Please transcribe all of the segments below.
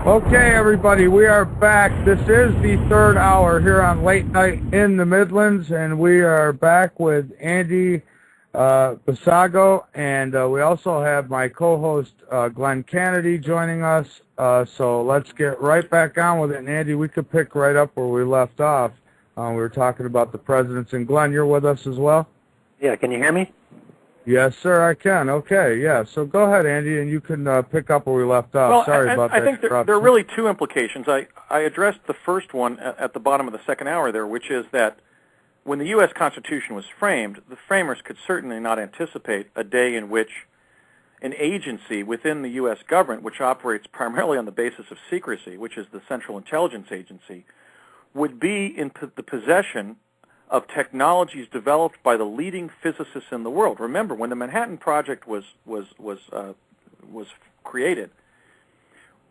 Okay, everybody, we are back. This is the third hour here on Late Night in the Midlands, and we are back with Andy Basiago, and we also have my co-host Glenn Kennedy joining us. So let's get right back on with it. And Andy, we could pick right up where we left off. We were talking about the presidents, and Glenn, you're with us as well? Yeah, can you hear me? Yes, sir, I can. Okay, yeah. So go ahead, Andy, and you can pick up where we left off. Well, Sorry about that. I think there are really two implications. I addressed the first one at the bottom of the second hour there, which is that when the U.S. Constitution was framed, the framers could certainly not anticipate a day in which an agency within the U.S. government, which operates primarily on the basis of secrecy, which is the Central Intelligence Agency, would be in the possession of technologies developed by the leading physicists in the world. Remember, when the Manhattan Project was created,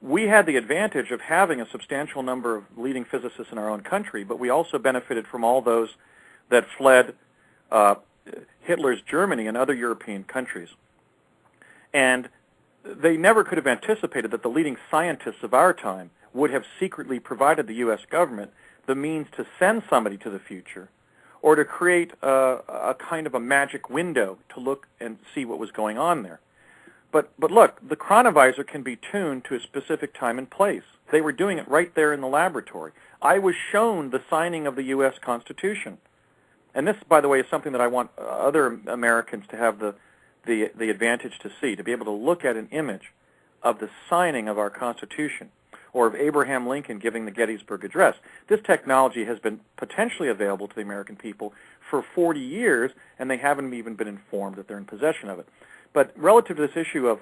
we had the advantage of having a substantial number of leading physicists in our own country, but we also benefited from all those that fled Hitler's Germany and other European countries. And they never could have anticipated that the leading scientists of our time would have secretly provided the U.S. government the means to send somebody to the future, or to create a kind of a magic window to look and see what was going on there. But look, the chronovisor can be tuned to a specific time and place. They were doing it right there in the laboratory. I was shown the signing of the U.S. Constitution. And this, by the way, is something that I want other Americans to have the advantage to see, to be able to look at an image of the signing of our Constitution, or of Abraham Lincoln giving the Gettysburg Address. This technology has been potentially available to the American people for 40 years, and they haven't even been informed that they're in possession of it. But relative to this issue of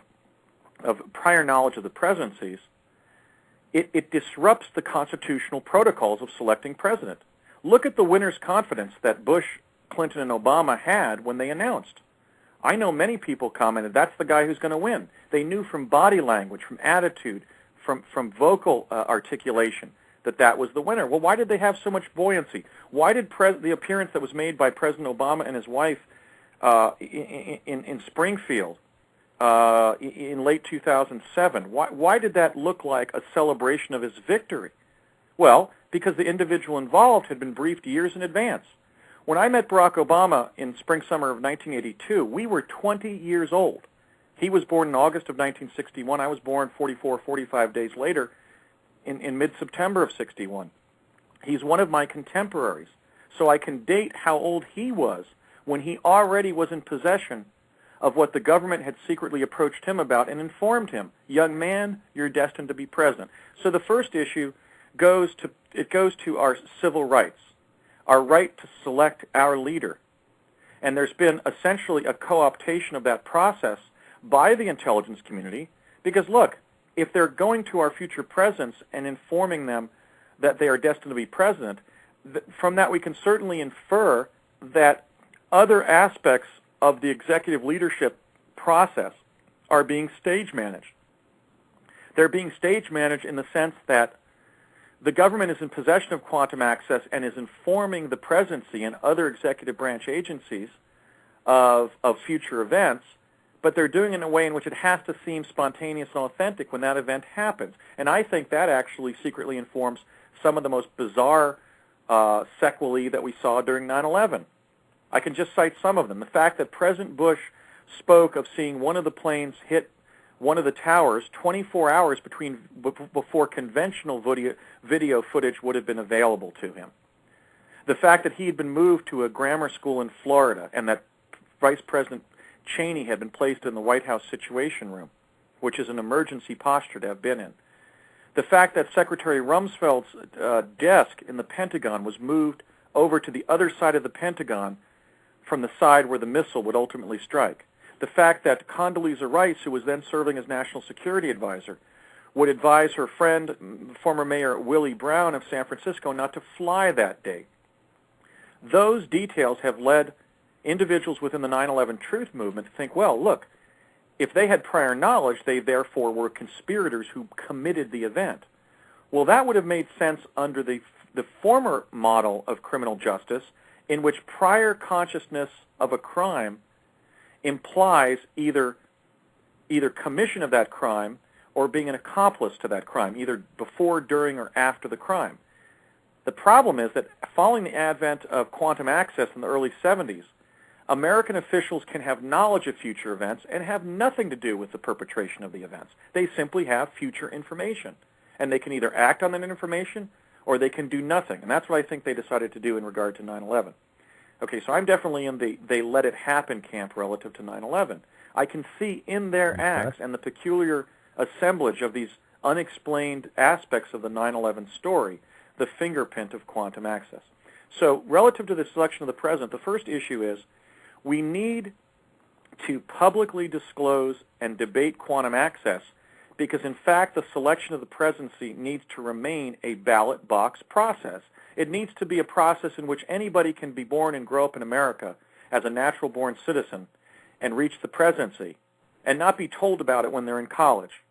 prior knowledge of the presidencies, it disrupts the constitutional protocols of selecting president. Look at the winner's confidence that Bush, Clinton, and Obama had when they announced. I know many people commented, that's the guy who's going to win. They knew from body language, from attitude, from vocal articulation that was the winner. Well, why did they have so much buoyancy? Why did the appearance that was made by President Obama and his wife in Springfield in late 2007, why did that look like a celebration of his victory? Well, because the individual involved had been briefed years in advance. When I met Barack Obama in spring-summer of 1982, we were 20 years old. He was born in August of 1961. I was born 45 days later in mid-September of 61. He's one of my contemporaries, so I can date how old he was when he already was in possession of what the government had secretly approached him about and informed him, young man, you're destined to be president. So the first issue goes to our civil rights, our right to select our leader. And there's been essentially a co-optation of that process by the intelligence community, because look, if they're going to our future presidents and informing them that they are destined to be president, from that we can certainly infer that other aspects of the executive leadership process are being stage managed. They're being stage managed in the sense that the government is in possession of quantum access and is informing the presidency and other executive branch agencies of future events, but they're doing it in a way in which it has to seem spontaneous and authentic when that event happens. And I think that actually secretly informs some of the most bizarre sequelae that we saw during 9/11. I can just cite some of them. The fact that President Bush spoke of seeing one of the planes hit one of the towers 24 hours before conventional video footage would have been available to him. The fact that he had been moved to a grammar school in Florida and that Vice President Cheney had been placed in the White House Situation Room, which is an emergency posture to have been in. The fact that Secretary Rumsfeld's desk in the Pentagon was moved over to the other side of the Pentagon from the side where the missile would ultimately strike. The fact that Condoleezza Rice, who was then serving as National Security Advisor, would advise her friend, former Mayor Willie Brown of San Francisco, not to fly that day. Those details have led individuals within the 9/11 Truth Movement to think, well, look, if they had prior knowledge, they therefore were conspirators who committed the event. Well, that would have made sense under the former model of criminal justice, in which prior consciousness of a crime implies either commission of that crime or being an accomplice to that crime, either before, during, or after the crime. The problem is that following the advent of quantum access in the early 70s, American officials can have knowledge of future events and have nothing to do with the perpetration of the events. They simply have future information, and they can either act on that information or they can do nothing, and that's what I think they decided to do in regard to 9/11. Okay, so I'm definitely in the they let it happen camp relative to 9/11. I can see in their acts and the peculiar assemblage of these unexplained aspects of the 9/11 story the fingerprint of quantum access. So relative to the selection of the president, the first issue is we need to publicly disclose and debate quantum access because, in fact, the selection of the presidency needs to remain a ballot box process. It needs to be a process in which anybody can be born and grow up in America as a natural-born citizen and reach the presidency and not be told about it when they're in college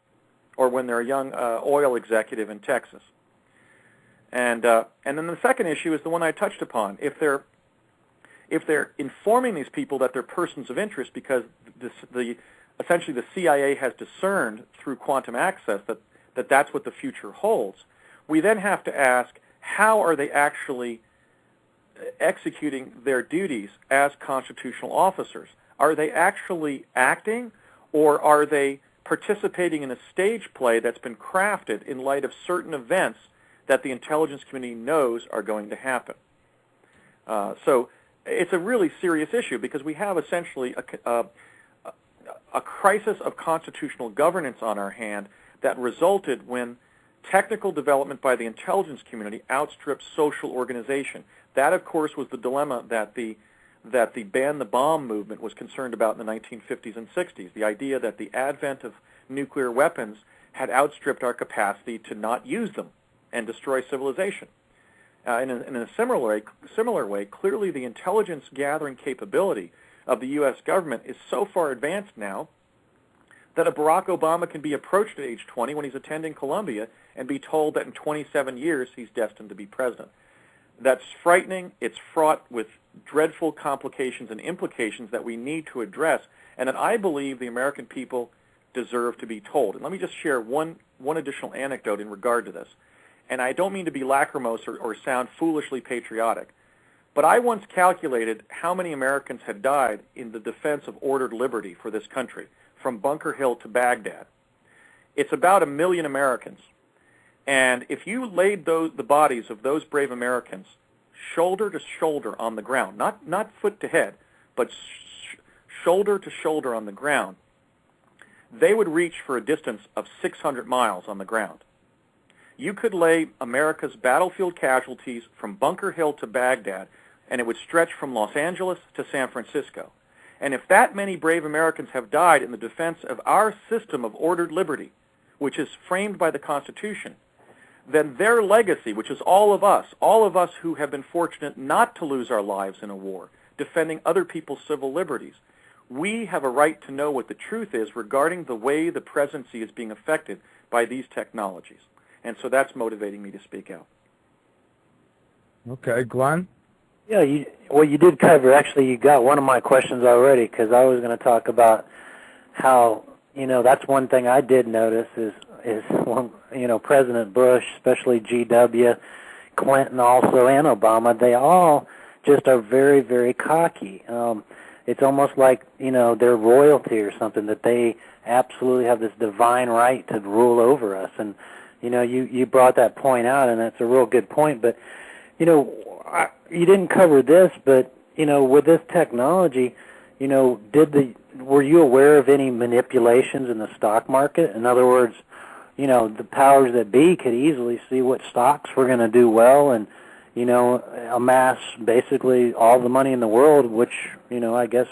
or when they're a young oil executive in Texas. And then the second issue is the one I touched upon. If they're informing these people that they're persons of interest because essentially the CIA has discerned through quantum access that that's what the future holds, we then have to ask, how are they actually executing their duties as constitutional officers? Are they actually acting, or are they participating in a stage play that's been crafted in light of certain events that the intelligence community knows are going to happen? So it's a really serious issue because we have essentially a crisis of constitutional governance on our hand that resulted when technical development by the intelligence community outstripped social organization. That, of course, was the dilemma that the ban the bomb movement was concerned about in the 1950s and 60s, the idea that the advent of nuclear weapons had outstripped our capacity to not use them and destroy civilization. In a similar way, clearly the intelligence gathering capability of the U.S. government is so far advanced now that a Barack Obama can be approached at age 20 when he's attending Columbia and be told that in 27 years he's destined to be president. That's frightening. It's fraught with dreadful complications and implications that we need to address and that I believe the American people deserve to be told. And let me just share one additional anecdote in regard to this. And I don't mean to be lachrymose or sound foolishly patriotic, but I once calculated how many Americans had died in the defense of ordered liberty for this country, from Bunker Hill to Baghdad. It's about 1 million Americans. And if you laid the bodies of those brave Americans shoulder to shoulder on the ground, not foot to head, but shoulder to shoulder on the ground, they would reach for a distance of 600 miles on the ground. You could lay America's battlefield casualties from Bunker Hill to Baghdad, and it would stretch from Los Angeles to San Francisco. And if that many brave Americans have died in the defense of our system of ordered liberty, which is framed by the Constitution, then their legacy, which is all of us who have been fortunate not to lose our lives in a war, defending other people's civil liberties, we have a right to know what the truth is regarding the way the presidency is being affected by these technologies. And so that's motivating me to speak out. Okay, Glenn? Yeah, you did cover, actually, you got one of my questions already, because I was going to talk about how, that's one thing I did notice is President Bush, especially G.W., Clinton also, and Obama, they all just are very, very cocky. It's almost like, they're royalty or something, that they absolutely have this divine right to rule over us. And, you brought that point out, and that's a real good point. But, you didn't cover this, but, with this technology, were you aware of any manipulations in the stock market? In other words, the powers that be could easily see what stocks were going to do well and, amass basically all the money in the world, which, I guess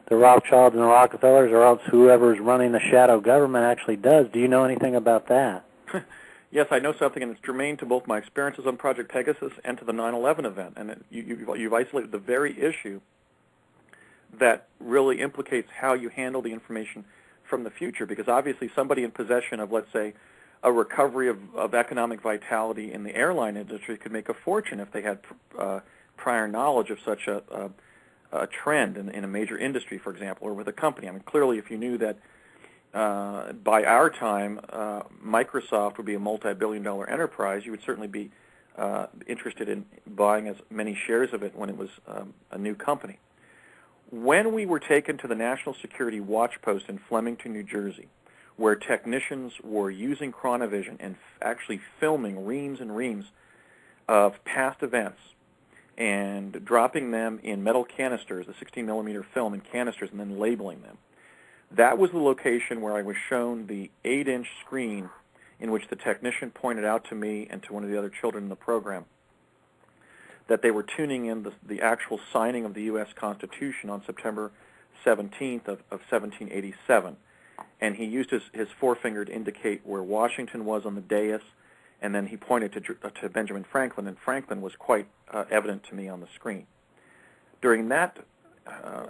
the Rothschilds and the Rockefellers or else whoever's running the shadow government actually does. Do you know anything about that? Yes, I know something, and it's germane to both my experiences on Project Pegasus and to the 9/11 event. And you've isolated the very issue that really implicates how you handle the information from the future, because obviously somebody in possession of, let's say, a recovery of economic vitality in the airline industry could make a fortune if they had prior knowledge of such a trend in a major industry, for example, or with a company. I mean, clearly, if you knew that by our time, Microsoft would be a multi-billion-dollar enterprise. You would certainly be interested in buying as many shares of it when it was a new company. When we were taken to the National Security Watch Post in Flemington, New Jersey, where technicians were using chronovision and actually filming reams and reams of past events and dropping them in metal canisters, a 16-millimeter film in canisters, and then labeling them. That was the location where I was shown the 8-inch screen in which the technician pointed out to me and to one of the other children in the program that they were tuning in the actual signing of the U.S. Constitution on September 17th of 1787. And he used his forefinger to indicate where Washington was on the dais, and then he pointed to Benjamin Franklin, and Franklin was quite evident to me on the screen. During that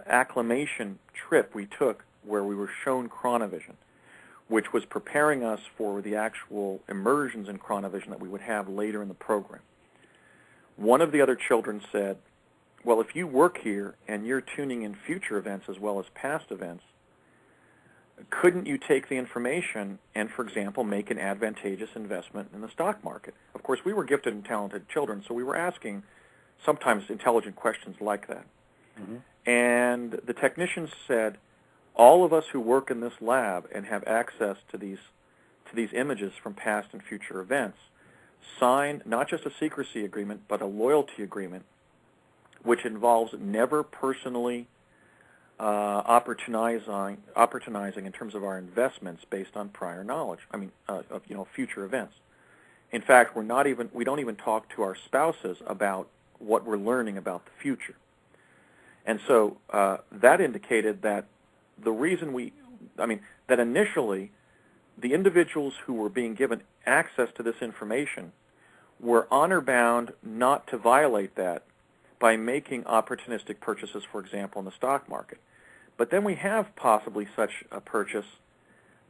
acclimation trip we took, where we were shown chronovision, which was preparing us for the actual immersions in chronovision that we would have later in the program, one of the other children said, well, if you work here and you're tuning in future events as well as past events, couldn't you take the information and, for example, make an advantageous investment in the stock market? Of course, we were gifted and talented children, so we were asking sometimes intelligent questions like that. Mm-hmm. And the technicians said, all of us who work in this lab and have access to these images from past and future events sign not just a secrecy agreement, but a loyalty agreement, which involves never personally opportunizing in terms of our investments based on prior knowledge. I mean, of future events. In fact, we don't even talk to our spouses about what we're learning about the future. And so that indicated that the reason that initially the individuals who were being given access to this information were honor-bound not to violate that by making opportunistic purchases, for example, in the stock market. But then we have possibly such a purchase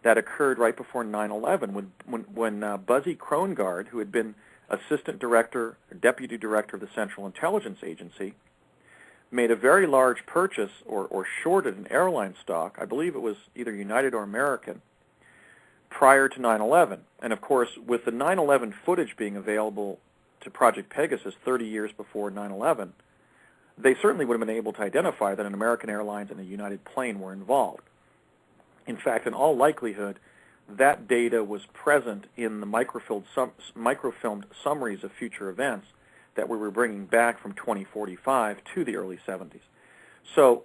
that occurred right before 9/11 when Buzzy Krongard, who had been assistant director, deputy director of the Central Intelligence Agency, made a very large purchase or shorted an airline stock. I believe it was either United or American, prior to 9/11. And of course, with the 9/11 footage being available to Project Pegasus 30 years before 9/11, they certainly would have been able to identify that an American Airlines and a United plane were involved. In fact, in all likelihood, that data was present in the microfilmed summaries of future events that we were bringing back from 2045 to the early 70s. So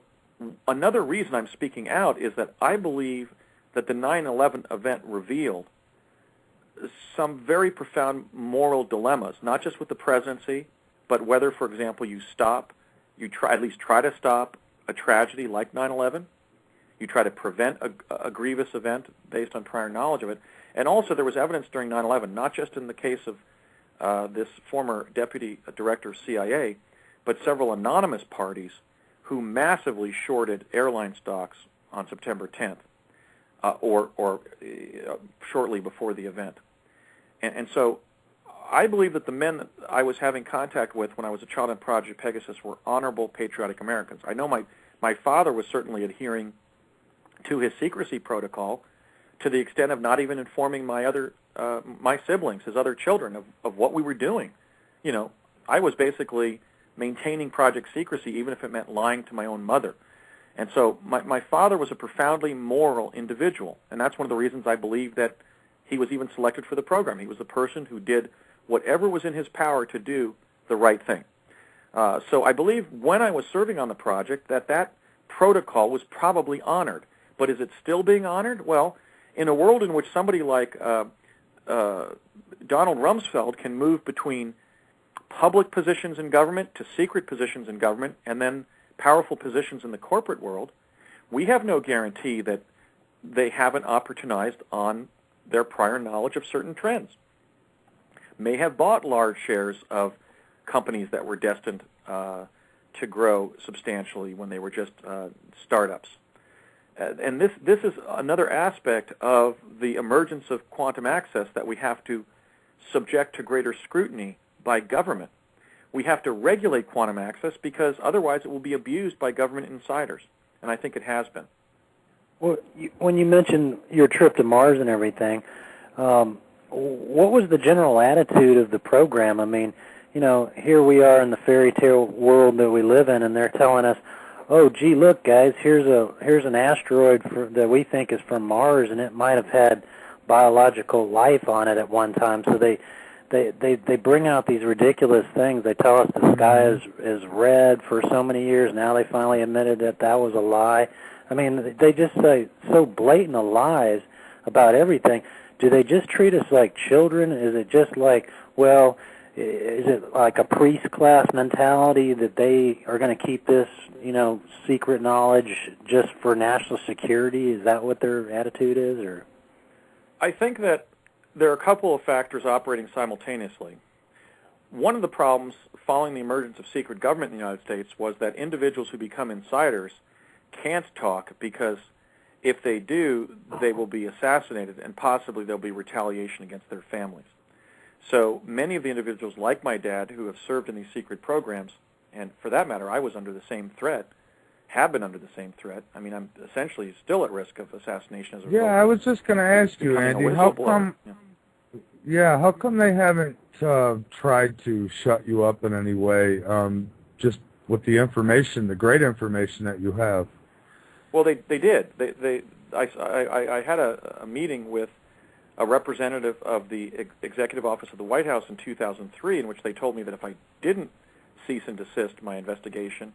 another reason I'm speaking out is that I believe that the 9/11 event revealed some very profound moral dilemmas, not just with the presidency, but whether, for example, you at least try to stop a tragedy like 9/11, you try to prevent a grievous event based on prior knowledge of it, and also there was evidence during 9/11, not just in the case of this former deputy director of CIA, but several anonymous parties who massively shorted airline stocks on September 10th, or shortly before the event. And so I believe that the men that I was having contact with when I was a child in Project Pegasus were honorable, patriotic Americans. I know my father was certainly adhering to his secrecy protocol to the extent of not even informing my siblings, his other children, of what we were doing. You know, I was basically maintaining project secrecy, even if it meant lying to my own mother. And so my father was a profoundly moral individual, and that's one of the reasons I believe that he was even selected for the program. He was the person who did whatever was in his power to do the right thing. So I believe when I was serving on the project that protocol was probably honored. But is it still being honored? Well, in a world in which somebody like Donald Rumsfeld can move between public positions in government to secret positions in government and then powerful positions in the corporate world, we have no guarantee that they haven't opportunized on their prior knowledge of certain trends, may have bought large shares of companies that were destined to grow substantially when they were just startups. And this is another aspect of the emergence of quantum access that we have to subject to greater scrutiny by government. We have to regulate quantum access because otherwise it will be abused by government insiders, and I think it has been. Well, when you mentioned your trip to Mars and everything, what was the general attitude of the program? I mean, here we are in the fairy tale world that we live in, and they're telling us, "Oh, gee, look, guys, here's an asteroid that we think is from Mars, and it might have had biological life on it at one time." So they bring out these ridiculous things. They tell us the sky is red for so many years. Now they finally admitted that was a lie. I mean, they just say so blatant lies about everything. Do they just treat us like children? Is it just like, well, is it like a priest class mentality that they are going to keep this, secret knowledge just for national security? Is that what their attitude is, or? I think that there are a couple of factors operating simultaneously. One of the problems following the emergence of secret government in the United States was that individuals who become insiders can't talk because if they do, they will be assassinated and possibly there'll be retaliation against their families. So many of the individuals like my dad who have served in these secret programs, and for that matter, I was under the same threat, have been under the same threat. I mean, I'm essentially still at risk of assassination as a result. Yeah, I was just going to ask you, Andy, how come they haven't tried to shut you up in any way, just with the information, the great information that you have? Well, they did. I had a meeting with a representative of the Executive Office of the White House in 2003 in which they told me that if I didn't cease and desist my investigation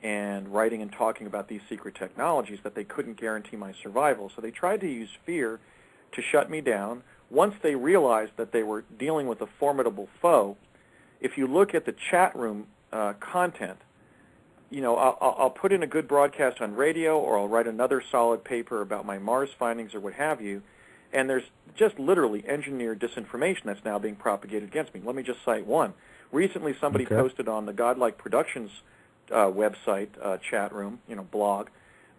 and writing and talking about these secret technologies, that they couldn't guarantee my survival. So they tried to use fear to shut me down. Once they realized that they were dealing with a formidable foe, if you look at the chat room content, I'll put in a good broadcast on radio, or I'll write another solid paper about my Mars findings or what have you, and there's just literally engineered disinformation that's now being propagated against me. Let me just cite one. Recently somebody posted on the Godlike Productions website, chat room, blog,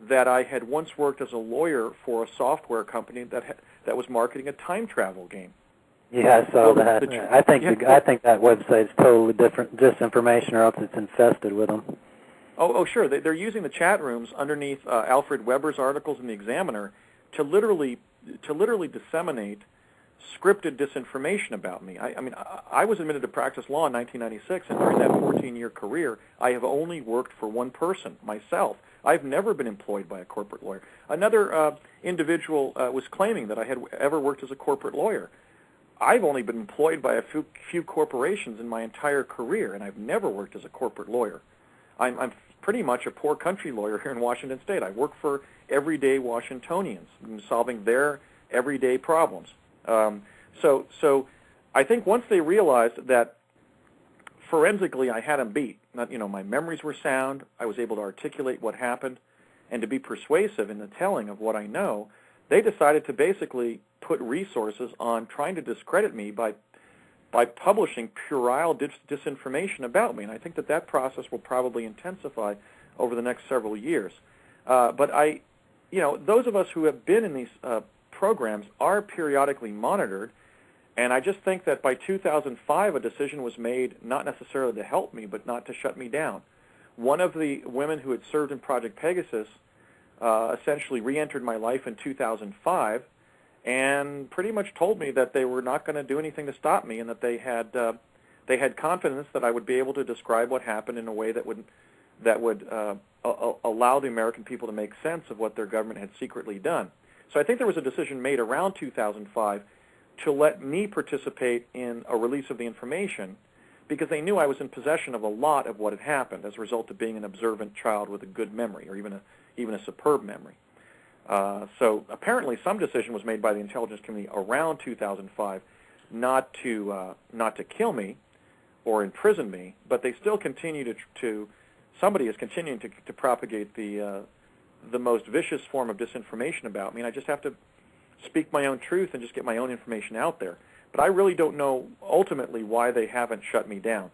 that I had once worked as a lawyer for a software company that was marketing a time travel game. Yeah, I saw that. I think that website's totally different disinformation, or else it's infested with them. Oh, sure. They're using the chat rooms underneath Alfred Weber's articles in the Examiner to literally disseminate scripted disinformation about me. I mean, I was admitted to practice law in 1996, and during that 14-year career, I have only worked for one person, myself. I've never been employed by a corporate lawyer. Another individual was claiming that I had ever worked as a corporate lawyer. I've only been employed by a few corporations in my entire career, and I've never worked as a corporate lawyer. I'm pretty much a poor country lawyer here in Washington State. I work for everyday Washingtonians, solving their everyday problems. So I think once they realized that forensically I had them beat, my memories were sound, I was able to articulate what happened, and to be persuasive in the telling of what I know, they decided to basically put resources on trying to discredit me by publishing puerile disinformation about me. And I think that process will probably intensify over the next several years. But those of us who have been in these programs are periodically monitored, and I just think that by 2005 a decision was made not necessarily to help me, but not to shut me down. One of the women who had served in Project Pegasus essentially re-entered my life in 2005 and pretty much told me that they were not going to do anything to stop me, and that they had confidence that I would be able to describe what happened in a way that would allow the American people to make sense of what their government had secretly done. So I think there was a decision made around 2005 to let me participate in a release of the information, because they knew I was in possession of a lot of what had happened as a result of being an observant child with a good memory, or even a superb memory. So apparently some decision was made by the intelligence community around 2005 not to kill me or imprison me, but they still continue somebody is continuing to propagate the most vicious form of disinformation about me, and I just have to speak my own truth and just get my own information out there. But I really don't know ultimately why they haven't shut me down.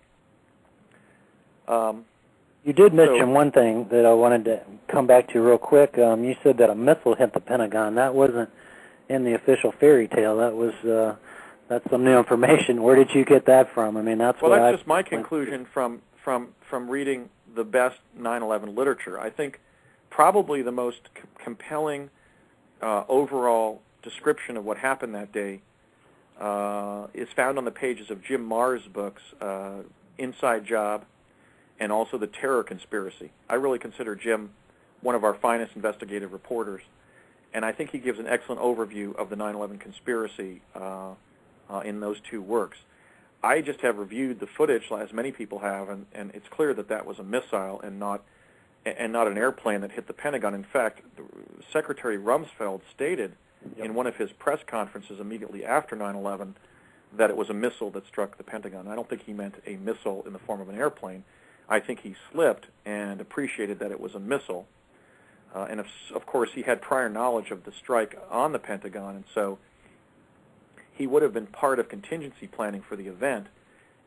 You did mention one thing that I wanted to come back to real quick. You said that a missile hit the Pentagon. That wasn't in the official fairy tale. That's some new information. Where did you get that from? I mean, that's just my conclusion from reading the best 9/11 literature. I think probably the most compelling overall description of what happened that day is found on the pages of Jim Marr's books, Inside Job, and also The Terror Conspiracy. I really consider Jim one of our finest investigative reporters, and I think he gives an excellent overview of the 9/11 conspiracy in those two works. I just have reviewed the footage, as many people have, and it's clear that that was a missile and not an airplane that hit the Pentagon. In fact, Secretary Rumsfeld stated in one of his press conferences immediately after 9/11 that it was a missile that struck the Pentagon. I don't think he meant a missile in the form of an airplane. I think he slipped and appreciated that it was a missile. And of course, he had prior knowledge of the strike on the Pentagon, and so he would have been part of contingency planning for the event,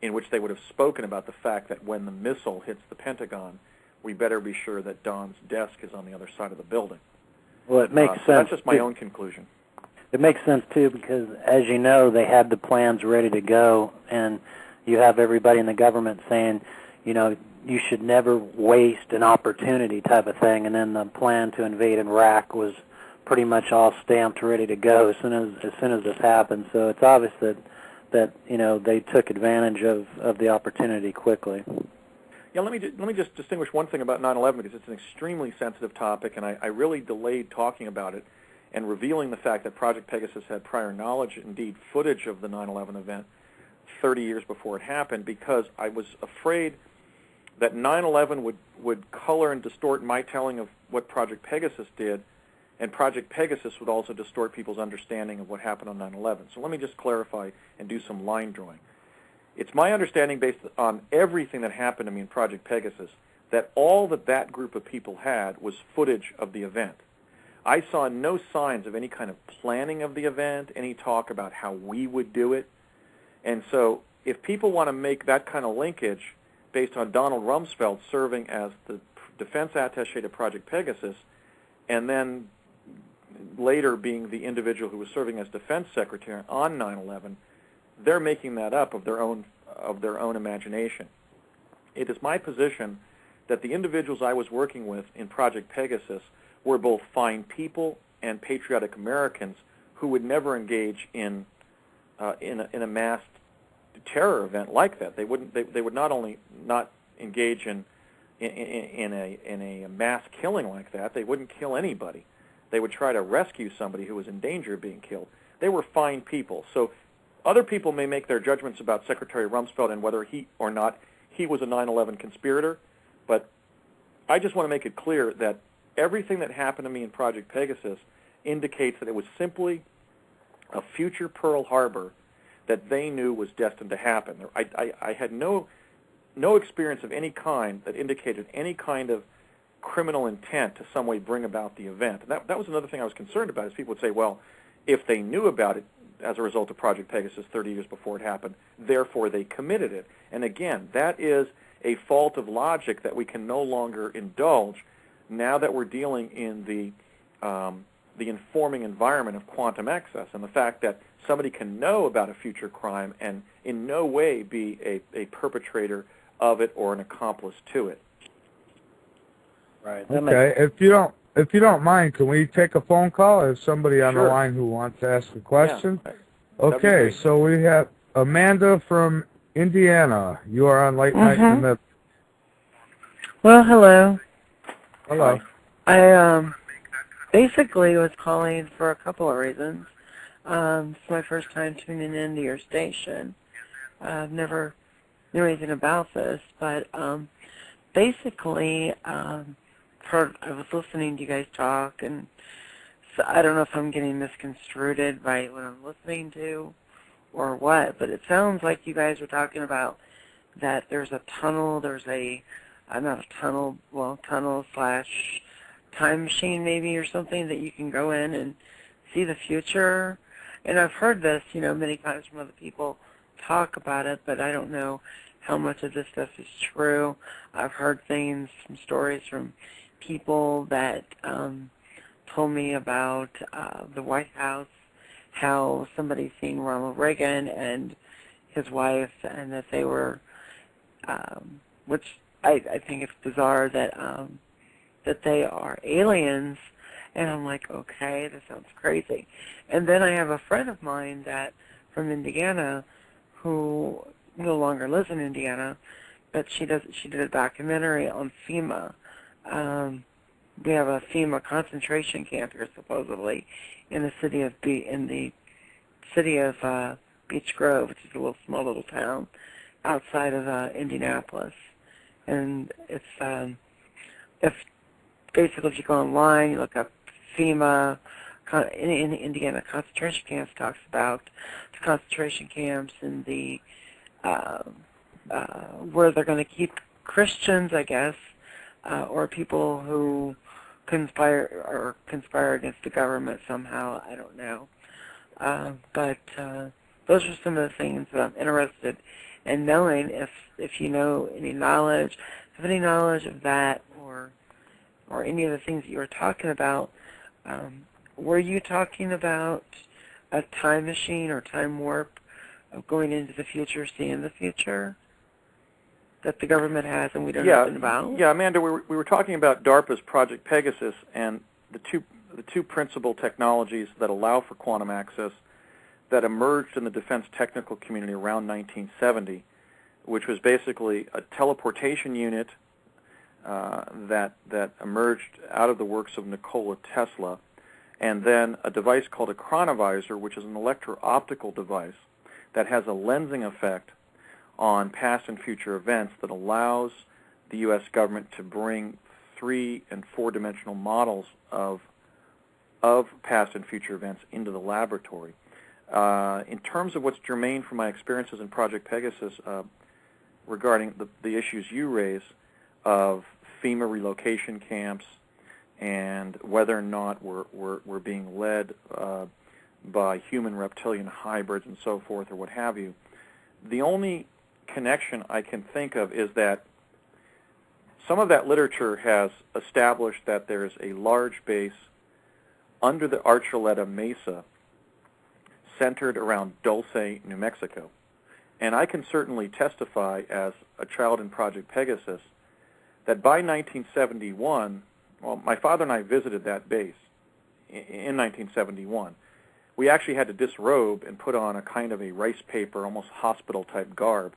in which they would have spoken about the fact that when the missile hits the Pentagon, we better be sure that Don's desk is on the other side of the building. Well, it makes sense. So that's just my own conclusion. It makes sense, too, because, as you know, they had the plans ready to go, and you have everybody in the government saying, you know, you should never waste an opportunity type of thing, and then the plan to invade Iraq was pretty much all stamped, ready to go as soon as this happened. So it's obvious that you know, they took advantage of the opportunity quickly. Yeah, let me just distinguish one thing about 9/11, because it's an extremely sensitive topic, and I really delayed talking about it and revealing the fact that Project Pegasus had prior knowledge, indeed footage of the 9/11 event 30 years before it happened, because I was afraid that 9/11 would color and distort my telling of what Project Pegasus did, and Project Pegasus would also distort people's understanding of what happened on 9/11. So let me just clarify and do some line drawing. It's my understanding, based on everything that happened to me in Project Pegasus, that all that group of people had was footage of the event. I saw no signs of any kind of planning of the event, any talk about how we would do it. And so if people want to make that kind of linkage based on Donald Rumsfeld serving as the defense attaché to Project Pegasus, and then later being the individual who was serving as defense secretary on 9/11, they're making that up of their own imagination. It is my position that the individuals I was working with in Project Pegasus were both fine people and patriotic Americans who would never engage in a mass terror event like that. They would not only not engage in a mass killing like that, they wouldn't kill anybody. They would try to rescue somebody who was in danger of being killed. They were fine people. So other people may make their judgments about Secretary Rumsfeld and whether he or not he was a 9/11 conspirator, but I just want to make it clear that everything that happened to me in Project Pegasus indicates that it was simply a future Pearl Harbor that they knew was destined to happen. I had no experience of any kind that indicated any kind of criminal intent to some way bring about the event. And that was another thing I was concerned about, is people would say, well, if they knew about it as a result of Project Pegasus 30 years before it happened, therefore they committed it. And again, that is a fault of logic that we can no longer indulge now that we're dealing in the informing environment of quantum access, and the fact that somebody can know about a future crime and in no way be a perpetrator of it or an accomplice to it. Right. Okay. If you don't mind, can we take a phone call? There's somebody on the line who wants to ask a question. Yeah. Okay. So we have Amanda from Indiana. You are on Late Night in the... Well, hello. Hello. I basically was calling for a couple of reasons. It's my first time tuning into your station. I've never knew anything about this, but basically, I was listening to you guys talk, and so I don't know if I'm getting misconstrued by what I'm listening to or what, but it sounds like you guys were talking about that there's a tunnel, not a tunnel, well, tunnel/time machine maybe or something that you can go in and see the future. And I've heard this, many times from other people talk about it, but I don't know how much of this stuff is true. I've heard things, some stories from people that told me about the White House, how somebody seen Ronald Reagan and his wife, and that they were, which I think it's bizarre that they are aliens, And I'm like, okay, that sounds crazy. And then I have a friend of mine that from Indiana who no longer lives in Indiana, but she did a documentary on FEMA. We have a FEMA concentration camp here, supposedly, in the city of Beech Grove, which is a small little town outside of Indianapolis. And it's if you go online, you look up FEMA in Indiana concentration camps, talks about the concentration camps and the where they're going to keep Christians, I guess, or people who conspire against the government somehow. I don't know. But those are some of the things that I'm interested in knowing. If you know any knowledge, have any knowledge of that, or any of the things that you were talking about. Were you talking about a time machine or time warp of going into the future, seeing the future that the government has and we don't know nothing about? Yeah, Amanda, we were talking about DARPA's Project Pegasus and the two principal technologies that allow for quantum access that emerged in the defense technical community around 1970, which was basically a teleportation unit that emerged out of the works of Nikola Tesla, and then a device called a chronovisor, which is an electro-optical device that has a lensing effect on past and future events that allows the U.S. government to bring 3- and 4-dimensional models of past and future events into the laboratory. In terms of what's germane from my experiences in Project Pegasus regarding the issues you raise of FEMA relocation camps and whether or not we're being led by human reptilian hybrids and so forth or what have you, the only connection I can think of is that some of that literature has established that there's a large base under the Archuleta Mesa centered around Dulce, New Mexico. And I can certainly testify as a child in Project Pegasus that by 1971, well, my father and I visited that base in 1971. We actually had to disrobe and put on a kind of a rice paper, almost hospital-type garb,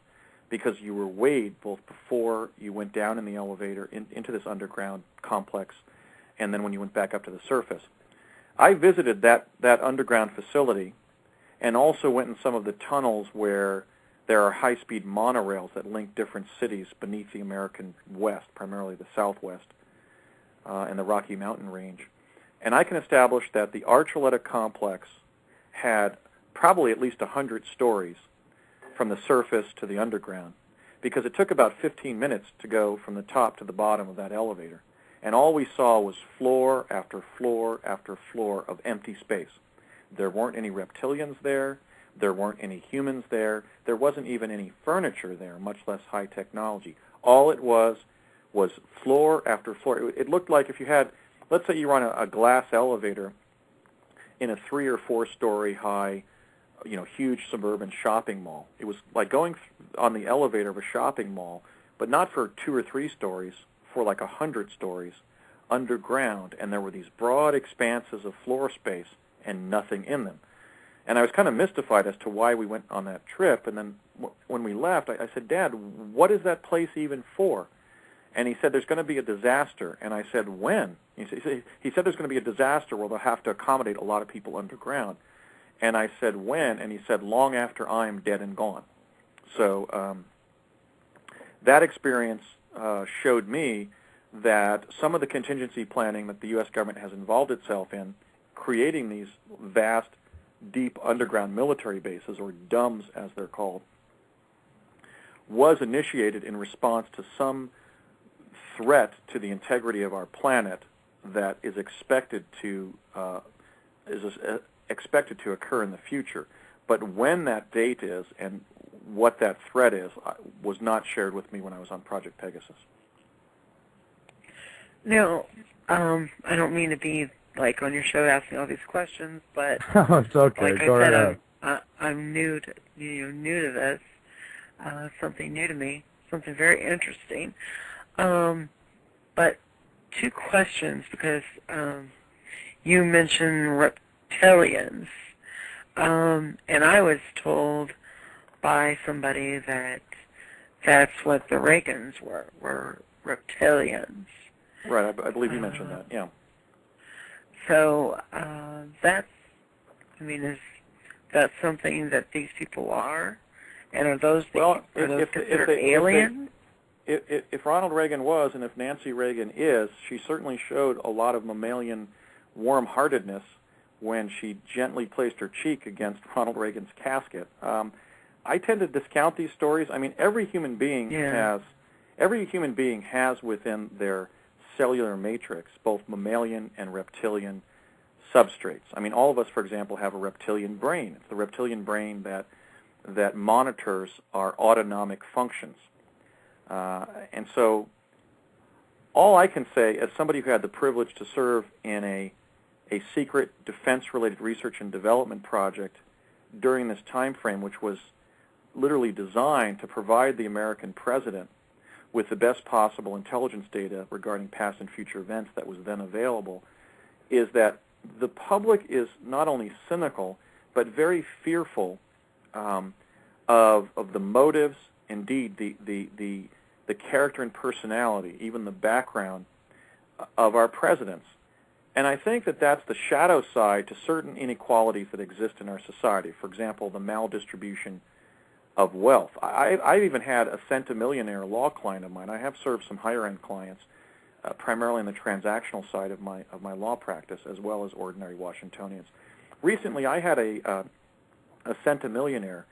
because you were weighed both before you went down in the elevator into this underground complex and then when you went back up to the surface. I visited that underground facility and also went in some of the tunnels where there are high-speed monorails that link different cities beneath the American West, primarily the Southwest, and the Rocky Mountain Range. And I can establish that the Archuleta complex had probably at least 100 stories from the surface to the underground, because it took about 15 minutes to go from the top to the bottom of that elevator. And all we saw was floor after floor after floor of empty space. There weren't any reptilians there. There weren't any humans there. There wasn't even any furniture there, much less high technology. All it was floor after floor. It looked like if you had, let's say you run a glass elevator in a 3 or 4 story high, huge suburban shopping mall. It was like going on the elevator of a shopping mall, but not for 2 or 3 stories, for like 100 stories underground, and there were these broad expanses of floor space and nothing in them. And I was kind of mystified as to why we went on that trip. And then when we left, I said, Dad, what is that place even for? And he said, there's going to be a disaster. And I said, when? He said there's going to be a disaster where they'll have to accommodate a lot of people underground. And I said, when? And he said, long after I'm dead and gone. So that experience showed me that some of the contingency planning that the U.S. government has involved itself in, creating these vast, deep underground military bases, or DUMBs as they're called, was initiated in response to some threat to the integrity of our planet that is expected to occur in the future. But when that date is and what that threat is was not shared with me when I was on Project Pegasus. Now, I don't mean to be like on your show asking all these questions, but it's okay. like Go I said, ahead. I'm new to this, something new to me, something very interesting. But 2 questions, because you mentioned reptilians, and I was told by somebody that that's what the Reagans were reptilians. Right, I believe you mentioned that, yeah. So that's, I mean, is that something that these people are? And are those, considered aliens? If Ronald Reagan was, and if Nancy Reagan is, she certainly showed a lot of mammalian warm-heartedness when she gently placed her cheek against Ronald Reagan's casket. I tend to discount these stories. I mean, every human being has within their cellular matrix both mammalian and reptilian substrates. I mean, all of us, for example, have a reptilian brain. It's the reptilian brain that monitors our autonomic functions. And so all I can say, as somebody who had the privilege to serve in a secret defense-related research and development project during this time frame, which was literally designed to provide the American president with the best possible intelligence data regarding past and future events that was then available, is that the public is not only cynical, but very fearful of the motives, indeed the character and personality, even the background of our presidents. And I think that that's the shadow side to certain inequalities that exist in our society. For example, the maldistribution of wealth. I've even had a centimillionaire law client of mine. I have served some higher-end clients, primarily on the transactional side of my law practice, as well as ordinary Washingtonians. Recently, I had a centimillionaire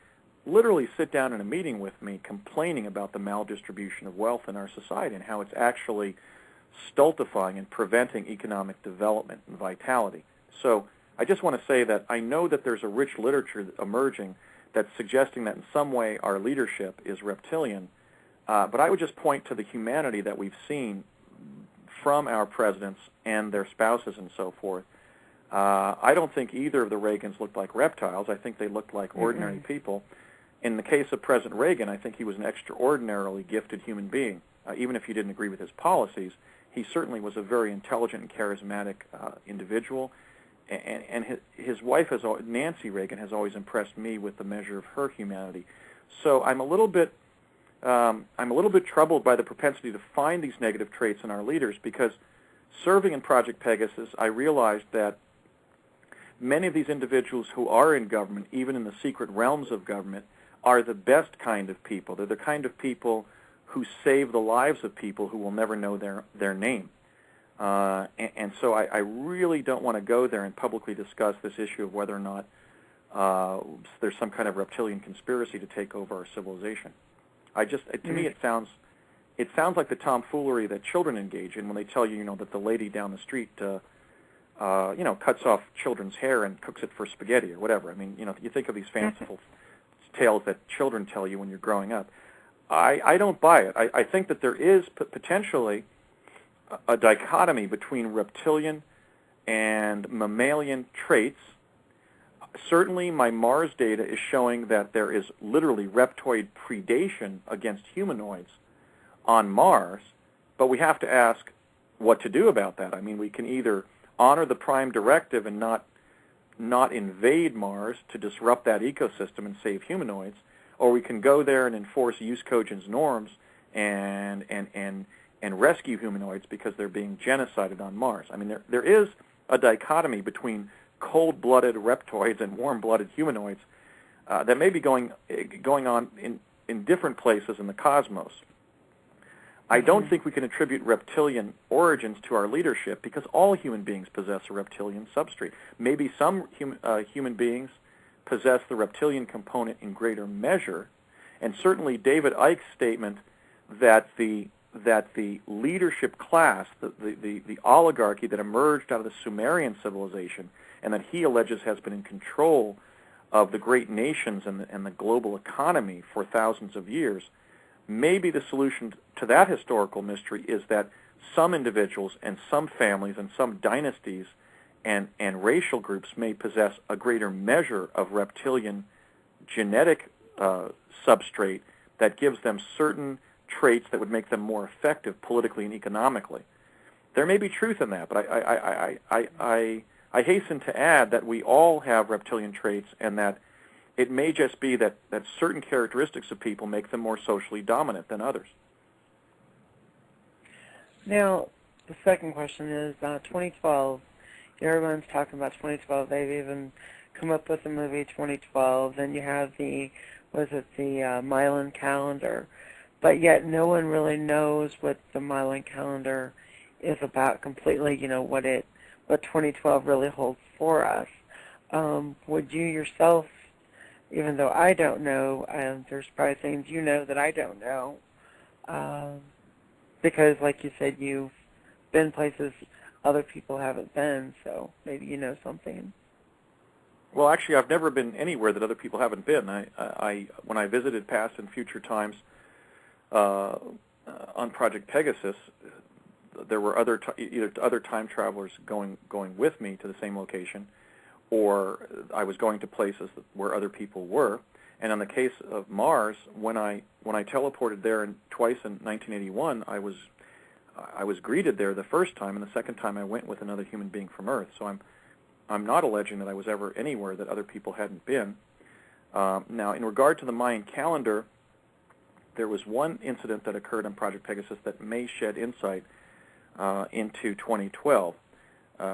literally sit down in a meeting with me complaining about the maldistribution of wealth in our society and how it's actually stultifying and preventing economic development and vitality. So I just want to say that I know that there's a rich literature emerging that's suggesting that in some way our leadership is reptilian, but I would just point to the humanity that we've seen from our presidents and their spouses and so forth. I don't think either of the Reagans looked like reptiles. I think they looked like ordinary people. In the case of President Reagan, I think he was an extraordinarily gifted human being. Even if you didn't agree with his policies, he certainly was a very intelligent and charismatic individual. And his wife, Nancy Reagan, has always impressed me with the measure of her humanity. So I'm a little bit troubled by the propensity to find these negative traits in our leaders, because serving in Project Pegasus, I realized that many of these individuals who are in government, even in the secret realms of government, are the best kind of people. They're the kind of people who save the lives of people who will never know their name. And so I really don't want to go there and publicly discuss this issue of whether or not there's some kind of reptilian conspiracy to take over our civilization. To me, it sounds like the tomfoolery that children engage in when they tell you, that the lady down the street, cuts off children's hair and cooks it for spaghetti or whatever. I mean, you think of these fanciful tales that children tell you when you're growing up. I don't buy it. I think that there is potentially a dichotomy between reptilian and mammalian traits. Certainly, my Mars data is showing that there is literally reptoid predation against humanoids on Mars, but we have to ask what to do about that. I mean, we can either honor the Prime Directive and not invade Mars to disrupt that ecosystem and save humanoids, or we can go there and enforce jus cogens norms and rescue humanoids because they're being genocided on Mars. I mean, there is a dichotomy between cold-blooded reptoids and warm-blooded humanoids that may be going on in different places in the cosmos. I don't think we can attribute reptilian origins to our leadership, because all human beings possess a reptilian substrate. Maybe some human beings possess the reptilian component in greater measure, and certainly David Icke's statement that the leadership class, the oligarchy that emerged out of the Sumerian civilization, and that he alleges has been in control of the great nations and the global economy for thousands of years, maybe the solution to that historical mystery is that some individuals and some families and some dynasties and racial groups may possess a greater measure of reptilian genetic substrate that gives them certain traits that would make them more effective politically and economically. There may be truth in that, but I hasten to add that we all have reptilian traits, and that it may just be that certain characteristics of people make them more socially dominant than others. Now, the second question is 2012. Everyone's talking about 2012. They've even come up with the movie 2012. Then you have the Mayan calendar. But yet no one really knows what the Mayan calendar is about completely, what 2012 really holds for us. Would you yourself, even though I don't know, there's probably things you know that I don't know, because like you said, you've been places other people haven't been, so maybe you know something. Well, actually, I've never been anywhere that other people haven't been. When I visited past and future times on Project Pegasus, there were either other time travelers going with me to the same location, or I was going to places where other people were. And in the case of Mars, when I teleported there twice in 1981, I was greeted there the first time, and the second time I went with another human being from Earth. So I'm not alleging that I was ever anywhere that other people hadn't been. Now, in regard to the Mayan calendar, there was one incident that occurred on Project Pegasus that may shed insight into 2012,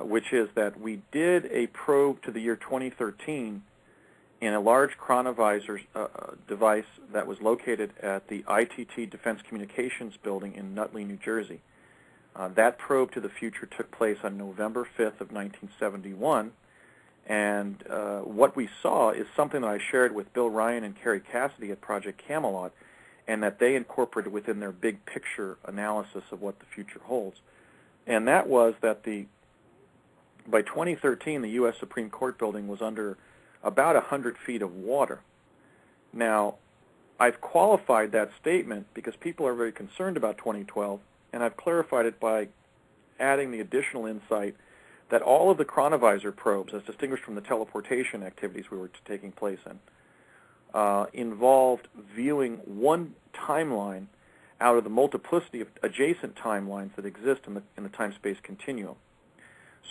which is that we did a probe to the year 2013 in a large chronovisor device that was located at the ITT Defense Communications Building in Nutley, New Jersey. That probe to the future took place on November 5th of 1971, and what we saw is something that I shared with Bill Ryan and Carrie Cassidy at Project Camelot, and that they incorporated within their big picture analysis of what the future holds. And that was that by 2013, the U.S. Supreme Court building was under about 100 feet of water. Now, I've qualified that statement because people are very concerned about 2012, and I've clarified it by adding the additional insight that all of the chronovisor probes, as distinguished from the teleportation activities we were taking place in, involved viewing one timeline out of the multiplicity of adjacent timelines that exist in the time-space continuum.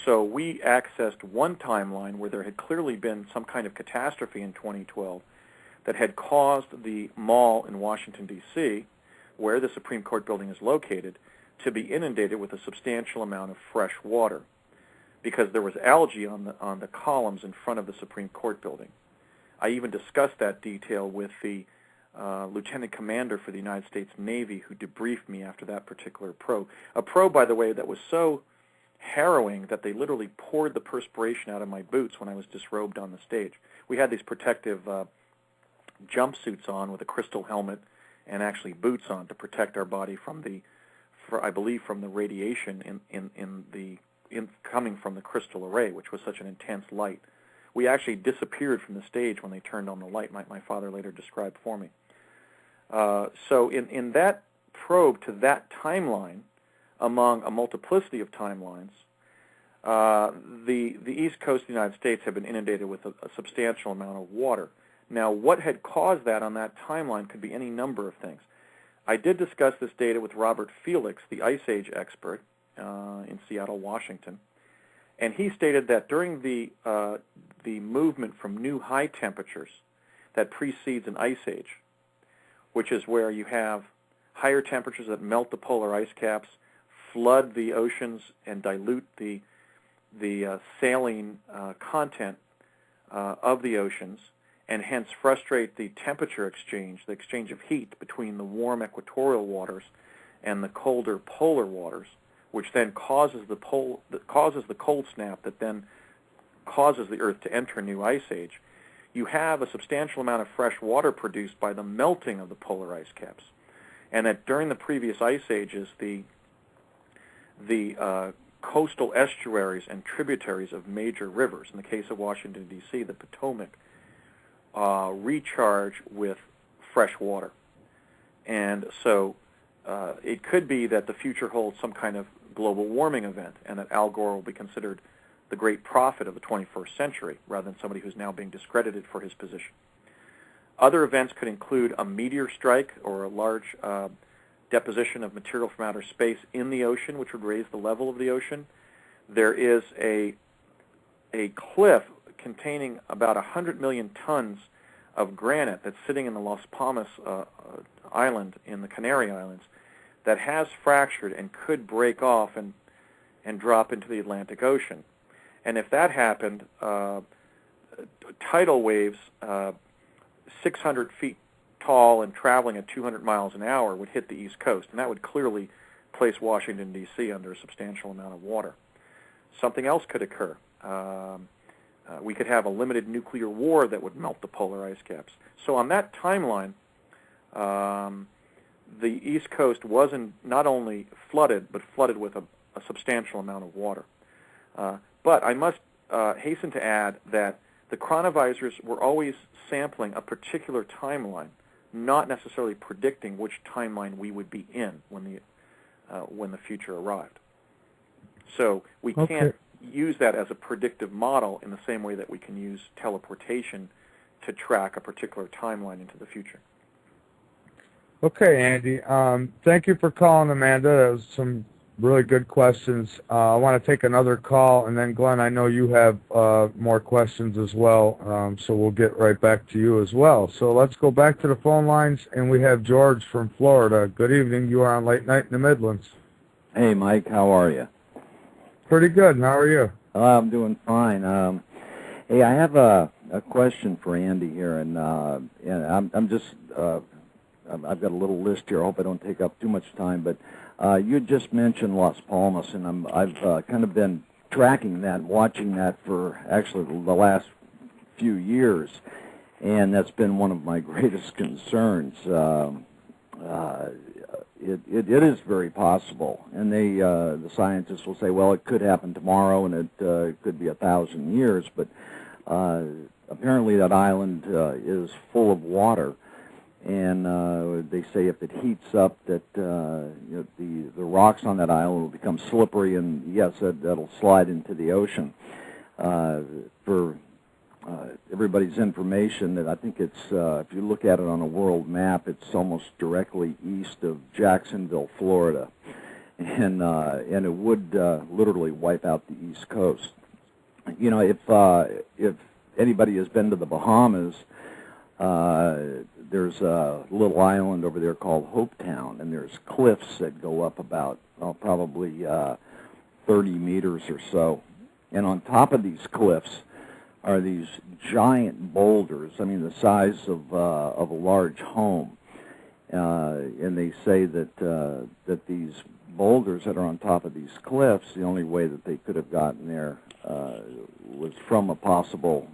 So we accessed one timeline where there had clearly been some kind of catastrophe in 2012 that had caused the mall in Washington, D.C., where the Supreme Court building is located, to be inundated with a substantial amount of fresh water because there was algae on the columns in front of the Supreme Court building. I even discussed that detail with the Lieutenant Commander for the United States Navy, who debriefed me after that particular probe. A probe, by the way, that was so harrowing that they literally poured the perspiration out of my boots when I was disrobed on the stage. We had these protective jumpsuits on with a crystal helmet and actually boots on to protect our body from I believe from the radiation coming from the crystal array, which was such an intense light. We actually disappeared from the stage when they turned on the light, my father later described for me. So in that probe to that timeline, among a multiplicity of timelines, the East Coast of the United States had been inundated with a substantial amount of water. Now, what had caused that on that timeline could be any number of things. I did discuss this data with Robert Felix, the Ice Age expert in Seattle, Washington, and he stated that during the movement from new high temperatures that precedes an ice age, which is where you have higher temperatures that melt the polar ice caps, flood the oceans, and dilute the saline content of the oceans, and hence frustrate the temperature exchange, the exchange of heat between the warm equatorial waters and the colder polar waters, which then causes the cold snap that then causes the Earth to enter a new ice age. You have a substantial amount of fresh water produced by the melting of the polar ice caps, and that during the previous ice ages, the coastal estuaries and tributaries of major rivers, in the case of Washington, D.C., the Potomac, recharge with fresh water. And so it could be that the future holds some kind of global warming event, and that Al Gore will be considered the great prophet of the 21st century, rather than somebody who's now being discredited for his position. Other events could include a meteor strike or a large deposition of material from outer space in the ocean, which would raise the level of the ocean. There is a a cliff containing about 100 million tons of granite that's sitting in the Las Palmas island in the Canary Islands that has fractured and could break off and drop into the Atlantic Ocean. And if that happened, tidal waves 600 feet tall and traveling at 200 miles an hour would hit the East Coast, and that would clearly place Washington, D.C. under a substantial amount of water. Something else could occur. We could have a limited nuclear war that would melt the polar ice caps. So on that timeline, the East Coast wasn't not only flooded, but flooded with a substantial amount of water. But I must hasten to add that the chronovisors were always sampling a particular timeline, not necessarily predicting which timeline we would be in when the future arrived. So we can't use that as a predictive model in the same way that we can use teleportation to track a particular timeline into the future. Okay, Andy. Thank you for calling, Amanda. That was some really good questions. I want to take another call, and then Glenn, I know you have more questions as well, so we'll get right back to you as well. So let's go back to the phone lines, and we have George from Florida. Good evening. You are on Late Night in the Midlands. Hey, Mike. How are you? Pretty good. And how are you? I'm doing fine. Hey, I have a question for Andy here, and I'm just I've got a little list here. I hope I don't take up too much time, but you just mentioned Las Palmas, and I've kind of been tracking that, watching that for actually the last few years, and that's been one of my greatest concerns. It is very possible, and the scientists will say, well, it could happen tomorrow, and it could be 1,000 years, but apparently that island is full of water. And they say if it heats up, that the rocks on that island will become slippery, and yes, that'll slide into the ocean. For everybody's information, that I think it's if you look at it on a world map, it's almost directly east of Jacksonville, Florida, and it would literally wipe out the East Coast. You know, if anybody has been to the Bahamas. There's a little island over there called Hopetown, and there's cliffs that go up about probably 30 meters or so. And on top of these cliffs are these giant boulders, I mean the size of a large home. And they say that these boulders that are on top of these cliffs, the only way that they could have gotten there was from a possible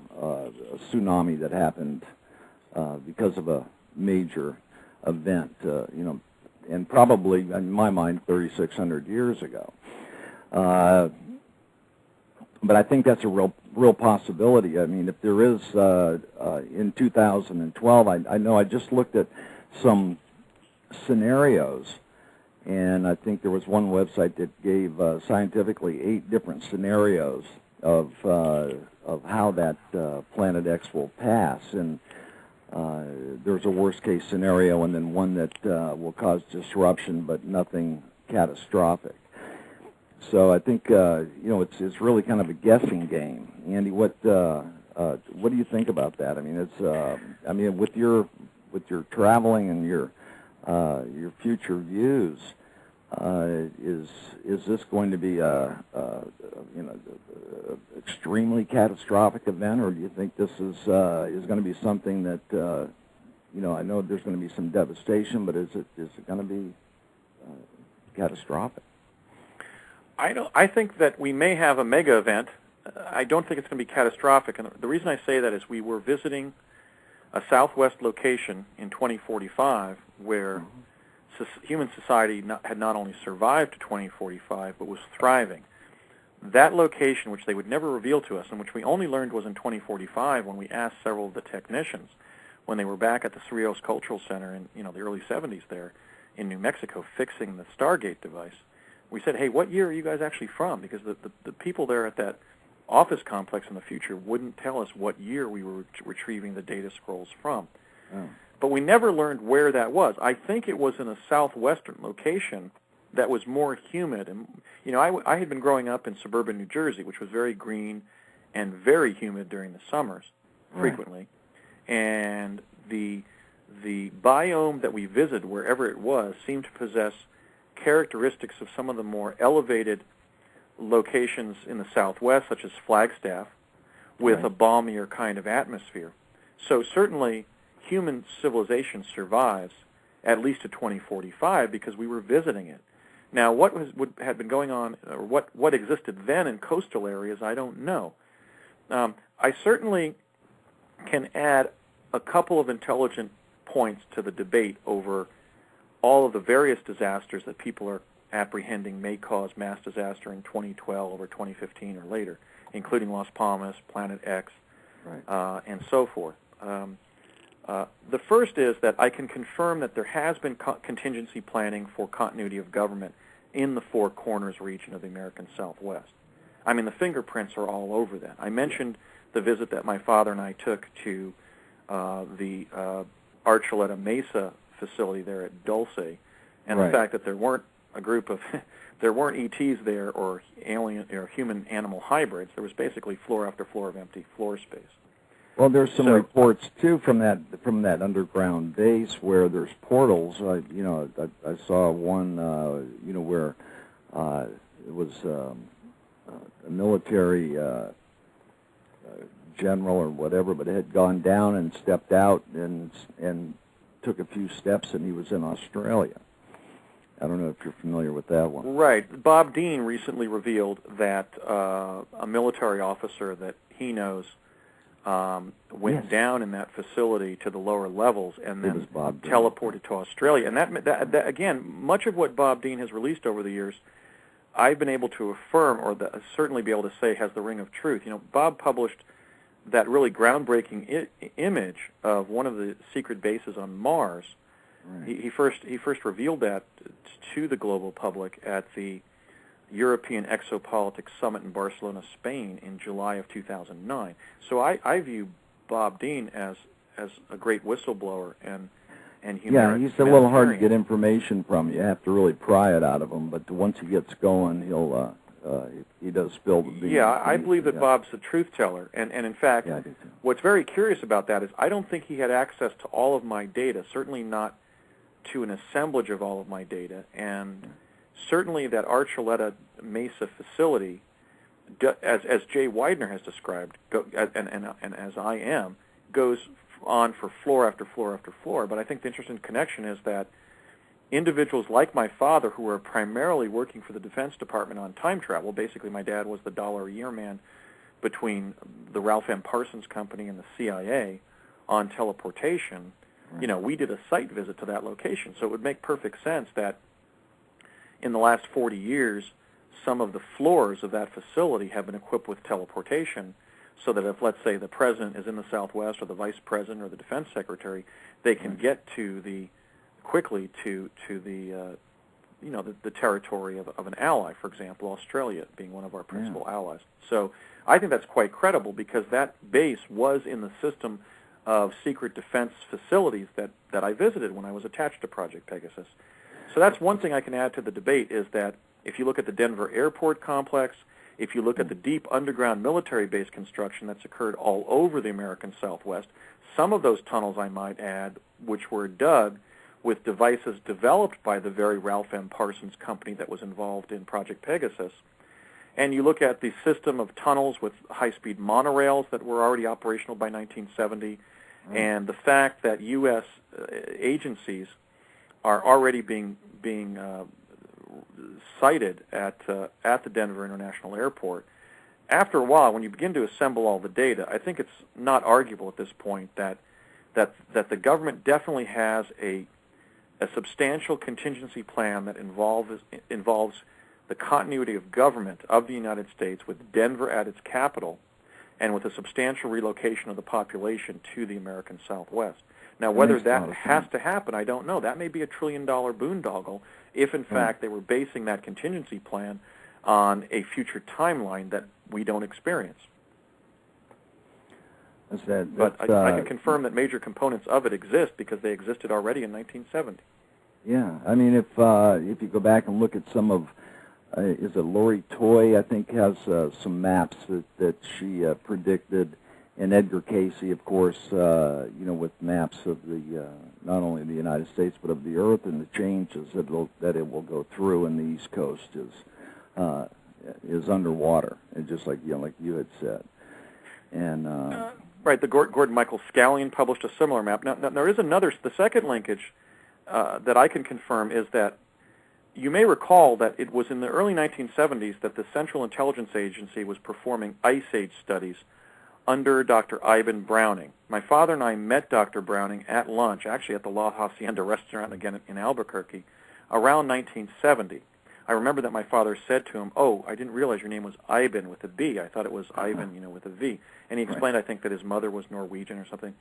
tsunami that happened because of a major event, and probably, in my mind, 3,600 years ago. But I think that's a real possibility. I mean, if there is, in 2012, I know I just looked at some scenarios, and I think there was one website that gave scientifically 8 different scenarios of how that Planet X will pass, and there's a worst-case scenario, and then one that will cause disruption, but nothing catastrophic. So I think it's really kind of a guessing game. Andy, what do you think about that? I mean, with your traveling and your future views, is this going to be a extremely catastrophic event, or do you think this is going to be something that I know there's going to be some devastation, but is it going to be catastrophic? I think that we may have a mega event. I don't think it's going to be catastrophic, and the reason I say that is we were visiting a Southwest location in 2045 where human society had not only survived to 2045 but was thriving. That location, which they would never reveal to us, and which we only learned was in 2045 when we asked several of the technicians when they were back at the Cerritos Cultural Center in the early 70s there in New Mexico fixing the Stargate device. We said, hey, what year are you guys actually from? Because the people there at that office complex in the future wouldn't tell us what year we were retrieving the data scrolls from. Oh. But we never learned where that was. I think it was in a southwestern location that was more humid. And I had been growing up in suburban New Jersey, which was very green and very humid during the summers, frequently. And the biome that we visited, wherever it was, seemed to possess characteristics of some of the more elevated locations in the Southwest, such as Flagstaff, with a balmier kind of atmosphere. So certainly human civilization survives at least to 2045 because we were visiting it. Now, what had been going on, or what existed then in coastal areas, I don't know. I certainly can add a couple of intelligent points to the debate over all of the various disasters that people are apprehending may cause mass disaster in 2012 or 2015 or later, including Las Palmas, Planet X, and so forth. The first is that I can confirm that there has been contingency planning for continuity of government in the Four Corners region of the American Southwest. I mean, the fingerprints are all over that. I mentioned the visit that my father and I took to the Archuleta Mesa facility there at Dulce, and the fact that there weren't a group of there weren't ETs there or alien or human-animal hybrids. There was basically floor after floor of empty floor space. Well, there's some reports too from that underground base where there's portals. I saw one where it was a military general or whatever, but it had gone down and stepped out and took a few steps, and he was in Australia. I don't know if you're familiar with that one. Right. Bob Dean recently revealed that a military officer that he knows went down in that facility to the lower levels and then teleported to Australia. And that again, much of what Bob Dean has released over the years, I've been able to affirm, or certainly be able to say, has the ring of truth. You know, Bob published that really groundbreaking image of one of the secret bases on Mars. He first revealed that to the global public at the European Exopolitics Summit in Barcelona, Spain, in July of 2009. So I view Bob Dean as a great whistleblower and yeah, he's a little hard to get information from. You have to really pry it out of him. But once he gets going, he does spill the beans. Yeah, I believe that Bob's a truth teller, and in fact, what's very curious about that is I don't think he had access to all of my data. Certainly not to an assemblage of all of my data, and certainly that Archuleta Mesa facility, as Jay Widener has described, and as I am, goes on for floor after floor after floor. But I think the interesting connection is that individuals like my father, who were primarily working for the Defense Department on time travel, basically my dad was the $1-a-year man between the Ralph M. Parsons Company and the CIA on teleportation. You know, we did a site visit to that location, so it would make perfect sense that in the last 40 years, some of the floors of that facility have been equipped with teleportation, so that if, let's say, the president is in the Southwest, or the vice president, or the defense secretary, they can get quickly to the territory of an ally. For example, Australia being one of our principal allies. So I think that's quite credible because that base was in the system of secret defense facilities that I visited when I was attached to Project Pegasus. So that's one thing I can add to the debate, is that if you look at the Denver airport complex, if you look at the deep underground military base construction that's occurred all over the American Southwest, some of those tunnels, I might add, which were dug with devices developed by the very Ralph M. Parsons company that was involved in Project Pegasus, and you look at the system of tunnels with high-speed monorails that were already operational by 1970, and the fact that U.S. agencies are already being sited at the Denver International Airport. After a while, when you begin to assemble all the data, I think it's not arguable at this point that the government definitely has a substantial contingency plan that involves the continuity of government of the United States, with Denver at its capital, and with a substantial relocation of the population to the American Southwest. Now, whether that has to happen, I don't know. That may be $1 trillion boondoggle if, in fact, they were basing that contingency plan on a future timeline that we don't experience. But I can confirm that major components of it exist because they existed already in 1970. Yeah, I mean, if you go back and look at some of is it Lori Toy, I think, has some maps that she predicted, and Edgar Casey, of course, with maps of the not only the United States but of the Earth and the changes that it will go through, and the East Coast is underwater, and just like you had said, and right. The Gordon Michael Scallion published a similar map. Now there is the second linkage that I can confirm is that. You may recall that it was in the early 1970s that the Central Intelligence Agency was performing Ice Age studies under Dr. Ivan Browning. My father and I met Dr. Browning at lunch, actually at the La Hacienda restaurant again in Albuquerque, around 1970. I remember that my father said to him, "Oh, I didn't realize your name was Ivan with a B. I thought it was Ivan, with a V." And he explained, I think, that his mother was Norwegian or something.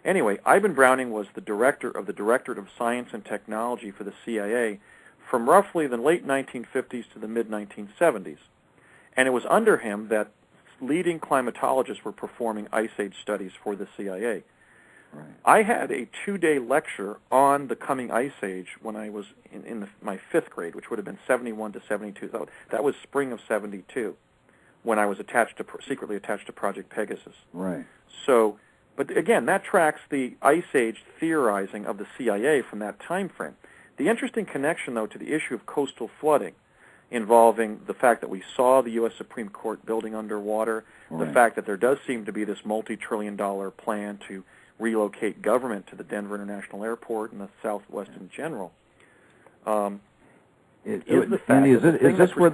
Anyway, Ivan Browning was the director of the Directorate of Science and Technology for the CIA from roughly the late 1950s to the mid-1970s. And it was under him that leading climatologists were performing Ice Age studies for the CIA. Right. I had a 2-day lecture on the coming Ice Age when I was in my 5th grade, which would have been 71 to 72. That was spring of 72, when I was secretly attached to Project Pegasus. Right. So, but again, that tracks the Ice Age theorizing of the CIA from that time frame. The interesting connection, though, to the issue of coastal flooding, involving the fact that we saw the U.S. Supreme Court building underwater, right. the fact that there does seem to be this multi-trillion-dollar plan to relocate government to the Denver International Airport and the Southwest in general. Is this where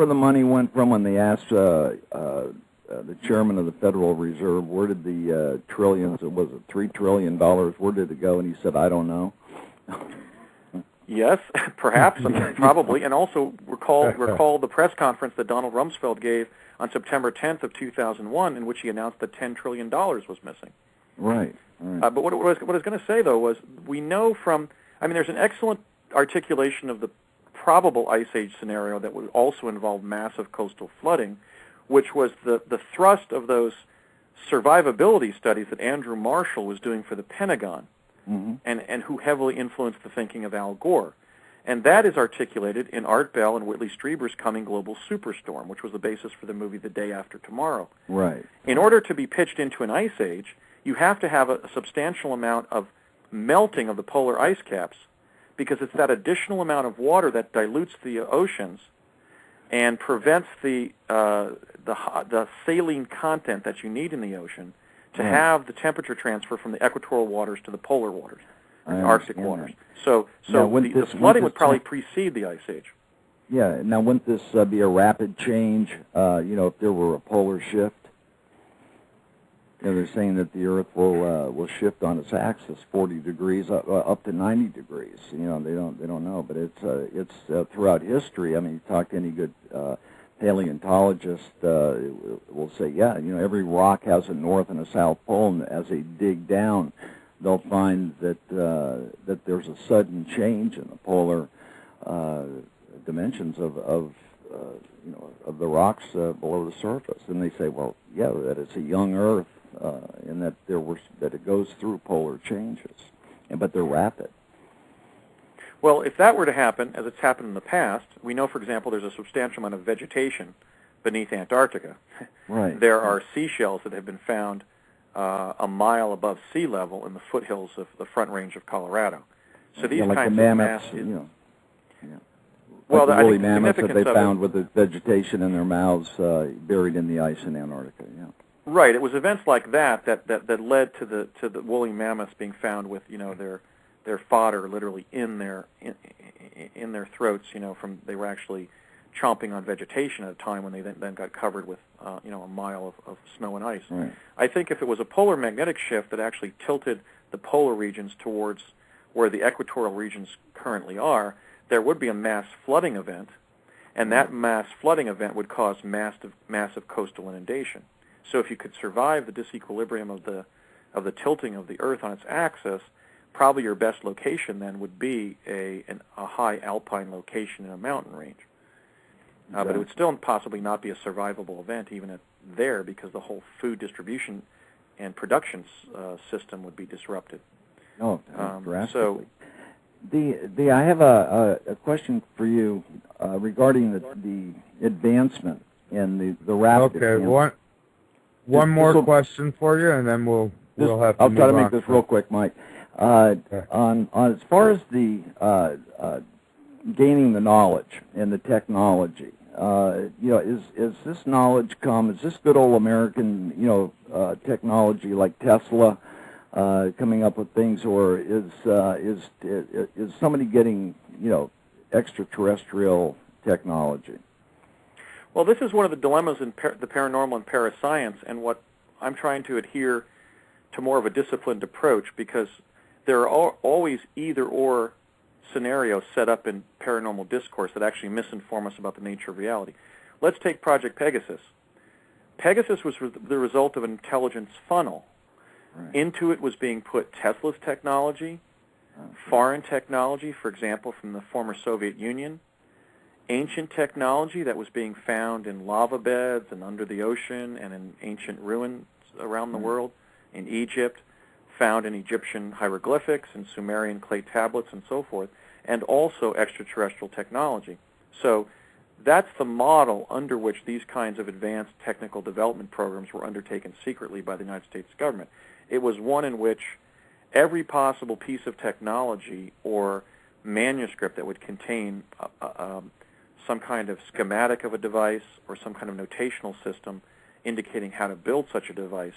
the money went from when they asked the chairman of the Federal Reserve where did the trillions? Was it $3 trillion? Where did it go? And he said, "I don't know." Yes, perhaps, probably, and also recall the press conference that Donald Rumsfeld gave on September 10th of 2001, in which he announced that $10 trillion was missing. Right. But what I was going to say, though, was we know there's an excellent articulation of the probable Ice Age scenario that would also involve massive coastal flooding, which was the thrust of those survivability studies that Andrew Marshall was doing for the Pentagon. Mm-hmm. And who heavily influenced the thinking of Al Gore. And that is articulated in Art Bell and Whitley Strieber's Coming Global Superstorm, which was the basis for the movie The Day After Tomorrow. Right. In order to be pitched into an ice age, you have to have a substantial amount of melting of the polar ice caps, because it's that additional amount of water that dilutes the oceans and prevents the saline content that you need in the ocean to have the temperature transfer from the equatorial waters to the polar waters, the Arctic waters. So the flooding would probably precede the Ice Age. Yeah. Now, wouldn't this be a rapid change? If there were a polar shift, they're saying that the Earth will shift on its axis 40 degrees up to 90 degrees. They don't know, but it's throughout history. I mean, you talk to any good paleontologist will say, every rock has a north and a south pole, and as they dig down, they'll find that there's a sudden change in the polar dimensions of the rocks below the surface. And they say, well, that it's a young Earth, and that it goes through polar changes, but they're rapid. Well, if that were to happen, as it's happened in the past, we know, for example, there's a substantial amount of vegetation beneath Antarctica. Right. There are seashells that have been found a mile above sea level in the foothills of the Front Range of Colorado. So these like kinds the mammoths, of massive... Well, the woolly I think mammoths the that they significance found with the vegetation in their mouths buried in the ice in Antarctica. Yeah. Right. It was events like that led to the woolly mammoths being found with their fodder literally in their throats. They were actually chomping on vegetation at a time when they then got covered with a mile of snow and ice. Right. I think if it was a polar magnetic shift that actually tilted the polar regions towards where the equatorial regions currently are, there would be a mass flooding event, and that mass flooding event would cause massive coastal inundation. So if you could survive the disequilibrium of the tilting of the Earth on its axis, probably your best location then would be a high alpine location in a mountain range. But it would still possibly not be a survivable event even there, because the whole food distribution and system would be disrupted. Oh, drastically. I have a question for you. regarding the advancement and the rapid. Okay, one more question for you, and then we'll have to I'll move try to make on. this real quick, Mike. Okay. On as far as the gaining the knowledge and the technology, is this knowledge is this good old American, technology like Tesla coming up with things, or is somebody getting, extraterrestrial technology? Well, this is one of the dilemmas in the paranormal and parascience, and what I'm trying to adhere to more of a disciplined approach, because there are always either-or scenarios set up in paranormal discourse that actually misinform us about the nature of reality. Let's take Project Pegasus. Pegasus was the result of an intelligence funnel. Right. Into it was being put Tesla's technology, foreign technology, for example, from the former Soviet Union, ancient technology that was being found in lava beds and under the ocean and in ancient ruins around the world, in Egypt, found in Egyptian hieroglyphics and Sumerian clay tablets and so forth, and also extraterrestrial technology. So that's the model under which these kinds of advanced technical development programs were undertaken secretly by the United States government. It was one in which every possible piece of technology or manuscript that would contain some kind of schematic of a device or some kind of notational system indicating how to build such a device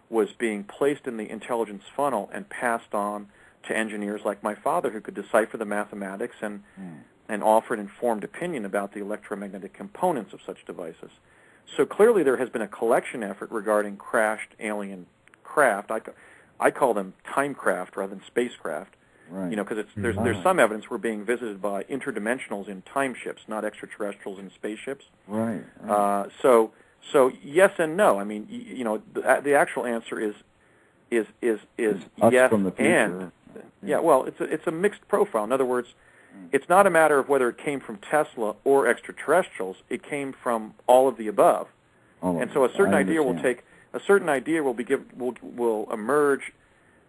was being placed in the intelligence funnel and passed on to engineers like my father, who could decipher the mathematics and offer an informed opinion about the electromagnetic components of such devices. So clearly there has been a collection effort regarding crashed alien craft. I call them time craft rather than spacecraft. Right. Because there's some evidence we're being visited by interdimensionals in time ships, not extraterrestrials in spaceships. Right. So yes and no. I mean, the actual answer is Us yes from the future. and. Yeah, well, it's a mixed profile. In other words, it's not a matter of whether it came from Tesla or extraterrestrials. It came from all of the above. And so a certain idea will emerge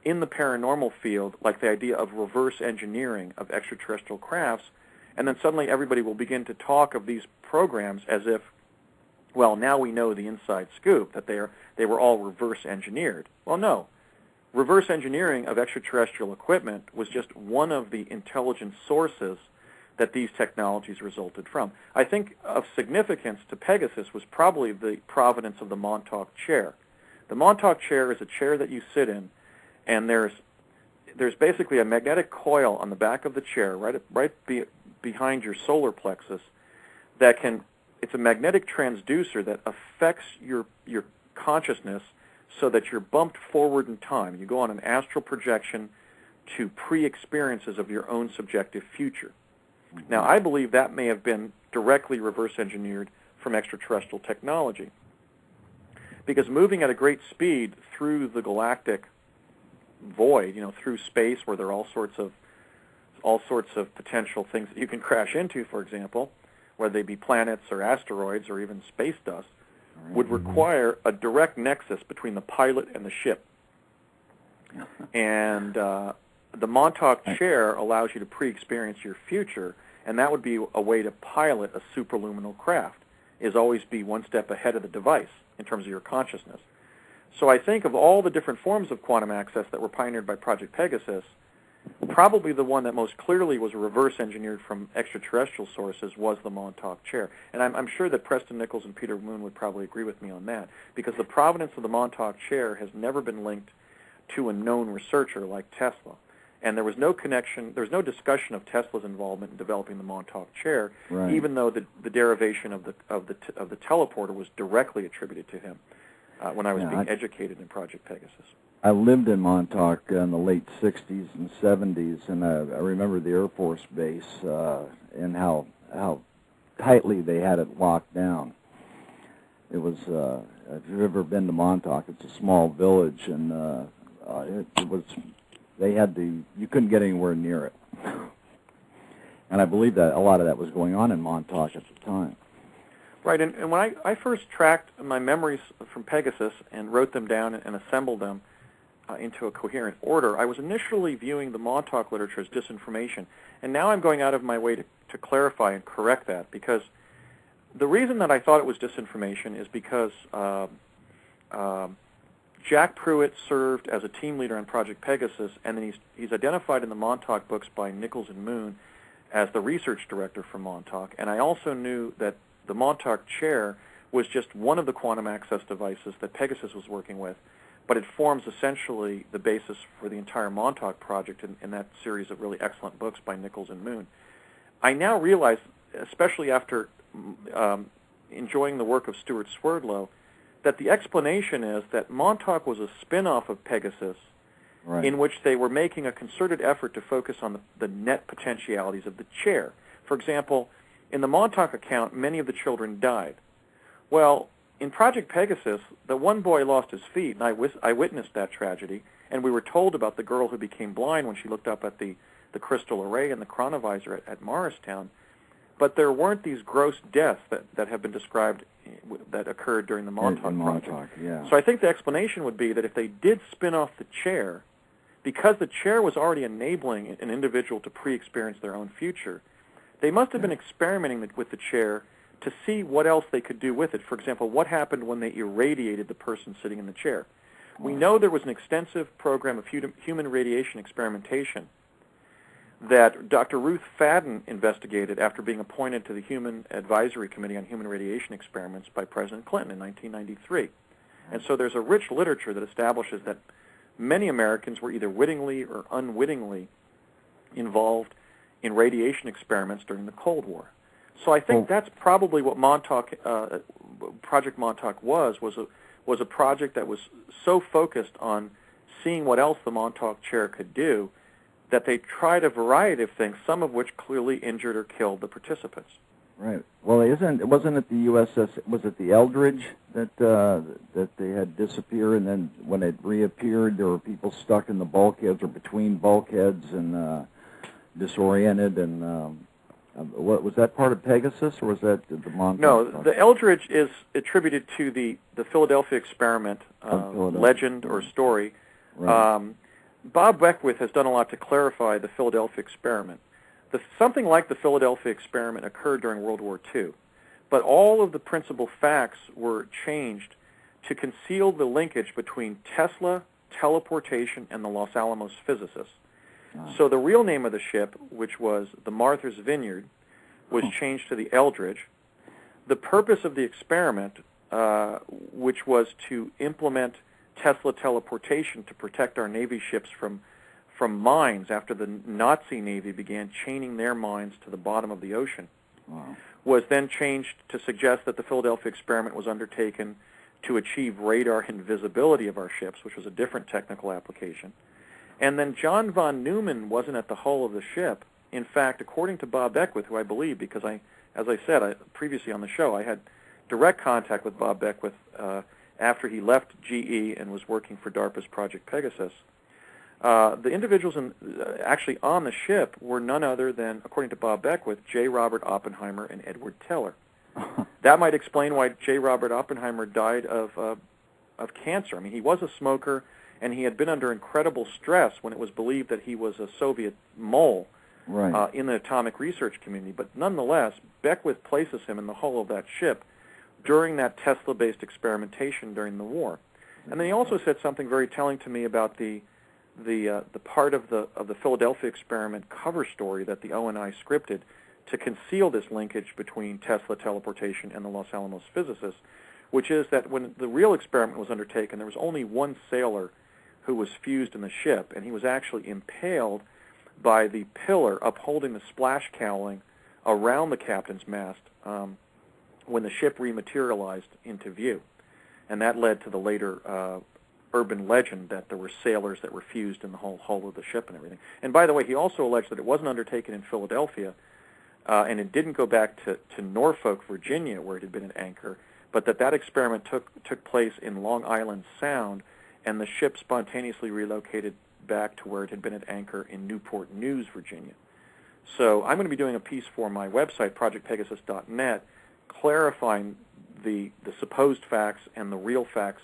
in the paranormal field, like the idea of reverse engineering of extraterrestrial crafts, and then suddenly everybody will begin to talk of these programs as if, well, now we know the inside scoop, that they were all reverse engineered. Well, no. Reverse engineering of extraterrestrial equipment was just one of the intelligence sources that these technologies resulted from. I think of significance to Pegasus was probably the provenance of the Montauk chair. The Montauk chair is a chair that you sit in, and there's basically a magnetic coil on the back of the chair, behind your solar plexus, it's a magnetic transducer that affects your consciousness so that you're bumped forward in time. You go on an astral projection to pre-experiences of your own subjective future. Now, I believe that may have been directly reverse engineered from extraterrestrial technology, because moving at a great speed through the galactic void, through space, where there are all sorts of potential things that you can crash into, for example, whether they be planets or asteroids or even space dust, would require a direct nexus between the pilot and the ship. And the Montauk chair allows you to pre-experience your future, and that would be a way to pilot a superluminal craft, is always be one step ahead of the device in terms of your consciousness. So I think of all the different forms of quantum access that were pioneered by Project Pegasus, probably the one that most clearly was reverse engineered from extraterrestrial sources was the Montauk chair. And I'm sure that Preston Nichols and Peter Moon would probably agree with me on that, because the provenance of the Montauk chair has never been linked to a known researcher like Tesla. And there was no connection, there was no discussion of Tesla's involvement in developing the Montauk chair, even though the derivation of the teleporter was directly attributed to him when I was being educated in Project Pegasus. I lived in Montauk in the late 60s and 70s, and I remember the Air Force Base and how tightly they had it locked down. It was, if you've ever been to Montauk, it's a small village, and it was, you couldn't get anywhere near it. And I believe that a lot of that was going on in Montauk at the time. Right, and when I first tracked my memories from Pegasus and wrote them down and assembled them, into a coherent order, I was initially viewing the Montauk literature as disinformation, and now I'm going out of my way to clarify and correct that, because the reason that I thought it was disinformation is because Jack Pruitt served as a team leader on Project Pegasus, and then he's identified in the Montauk books by Nichols and Moon as the research director for Montauk, and I also knew that the Montauk chair was just one of the quantum access devices that Pegasus was working with, but it forms essentially the basis for the entire Montauk project in that series of really excellent books by Nichols and Moon. I now realize, especially after enjoying the work of Stuart Swerdlow, that the explanation is that Montauk was a spin-off of Pegasus, Right. in which they were making a concerted effort to focus on the net potentialities of the chair. For example, in the Montauk account, many of the children died. Well, in Project Pegasus, the one boy lost his feet, and I witnessed that tragedy, and we were told about the girl who became blind when she looked up at the crystal array and the chronovisor at Morristown. But there weren't these gross deaths that have been described that occurred during the Montauk project. Yeah. So I think the explanation would be that if they did spin off the chair, because the chair was already enabling an individual to pre-experience their own future, they must have been experimenting with the chair to see what else they could do with it. For example, what happened when they irradiated the person sitting in the chair. We know there was an extensive program of human radiation experimentation that Dr. Ruth Fadden investigated after being appointed to the Human Advisory Committee on Human Radiation Experiments by President Clinton in 1993. And so there's a rich literature that establishes that many Americans were either wittingly or unwittingly involved in radiation experiments during the Cold War. So I think that's probably what Project Montauk was a project that was so focused on seeing what else the Montauk chair could do that they tried a variety of things, some of which clearly injured or killed the participants. Right. Well, wasn't it the USS? Was it the Eldridge that they had disappeared, and then when it reappeared, there were people stuck in the bulkheads or between bulkheads and disoriented? And what was that part of Pegasus, or was that the Montauk? No, the Eldridge is attributed to the Philadelphia experiment legend or story. Right. Bob Beckwith has done a lot to clarify the Philadelphia experiment. Something like the Philadelphia experiment occurred during World War II, but all of the principal facts were changed to conceal the linkage between Tesla, teleportation, and the Los Alamos physicists. So the real name of the ship, which was the Martha's Vineyard, was changed to the Eldridge. The purpose of the experiment, which was to implement Tesla teleportation to protect our Navy ships from mines after the Nazi Navy began chaining their mines to the bottom of the ocean, was then changed to suggest that the Philadelphia experiment was undertaken to achieve radar invisibility of our ships, which was a different technical application. And then John von Neumann wasn't at the hull of the ship. In fact, according to Bob Beckwith, who I believe, because as I said previously on the show, I had direct contact with Bob Beckwith after he left GE and was working for DARPA's Project Pegasus. The individuals actually on the ship were none other than, according to Bob Beckwith, J. Robert Oppenheimer and Edward Teller. That might explain why J. Robert Oppenheimer died of cancer. I mean, he was a smoker, and he had been under incredible stress when it was believed that he was a Soviet mole in the atomic research community. But nonetheless, Beckwith places him in the hull of that ship during that Tesla-based experimentation during the war. And then he also said something very telling to me about the part of the Philadelphia experiment cover story that the ONI scripted to conceal this linkage between Tesla teleportation and the Los Alamos physicists, which is that when the real experiment was undertaken, there was only one sailor who was fused in the ship, and he was actually impaled by the pillar upholding the splash cowling around the captain's mast when the ship rematerialized into view. And that led to the later urban legend that there were sailors that were fused in the whole hull of the ship and everything. And by the way, he also alleged that it wasn't undertaken in Philadelphia, and it didn't go back to Norfolk, Virginia, where it had been at anchor, but that experiment took place in Long Island Sound, and the ship spontaneously relocated back to where it had been at anchor in Newport News, Virginia. So I'm going to be doing a piece for my website, projectpegasus.net, clarifying the supposed facts and the real facts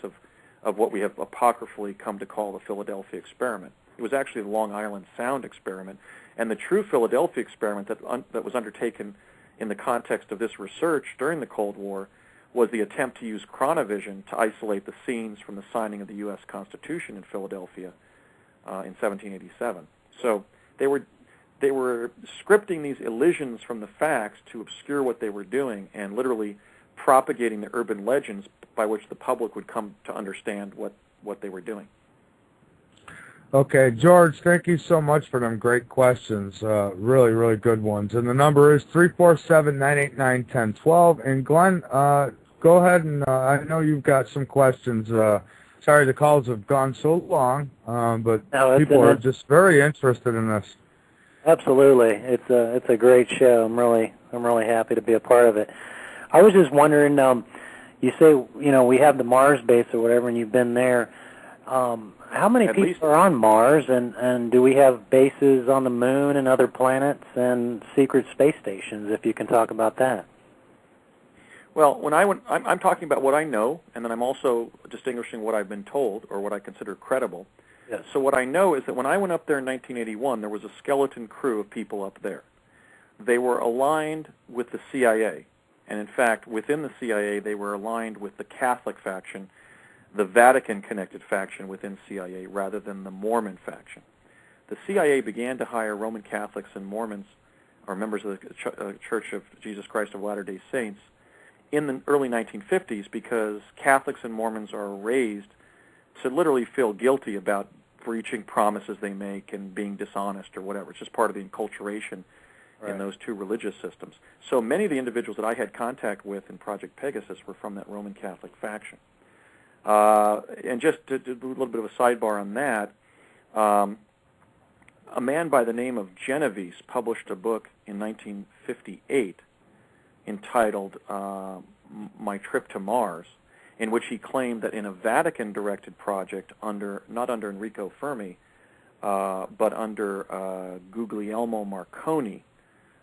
of what we have apocryphally come to call the Philadelphia experiment. It was actually the Long Island Sound experiment, and the true Philadelphia experiment that was undertaken in the context of this research during the Cold War was the attempt to use chronovision to isolate the scenes from the signing of the U.S. Constitution in Philadelphia in 1787. So they were scripting these elisions from the facts to obscure what they were doing and literally propagating the urban legends by which the public would come to understand what they were doing. Okay, George, thank you so much for them great questions. Really, really good ones. And the number is 347-989-1012. And Glenn, go ahead and I know you've got some questions. Sorry the calls have gone so long, but people are just very interested in this. Absolutely, it's a great show. I'm really happy to be a part of it. I was just wondering, you say we have the Mars base or whatever, and you've been there. How many people are on Mars, and do we have bases on the Moon and other planets and secret space stations? If you can talk about that. Well, I'm talking about what I know, and then I'm also distinguishing what I've been told or what I consider credible. Yes. So what I know is that when I went up there in 1981, there was a skeleton crew of people up there. They were aligned with the CIA, and in fact, within the CIA, they were aligned with the Catholic faction, the Vatican-connected faction within CIA, rather than the Mormon faction. The CIA began to hire Roman Catholics and Mormons, or members of the Church of Jesus Christ of Latter-day Saints, in the early 1950s because Catholics and Mormons are raised to literally feel guilty about breaching promises they make and being dishonest or whatever. It's just part of the enculturation in those two religious systems. So many of the individuals that I had contact with in Project Pegasus were from that Roman Catholic faction. And just to do a little bit of a sidebar on that, a man by the name of Genovese published a book in 1958 entitled My Trip to Mars, in which he claimed that in a Vatican-directed project not under Enrico Fermi, but under Guglielmo Marconi,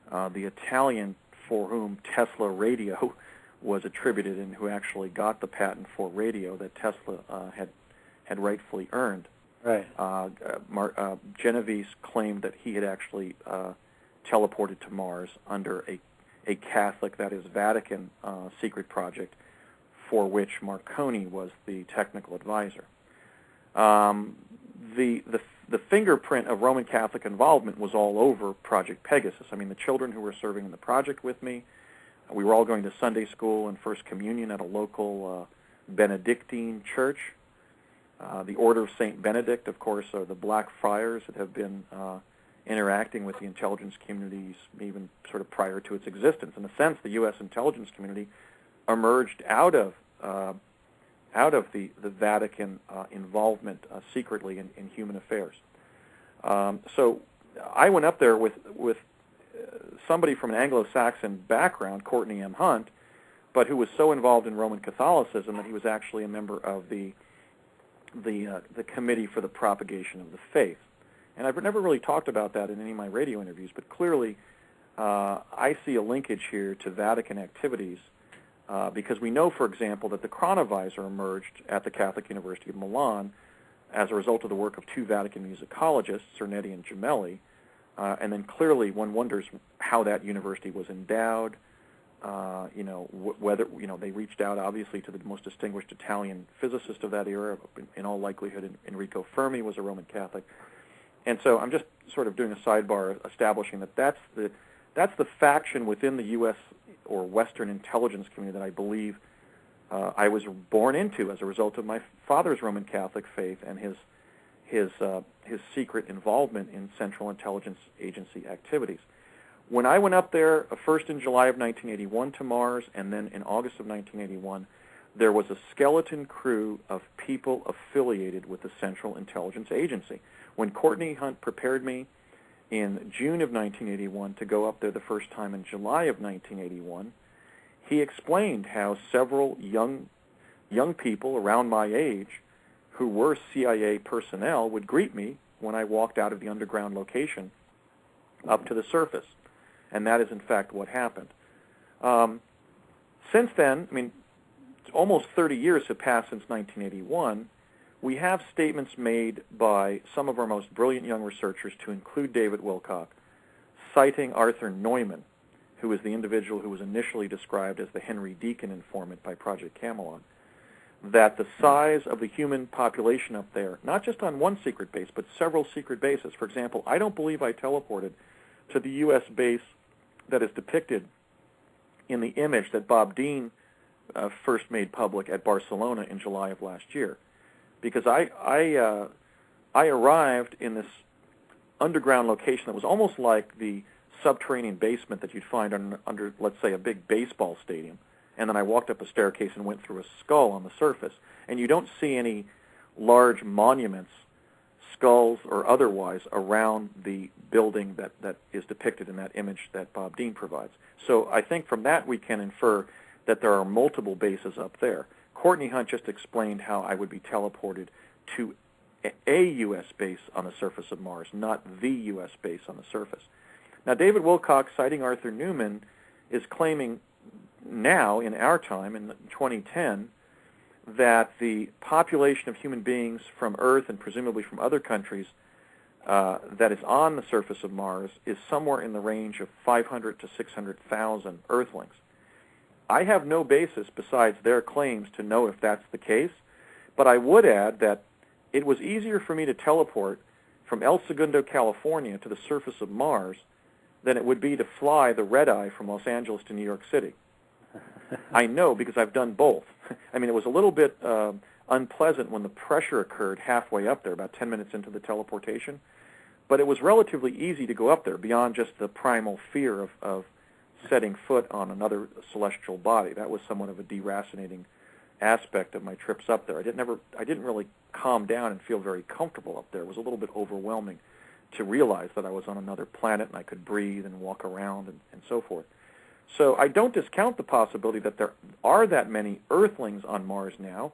the Italian for whom Tesla radio was attributed and who actually got the patent for radio that Tesla had rightfully earned. Right. Genovese claimed that he had actually teleported to Mars under a Catholic, that is Vatican, secret project for which Marconi was the technical advisor. The fingerprint of Roman Catholic involvement was all over Project Pegasus. I mean, the children who were serving in the project with me, we were all going to Sunday school and First Communion at a local Benedictine church. The Order of St. Benedict, of course, are the Black Friars that have been interacting with the intelligence communities even sort of prior to its existence. In a sense, the U.S. intelligence community emerged out of the Vatican involvement secretly in human affairs. So I went up there with somebody from an Anglo-Saxon background, Courtney M. Hunt, but who was so involved in Roman Catholicism that he was actually a member of the Committee for the Propagation of the Faith. And I've never really talked about that in any of my radio interviews, but clearly I see a linkage here to Vatican activities because we know, for example, that the chronovisor emerged at the Catholic University of Milan as a result of the work of two Vatican musicologists, Cernetti and Gemelli, and then clearly one wonders how that university was endowed, whether they reached out obviously to the most distinguished Italian physicist of that era. In all likelihood, Enrico Fermi was a Roman Catholic. And so I'm just sort of doing a sidebar establishing that that's the faction within the U.S. or Western intelligence community that I believe I was born into as a result of my father's Roman Catholic faith and his secret involvement in Central Intelligence Agency activities. When I went up there, first in July of 1981 to Mars, and then in August of 1981, there was a skeleton crew of people affiliated with the Central Intelligence Agency. When Courtney Hunt prepared me in June of 1981 to go up there the first time in July of 1981, he explained how several young people around my age who were CIA personnel would greet me when I walked out of the underground location up to the surface. And that is, in fact, what happened. Since then, I mean, almost 30 years have passed since 1981, we have statements made by some of our most brilliant young researchers, to include David Wilcock, citing Arthur Neumann, who is the individual who was initially described as the Henry Deacon informant by Project Camelot, that the size of the human population up there, not just on one secret base, but several secret bases. For example, I don't believe I teleported to the U.S. base that is depicted in the image that Bob Dean first made public at Barcelona in July of last year, because I arrived in this underground location that was almost like the subterranean basement that you'd find under, let's say, a big baseball stadium. And then I walked up a staircase and went through a skull on the surface. And you don't see any large monuments, skulls or otherwise, around the building that is depicted in that image that Bob Dean provides. So I think from that we can infer that there are multiple bases up there. Courtney Hunt just explained how I would be teleported to a U.S. base on the surface of Mars, not the U.S. base on the surface. Now, David Wilcock, citing Arthur Neumann, is claiming now, in our time, in 2010, that the population of human beings from Earth and presumably from other countries that is on the surface of Mars is somewhere in the range of 500 to 600,000 Earthlings. I have no basis besides their claims to know if that's the case, but I would add that it was easier for me to teleport from El Segundo, California to the surface of Mars than it would be to fly the red-eye from Los Angeles to New York City. I know, because I've done both. I mean, it was a little bit unpleasant when the pressure occurred halfway up there, about 10 minutes into the teleportation, but it was relatively easy to go up there beyond just the primal fear of setting foot on another celestial body. That was somewhat of a deracinating aspect of my trips up there. I didn't really calm down and feel very comfortable up there. It was a little bit overwhelming to realize that I was on another planet and I could breathe and walk around and so forth. So I don't discount the possibility that there are that many Earthlings on Mars now,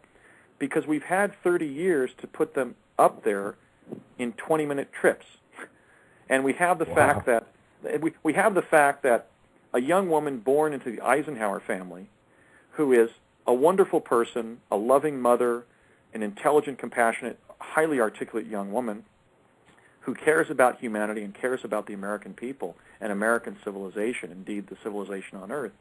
because we've had 30 years to put them up there in 20-minute trips. And we have the fact that we have the fact that a young woman born into the Eisenhower family, who is a wonderful person, a loving mother, an intelligent, compassionate, highly articulate young woman, who cares about humanity and cares about the American people and American civilization, indeed the civilization on Earth,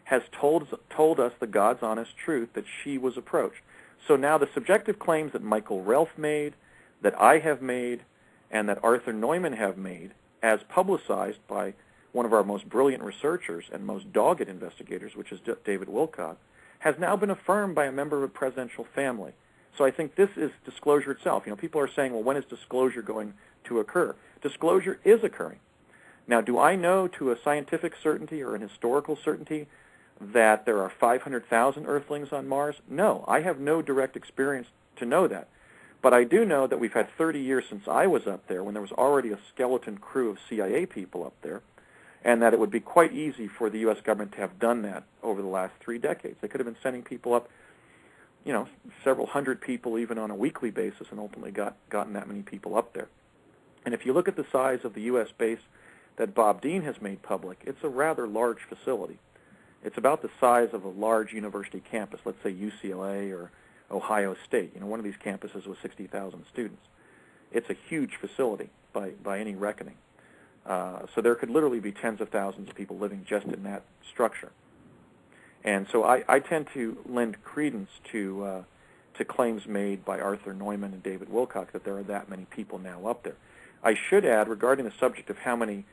has told us the God's honest truth that she was approached. So now the subjective claims that Michael Relf made, that I have made, and that Arthur Neumann have made, as publicized by one of our most brilliant researchers and most dogged investigators, which is David Wilcock, has now been affirmed by a member of a presidential family. So I think this is disclosure itself. You know, people are saying, well, when is disclosure going to occur? Disclosure is occurring. Now, do I know to a scientific certainty or an historical certainty that there are 500,000 Earthlings on Mars? No, I have no direct experience to know that. But I do know that we've had 30 years since I was up there, when there was already a skeleton crew of CIA people up there, and that it would be quite easy for the U.S. government to have done that over the last 3 decades. They could have been sending people up, you know, several hundred people even on a weekly basis, and ultimately gotten that many people up there. And if you look at the size of the U.S. base that Bob Dean has made public, it's a rather large facility. It's about the size of a large university campus, let's say UCLA or Ohio State. You know, one of these campuses with 60,000 students. It's a huge facility by any reckoning. So there could literally be tens of thousands of people living just in that structure. And so I tend to lend credence to claims made by Arthur Neumann and David Wilcock that there are that many people now up there. I should add, regarding the subject of how many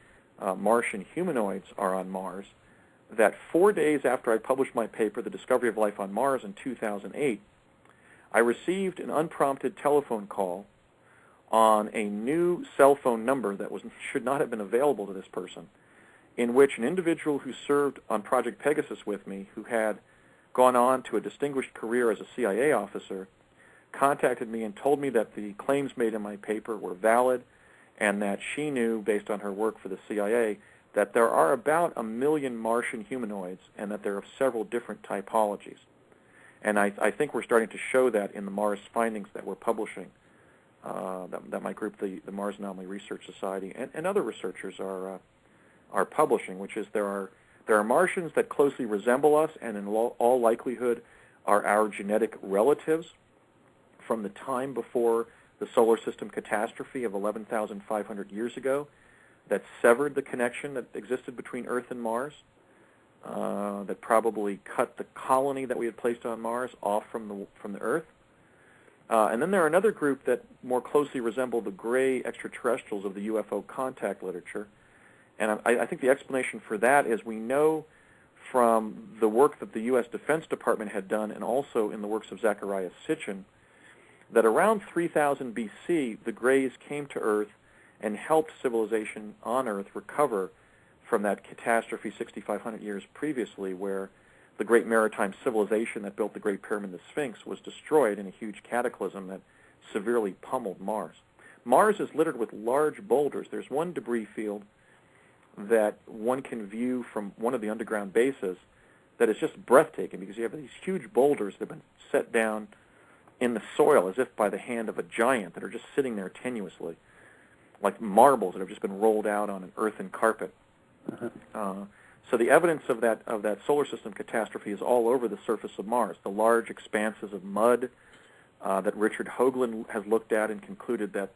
Martian humanoids are on Mars, that 4 days after I published my paper, The Discovery of Life on Mars, in 2008, I received an unprompted telephone call on a new cell phone number that should not have been available to this person, in which an individual who served on Project Pegasus with me, who had gone on to a distinguished career as a CIA officer, contacted me and told me that the claims made in my paper were valid, and that she knew, based on her work for the CIA, that there are about 1 million Martian humanoids and that there are several different typologies. And I think we're starting to show that in the Mars findings that we're publishing, that my group, the Mars Anomaly Research Society, and other researchers are publishing, which is there are Martians that closely resemble us and in all likelihood are our genetic relatives from the time before the solar system catastrophe of 11,500 years ago that severed the connection that existed between Earth and Mars, that probably cut the colony that we had placed on Mars off from the Earth. And then there are another group that more closely resemble the gray extraterrestrials of the UFO contact literature. And I think the explanation for that is we know from the work that the U.S. Defense Department had done and also in the works of Zecharia Sitchin that around 3000 BC, the Greys came to Earth and helped civilization on Earth recover from that catastrophe 6,500 years previously, where the great maritime civilization that built the Great Pyramid and the Sphinx was destroyed in a huge cataclysm that severely pummeled Mars. Mars is littered with large boulders. There's one debris field that one can view from one of the underground bases that is just breathtaking because you have these huge boulders that have been set down in the soil as if by the hand of a giant that are just sitting there tenuously, like marbles that have just been rolled out on an earthen carpet. So the evidence of that solar system catastrophe is all over the surface of Mars. The large expanses of mud that Richard Hoagland has looked at and concluded that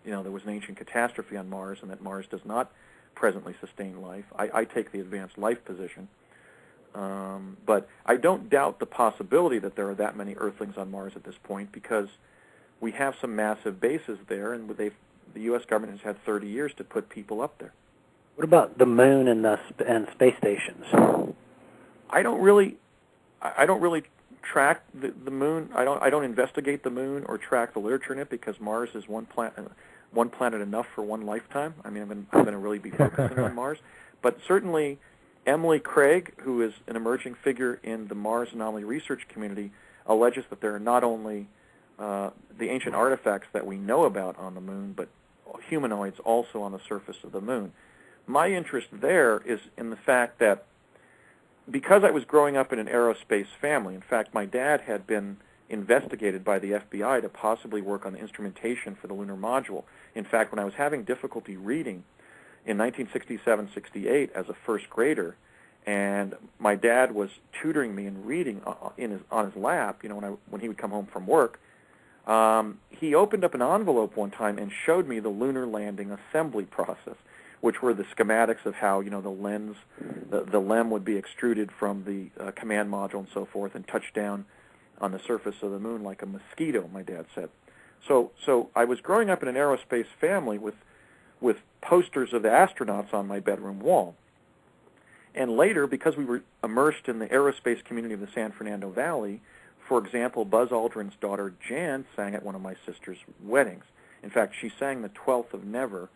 there was an ancient catastrophe on Mars and that Mars does not presently sustain life. I take the advanced life position. But I don't doubt the possibility that there are that many Earthlings on Mars at this point because we have some massive bases there, and the U.S. government has had 30 years to put people up there. What about the moon and space stations? I don't really track the moon. I don't investigate the moon or track the literature in it because Mars is one planet enough for one lifetime. I mean, I'm going to really be focusing on Mars, but certainly Emily Craig, who is an emerging figure in the Mars anomaly research community, alleges that there are not only the ancient artifacts that we know about on the moon, but humanoids also on the surface of the moon. My interest there is in the fact that because I was growing up in an aerospace family, in fact, my dad had been investigated by the FBI to possibly work on the instrumentation for the lunar module. In fact, when I was having difficulty reading in 1967-68 as a first grader, and my dad was tutoring me in reading on his lap, when he would come home from work, he opened up an envelope one time and showed me the lunar landing assembly process, which were the schematics of how the LEM would be extruded from the command module and so forth and touch down on the surface of the moon like a mosquito, my dad said. So I was growing up in an aerospace family with posters of the astronauts on my bedroom wall. And later, because we were immersed in the aerospace community of the San Fernando Valley, for example, Buzz Aldrin's daughter Jan sang at one of my sister's weddings. In fact, she sang the 12th of Never,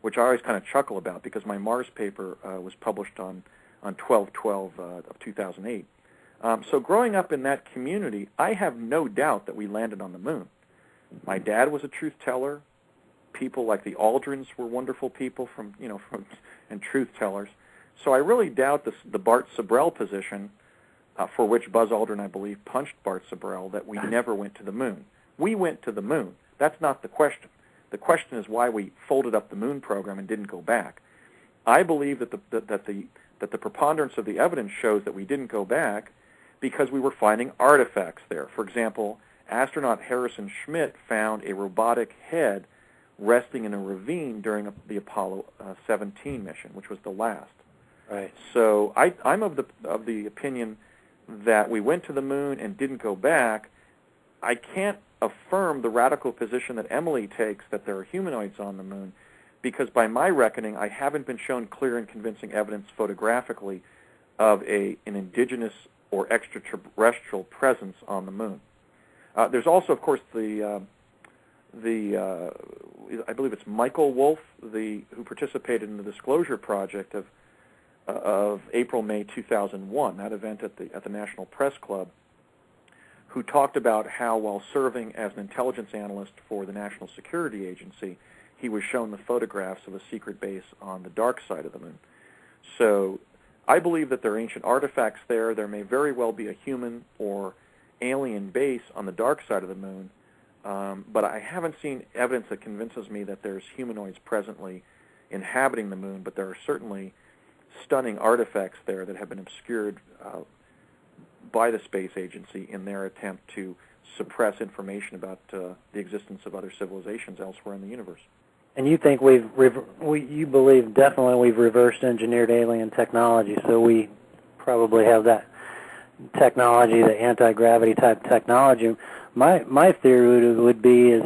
which I always kind of chuckle about because my Mars paper was published on 12/12 of 2008. So growing up in that community, I have no doubt that we landed on the moon. My dad was a truth teller. People like the Aldrins were wonderful people and truth tellers. So I really doubt the Bart Sibrel position, for which Buzz Aldrin, I believe, punched Bart Sibrel, that we never went to the moon. We went to the moon. That's not the question. The question is why we folded up the moon program and didn't go back. I believe that the preponderance of the evidence shows that we didn't go back because we were finding artifacts there. For example, astronaut Harrison Schmitt found a robotic head resting in a ravine during the Apollo 17 mission, which was the last. Right. So I'm of the opinion that we went to the moon and didn't go back. I can't affirm the radical position that Emily takes that there are humanoids on the moon because by my reckoning, I haven't been shown clear and convincing evidence photographically of an indigenous or extraterrestrial presence on the moon. There's also, of course, I believe it's Michael Wolff, who participated in the Disclosure Project of April-May 2001, that event at the National Press Club, who talked about how while serving as an intelligence analyst for the National Security Agency, he was shown the photographs of a secret base on the dark side of the moon. So I believe that there are ancient artifacts there. There may very well be a human or alien base on the dark side of the moon, but I haven't seen evidence that convinces me that there's humanoids presently inhabiting the moon, but there are certainly stunning artifacts there that have been obscured by the space agency in their attempt to suppress information about the existence of other civilizations elsewhere in the universe. And you think you believe definitely we've reverse engineered alien technology, so we probably have that technology, the anti-gravity type technology. My theory would be is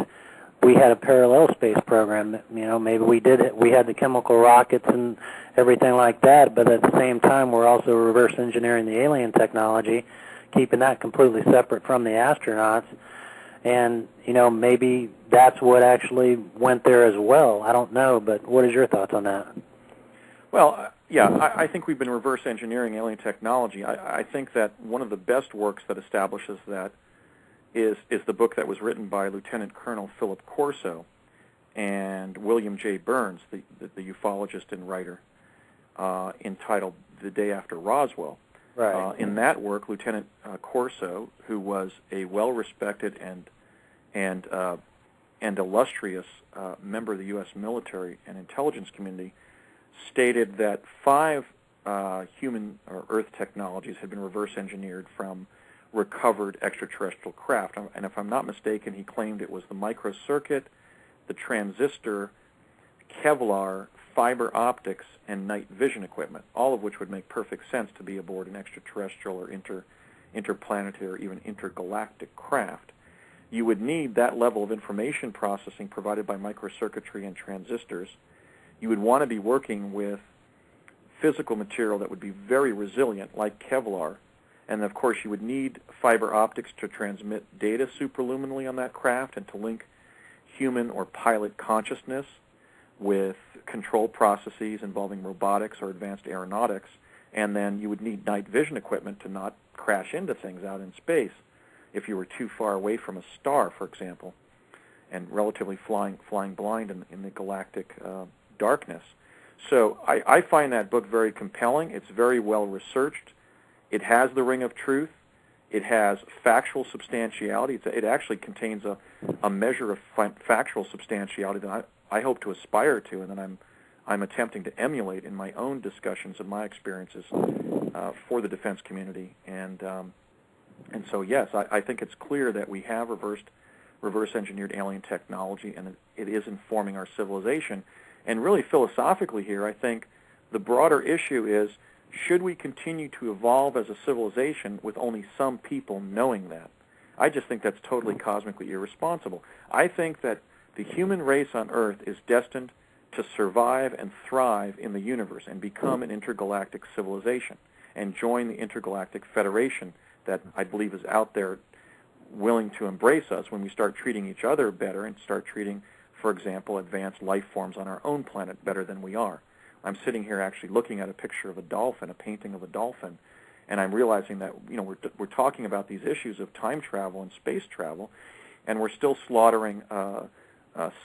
we had a parallel space program. You know, maybe we did it. We had the chemical rockets and everything like that, but at the same time, we're also reverse engineering the alien technology, keeping that completely separate from the astronauts. And, you know, maybe that's what actually went there as well. I don't know, but what is your thoughts on that? Well, yeah, I think we've been reverse engineering alien technology. I think that one of the best works that establishes that is the book that was written by Lieutenant Colonel Philip Corso and William J. Burns, the ufologist and writer, entitled The Day After Roswell. Right. In that work, Lieutenant Corso, who was a well-respected and illustrious member of the U.S. military and intelligence community, stated that 5 human or Earth technologies had been reverse engineered from recovered extraterrestrial craft. And if I'm not mistaken, he claimed it was the microcircuit, the transistor, Kevlar, fiber optics, and night vision equipment, all of which would make perfect sense to be aboard an extraterrestrial or interplanetary or even intergalactic craft. You would need that level of information processing provided by microcircuitry and transistors. You would want to be working with physical material that would be very resilient, like Kevlar. And, of course, you would need fiber optics to transmit data superluminally on that craft and to link human or pilot consciousness with control processes involving robotics or advanced aeronautics. And then you would need night vision equipment to not crash into things out in space if you were too far away from a star, for example, and relatively flying blind in the galactic darkness. So I find that book very compelling. It's very well researched. It has the ring of truth. It has factual substantiality. It actually contains a measure of factual substantiality that I hope to aspire to, and that I'm attempting to emulate in my own discussions and my experiences for the defense community. And so yes, I think it's clear that we have reverse engineered alien technology, and it is informing our civilization. And really philosophically here, I think the broader issue is, should we continue to evolve as a civilization with only some people knowing that? I just think that's totally cosmically irresponsible. I think that the human race on Earth is destined to survive and thrive in the universe and become an intergalactic civilization and join the intergalactic federation that I believe is out there willing to embrace us when we start treating each other better and start treating, for example, advanced life forms on our own planet better than we are. I'm sitting here actually looking at a picture of a dolphin, a painting of a dolphin, and I'm realizing that, you know, we're talking about these issues of time travel and space travel, and we're still slaughtering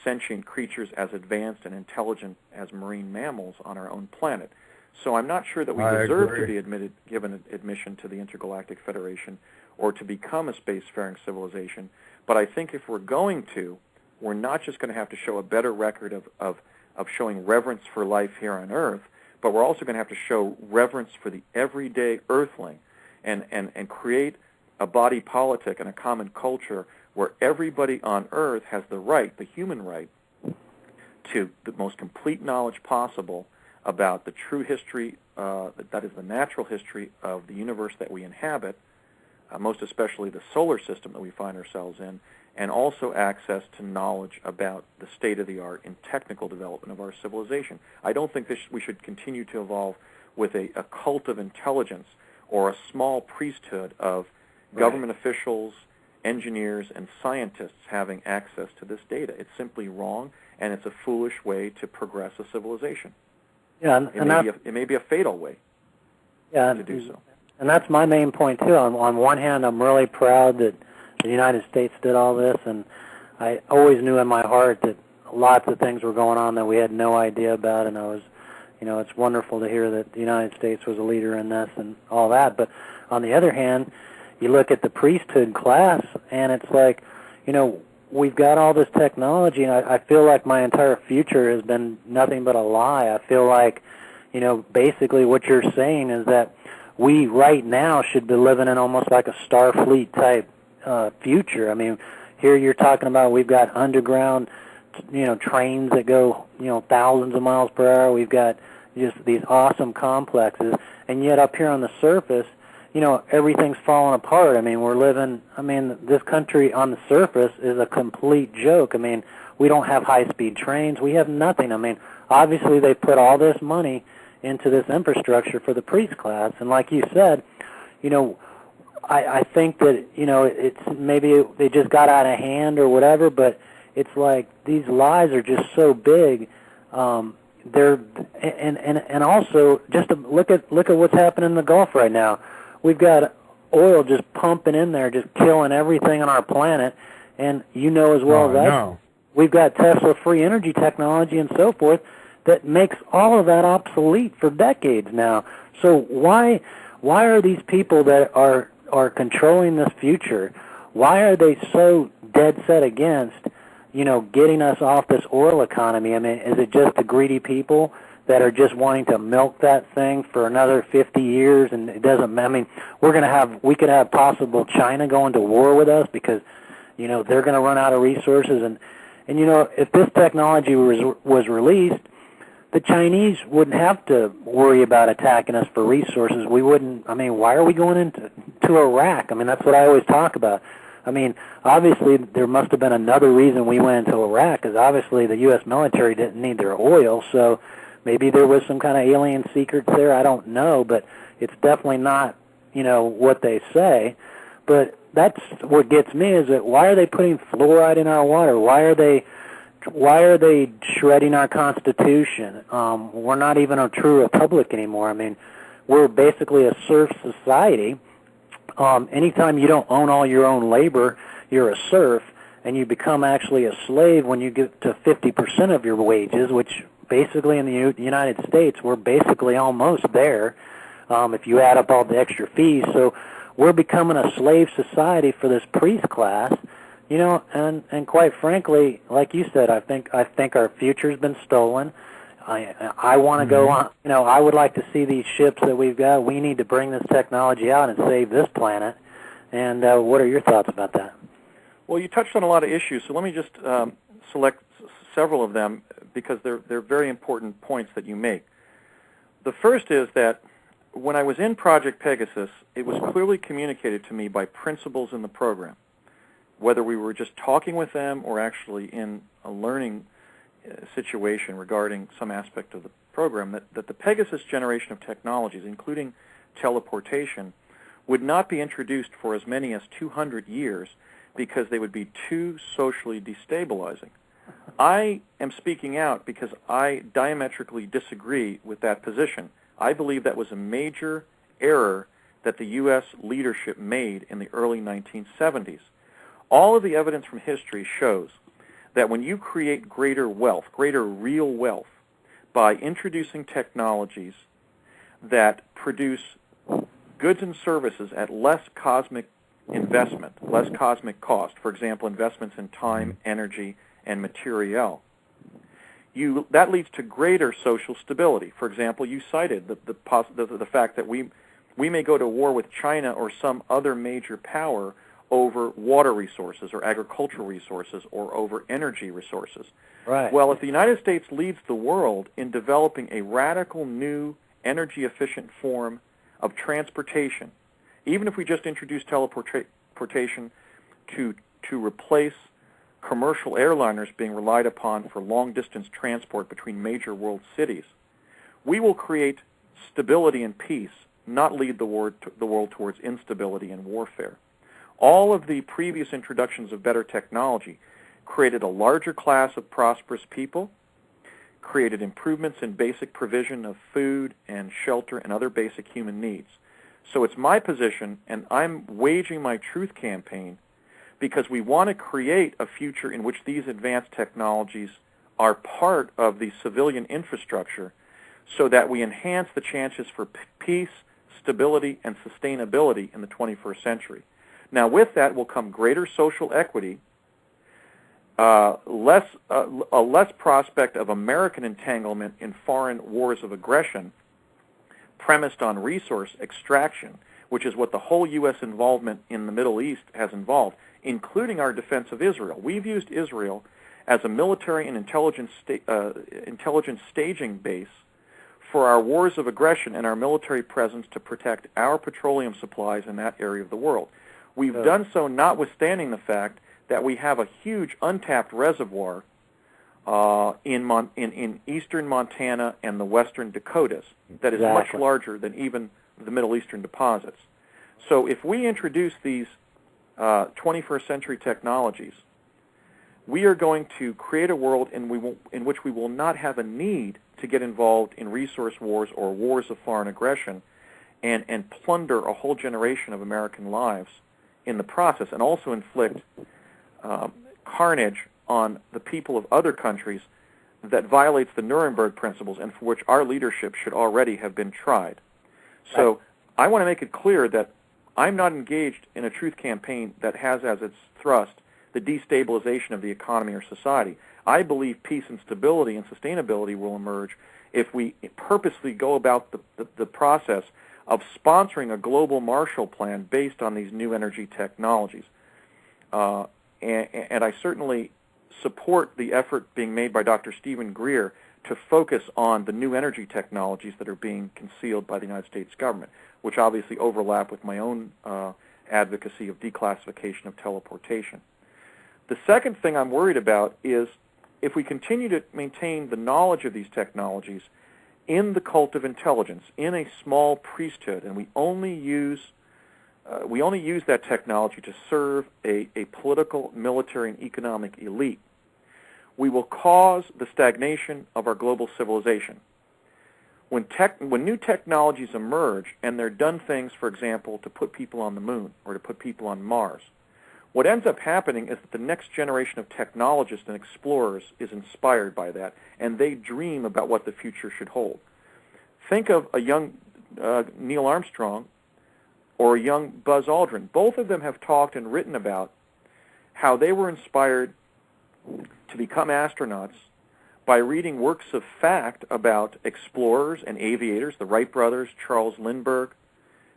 sentient creatures as advanced and intelligent as marine mammals on our own planet. So I'm not sure that we deserve to be given admission to the Intergalactic Federation or to become a spacefaring civilization. But I think if we're going to, we're not just going to have to show a better record of showing reverence for life here on Earth, but we're also going to have to show reverence for the everyday Earthling and create a body politic and a common culture where everybody on Earth has the right, the human right, to the most complete knowledge possible about the true history, that is the natural history of the universe that we inhabit, most especially the solar system that we find ourselves in, and also access to knowledge about the state-of-the-art in technical development of our civilization. I don't think we should continue to evolve with a cult of intelligence or a small priesthood of government officials, engineers, and scientists having access to this data. It's simply wrong, and it's a foolish way to progress a civilization. Yeah, it may be a fatal way to do so. And that's my main point, too. On one hand, I'm really proud that the United States did all this, and I always knew in my heart that lots of things were going on that we had no idea about, and I was, you know, it's wonderful to hear that the United States was a leader in this and all that. But on the other hand, you look at the priesthood class, and it's like, you know, we've got all this technology, and I feel like my entire future has been nothing but a lie. I feel like, you know, basically what you're saying is that we right now should be living in almost like a Starfleet type future. I mean, here you're talking about we've got underground, trains that go, thousands of miles per hour. We've got just these awesome complexes, and yet up here on the surface, everything's falling apart. I mean, this country on the surface is a complete joke. I mean, we don't have high-speed trains. We have nothing. I mean, obviously they put all this money into this infrastructure for the priest class, and like you said, I think that, it's maybe they just got out of hand or whatever, but it's like these lies are just so big. They're and also just to look at what's happening in the Gulf right now. We've got oil just pumping in there, just killing everything on our planet, and as well as I, we've got Tesla-free energy technology and so forth that makes all of that obsolete for decades now. So why are these people that are controlling this future, why are they so dead set against, getting us off this oil economy? I mean, is it just the greedy people that are just wanting to milk that thing for another 50 years? And it doesn't, I mean, we could have possible China going to war with us because, they're going to run out of resources. And if this technology was released, the Chinese wouldn't have to worry about attacking us for resources. We wouldn't, I mean, why are we going into Iraq? I mean, that's what I always talk about. I mean, obviously there must have been another reason we went into Iraq, because obviously the U.S. military didn't need their oil, so maybe there was some kind of alien secrets there. I don't know, but it's definitely not, what they say. But that's what gets me is that why are they putting fluoride in our water? Why are they shredding our Constitution? We're not even a true republic anymore. I mean, we're basically a serf society. Anytime you don't own all your own labor, you're a serf, and you become actually a slave when you get to 50% of your wages, which basically in the United States, we're basically almost there if you add up all the extra fees. So we're becoming a slave society for this priest class. And quite frankly, like you said, I think our future's been stolen. I want to go on. I would like to see these ships that we've got. We need to bring this technology out and save this planet. And what are your thoughts about that? Well, you touched on a lot of issues, so let me just select several of them because they're very important points that you make. The first is that when I was in Project Pegasus, it was clearly communicated to me by principals in the program, whether we were just talking with them or actually in a learning situation regarding some aspect of the program, that the Pegasus generation of technologies, including teleportation, would not be introduced for as many as 200 years because they would be too socially destabilizing. I am speaking out because I diametrically disagree with that position. I believe that was a major error that the U.S. leadership made in the early 1970s. All of the evidence from history shows that when you create greater wealth, greater real wealth, by introducing technologies that produce goods and services at less cosmic investment, less cosmic cost, for example, investments in time, energy, and materiel, that leads to greater social stability. For example, you cited the fact that we may go to war with China or some other major power over water resources or agricultural resources or over energy resources. Right. Well, if the United States leads the world in developing a radical new energy-efficient form of transportation, even if we just introduce teleportation to replace commercial airliners being relied upon for long-distance transport between major world cities, we will create stability and peace, not lead the world towards instability and warfare. All of the previous introductions of better technology created a larger class of prosperous people, created improvements in basic provision of food and shelter and other basic human needs. So it's my position, and I'm waging my truth campaign, because we want to create a future in which these advanced technologies are part of the civilian infrastructure so that we enhance the chances for peace, stability, and sustainability in the 21st century. Now, with that will come greater social equity, a less prospect of American entanglement in foreign wars of aggression, premised on resource extraction, which is what the whole U.S. involvement in the Middle East has involved, including our defense of Israel. We've used Israel as a military and intelligence staging base for our wars of aggression and our military presence to protect our petroleum supplies in that area of the world. We've done so notwithstanding the fact that we have a huge untapped reservoir in eastern Montana and the western Dakotas that is much larger than even the Middle Eastern deposits. So if we introduce these 21st century technologies, we are going to create a world in which we will not have a need to get involved in resource wars or wars of foreign aggression and plunder a whole generation of American lives in the process, and also inflict carnage on the people of other countries that violates the Nuremberg principles and for which our leadership should already have been tried. So I want to make it clear that I'm not engaged in a truth campaign that has as its thrust the destabilization of the economy or society. I believe peace and stability and sustainability will emerge if we purposely go about the process of sponsoring a global Marshall Plan based on these new energy technologies. And I certainly support the effort being made by Dr. Stephen Greer to focus on the new energy technologies that are being concealed by the United States government, which obviously overlap with my own advocacy of declassification of teleportation. The second thing I'm worried about is if we continue to maintain the knowledge of these technologies in the cult of intelligence, in a small priesthood, and we only use that technology to serve a political, military, and economic elite, we will cause the stagnation of our global civilization. When new technologies emerge and they're done things, for example, to put people on the moon or to put people on Mars, what ends up happening is that the next generation of technologists and explorers is inspired by that, and they dream about what the future should hold. Think of a young Neil Armstrong or a young Buzz Aldrin. Both of them have talked and written about how they were inspired to become astronauts by reading works of fact about explorers and aviators, the Wright brothers, Charles Lindbergh,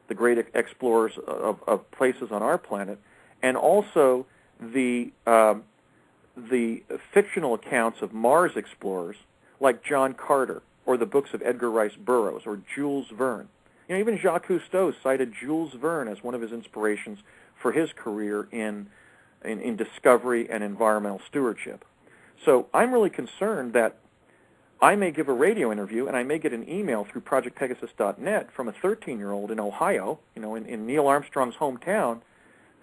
the great explorers of places on our planet, and also the fictional accounts of Mars explorers like John Carter, or the books of Edgar Rice Burroughs, or Jules Verne. You know, even Jacques Cousteau cited Jules Verne as one of his inspirations for his career in discovery and environmental stewardship. So I'm really concerned that I may give a radio interview and I may get an email through ProjectPegasus.net from a 13-year-old in Ohio, you know, in Neil Armstrong's hometown,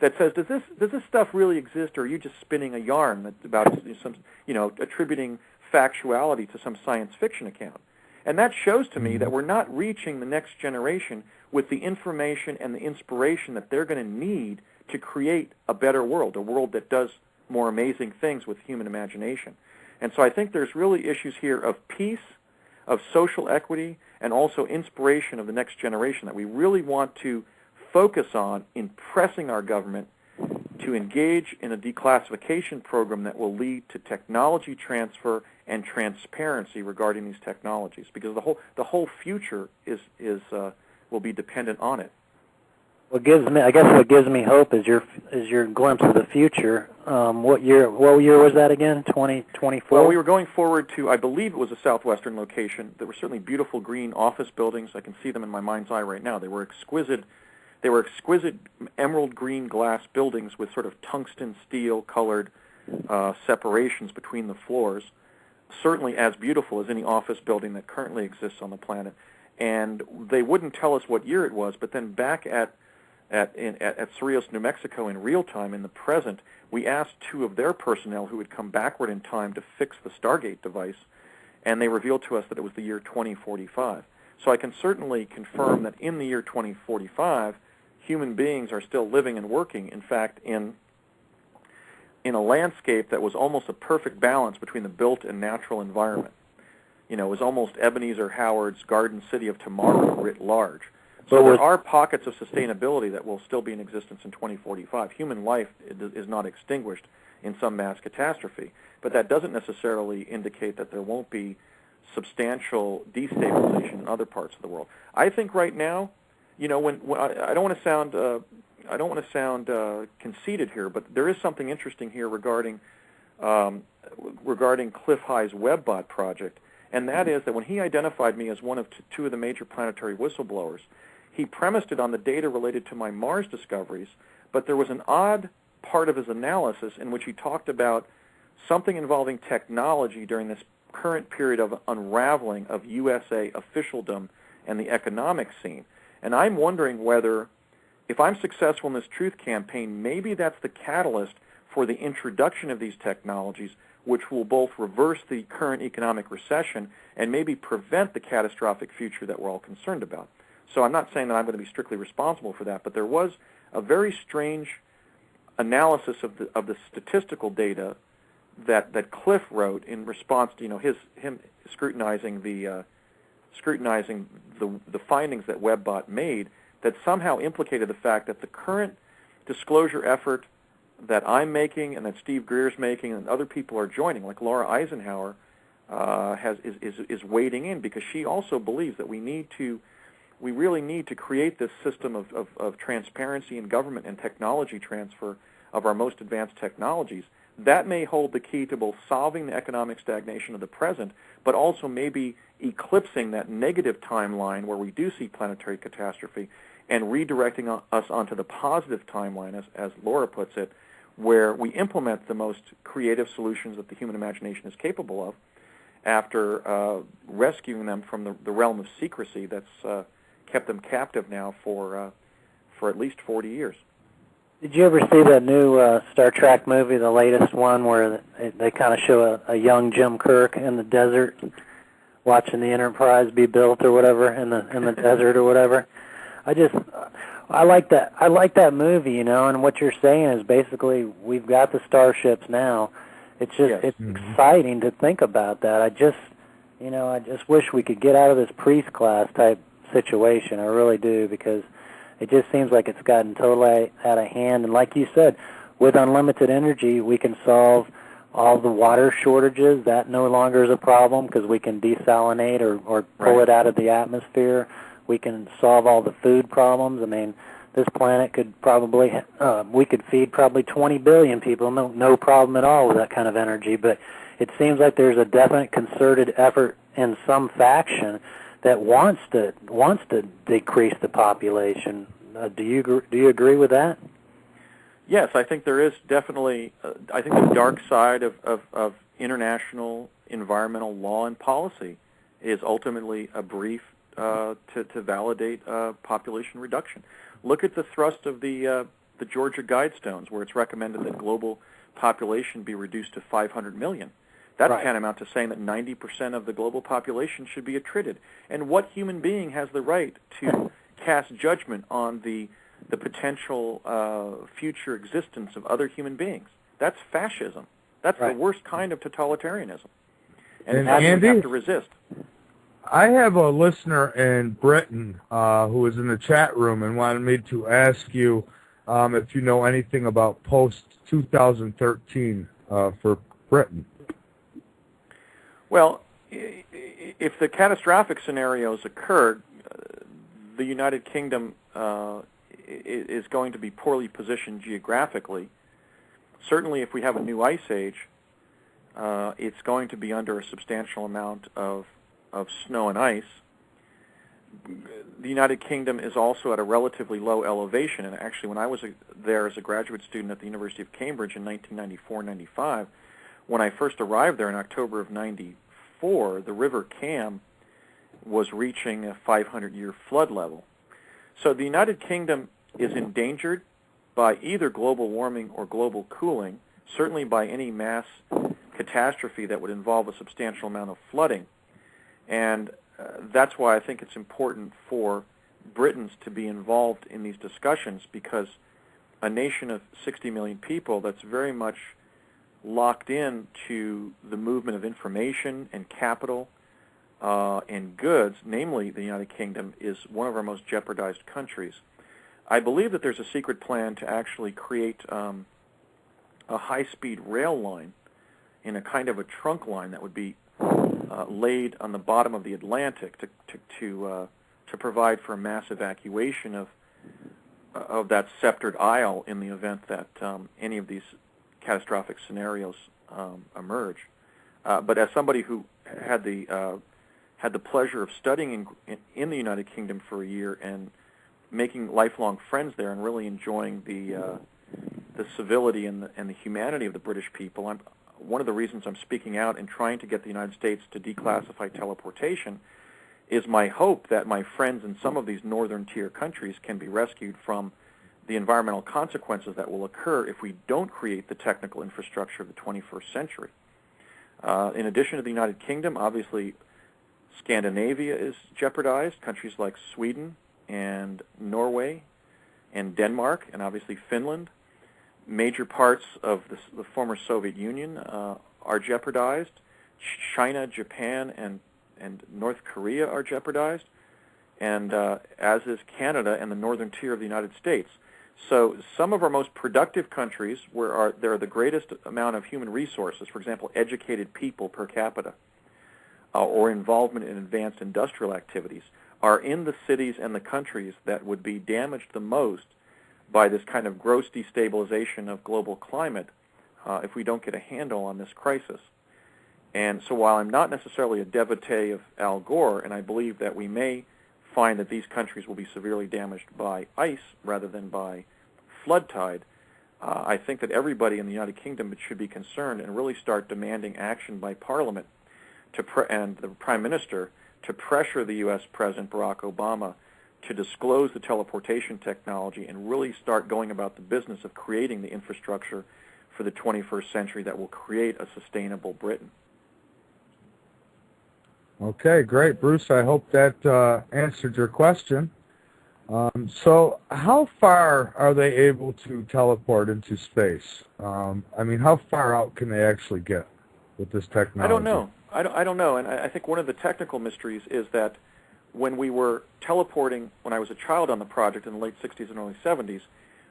that says, does this stuff really exist, or are you just spinning a yarn about some, you know, attributing factuality to some science fiction account? And that shows to me that we're not reaching the next generation with the information and the inspiration that they're going to need to create a better world, a world that does more amazing things with human imagination. And so I think there's really issues here of peace, of social equity, and also inspiration of the next generation that we really want to focus on in pressing our government to engage in a declassification program that will lead to technology transfer and transparency regarding these technologies, because the whole future will be dependent on it. What gives me hope is your glimpse of the future. What year was that again? 2024. Well, we were going forward to, I believe it was a southwestern location. There were certainly beautiful green office buildings. I can see them in my mind's eye right now. They were exquisite emerald green glass buildings with sort of tungsten steel colored separations between the floors. Certainly as beautiful as any office building that currently exists on the planet. And they wouldn't tell us what year it was, but then back at Cerrillos, New Mexico, in real time, in the present, we asked two of their personnel who had come backward in time to fix the Stargate device, and they revealed to us that it was the year 2045. So I can certainly confirm that in the year 2045, human beings are still living and working, in fact, in a landscape that was almost a perfect balance between the built and natural environment. You know, it was almost Ebenezer Howard's Garden City of Tomorrow writ large. So there are pockets of sustainability that will still be in existence in 2045. Human life is not extinguished in some mass catastrophe, but that doesn't necessarily indicate that there won't be substantial destabilization in other parts of the world. I think right now, when I don't want to sound conceited here, but there is something interesting here regarding Cliff High's WebBot project, and that is that when he identified me as one of two of the major planetary whistleblowers, he premised it on the data related to my Mars discoveries, but there was an odd part of his analysis in which he talked about something involving technology during this current period of unraveling of USA officialdom and the economic scene. And I'm wondering whether, if I'm successful in this truth campaign, maybe that's the catalyst for the introduction of these technologies, which will both reverse the current economic recession and maybe prevent the catastrophic future that we're all concerned about. So I'm not saying that I'm going to be strictly responsible for that, but there was a very strange analysis of the statistical data that Cliff wrote in response to him scrutinizing the findings that WebBot made, that somehow implicated the fact that the current disclosure effort that I'm making and that Steve Greer's making and other people are joining, like Laura Eisenhower, is wading in, because she also believes that we really need to create this system of transparency in government and technology transfer of our most advanced technologies. That may hold the key to both solving the economic stagnation of the present, but also maybe eclipsing that negative timeline where we do see planetary catastrophe and redirecting us onto the positive timeline, as Laura puts it, where we implement the most creative solutions that the human imagination is capable of after rescuing them from the realm of secrecy that's kept them captive now for at least 40 years. Did you ever see that new Star Trek movie, the latest one, where they kind of show a young Jim Kirk in the desert watching the Enterprise be built or whatever in the desert or whatever? I like that movie, and what you're saying is basically we've got the starships now. It's just it's exciting to think about that. I just wish we could get out of this priest class type situation. I really do, because it just seems like it's gotten totally out of hand. And like you said, with unlimited energy, we can solve all the water shortages. That no longer is a problem because we can desalinate or pull it out of the atmosphere. We can solve all the food problems. I mean, this planet could probably, we could feed probably 20 billion people, no problem at all with that kind of energy. But it seems like there's a definite concerted effort in some faction that wants to decrease the population. Do you agree with that? Yes, I think there is definitely. I think the dark side of international environmental law and policy is ultimately a brief to validate population reduction. Look at the thrust of the Georgia Guidestones, where it's recommended that global population be reduced to 500 million. That's tantamount to saying that 90% of the global population should be attrited. And what human being has the right to cast judgment on the potential future existence of other human beings? That's fascism. That's the worst kind of totalitarianism. And that's what we have to resist. I have a listener in Britain who is in the chat room and wanted me to ask you if you know anything about post-2013 for Britain. Well, if the catastrophic scenarios occurred, the United Kingdom is going to be poorly positioned geographically. Certainly, if we have a new ice age, it's going to be under a substantial amount of snow and ice. The United Kingdom is also at a relatively low elevation, and actually when I was there as a graduate student at the University of Cambridge in 1994-95, when I first arrived there in October of 94, the River Cam was reaching a 500-year flood level. So the United Kingdom is endangered by either global warming or global cooling, certainly by any mass catastrophe that would involve a substantial amount of flooding. And that's why I think it's important for Britons to be involved in these discussions, because a nation of 60 million people that's very much locked in to the movement of information and capital and goods, namely the United Kingdom, is one of our most jeopardized countries. I believe that there's a secret plan to actually create a high-speed rail line in a kind of a trunk line that would be laid on the bottom of the Atlantic to provide for a mass evacuation of that sceptered isle in the event that any of these catastrophic scenarios emerge. But as somebody who had the pleasure of studying in the United Kingdom for a year and making lifelong friends there and really enjoying the civility and the humanity of the British people, one of the reasons I'm speaking out and trying to get the United States to declassify teleportation is my hope that my friends in some of these northern tier countries can be rescued from the environmental consequences that will occur if we don't create the technical infrastructure of the 21st century. In addition to the United Kingdom, obviously Scandinavia is jeopardized, countries like Sweden and Norway and Denmark and obviously Finland. Major parts of the former Soviet Union are jeopardized. China, Japan, and North Korea are jeopardized, and as is Canada and the northern tier of the United States. So some of our most productive countries, where there are the greatest amount of human resources, for example, educated people per capita, or involvement in advanced industrial activities, are in the cities and the countries that would be damaged the most by this kind of gross destabilization of global climate if we don't get a handle on this crisis. And so while I'm not necessarily a devotee of Al Gore, and I believe that we may find that these countries will be severely damaged by ice rather than by flood tide, I think that everybody in the United Kingdom should be concerned and really start demanding action by Parliament and the Prime Minister to pressure the U.S. President Barack Obama to disclose the teleportation technology and really start going about the business of creating the infrastructure for the 21st century that will create a sustainable Britain. Okay, great, Bruce. I hope that answered your question. So how far are they able to teleport into space? I mean, how far out can they actually get with this technology? I don't know. I don't know. And I think one of the technical mysteries is that when we were teleporting, when I was a child on the project in the late 60s and early 70s,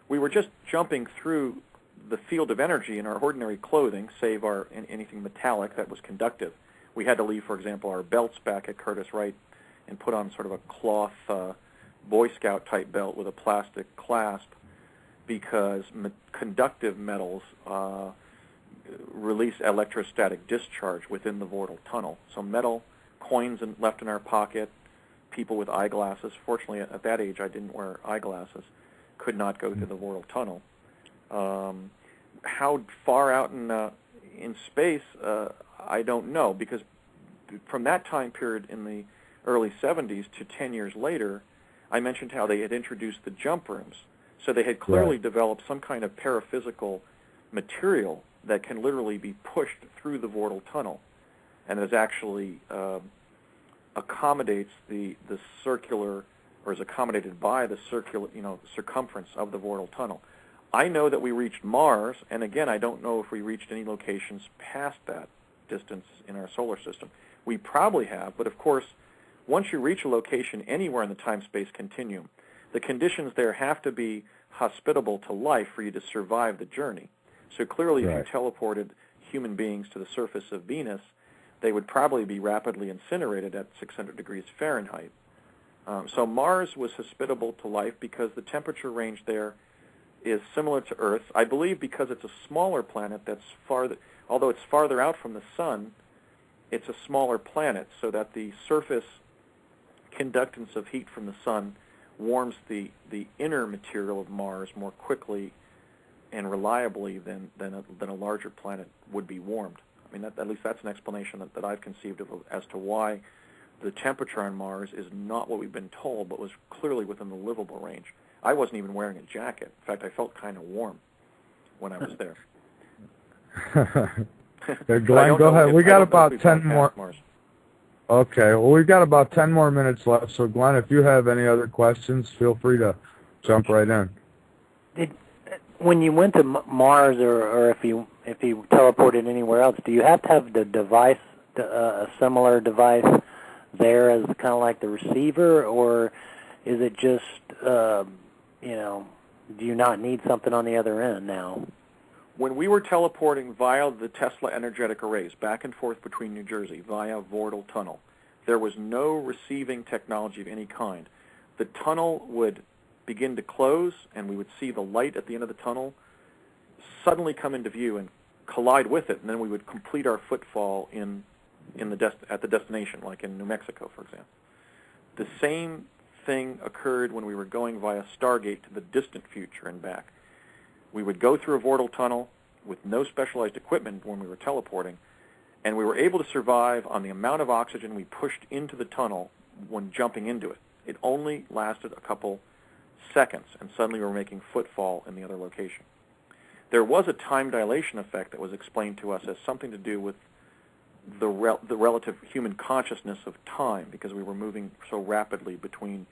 we were just jumping through the field of energy in our ordinary clothing, save anything metallic that was conductive. We had to leave, for example, our belts back at Curtiss-Wright and put on sort of a cloth Boy Scout type belt with a plastic clasp because conductive metals release electrostatic discharge within the vortal tunnel. So metal, coins left in our pocket, people with eyeglasses. Fortunately, at that age, I didn't wear eyeglasses, could not go through the vortal tunnel. How far out in space, I don't know, because from that time period in the early 70s to 10 years later, I mentioned how they had introduced the jump rooms. So they had clearly developed some kind of paraphysical material that can literally be pushed through the vortal tunnel and is actually accommodates the circular, or is accommodated by the circular, circumference of the vortal tunnel. I know that we reached Mars, and again, I don't know if we reached any locations past that distance in our solar system. We probably have, but of course, once you reach a location anywhere in the time-space continuum, the conditions there have to be hospitable to life for you to survive the journey. So clearly, if you teleported human beings to the surface of Venus, they would probably be rapidly incinerated at 600 degrees Fahrenheit. So Mars was hospitable to life because the temperature range there is similar to Earth. I believe because it's a smaller planet that's although it's farther out from the sun, it's a smaller planet, so that the surface conductance of heat from the sun warms the inner material of Mars more quickly and reliably than a larger planet would be warmed. I mean, at least that's an explanation that I've conceived of as to why the temperature on Mars is not what we've been told, but was clearly within the livable range. I wasn't even wearing a jacket. In fact, I felt kind of warm when I was there. Glenn, go ahead. We got about 10 more. Okay, well, we've got about 10 more minutes left. So, Glenn, if you have any other questions, feel free to jump right in. When you went to Mars, or if you teleported anywhere else, do you have to have the device, a similar device there as kind of like the receiver, or is it just, do you not need something on the other end now? When we were teleporting via the Tesla energetic arrays back and forth between New Jersey via Vordel Tunnel, there was no receiving technology of any kind. The tunnel would begin to close, and we would see the light at the end of the tunnel suddenly come into view and collide with it, and then we would complete our footfall at the destination, like in New Mexico, for example. The same thing occurred when we were going via Stargate to the distant future and back. We would go through a Vordel tunnel with no specialized equipment when we were teleporting, and we were able to survive on the amount of oxygen we pushed into the tunnel when jumping into it. It only lasted a couple seconds, and suddenly we were making footfall in the other location. There was a time dilation effect that was explained to us as something to do with the relative human consciousness of time, because we were moving so rapidly between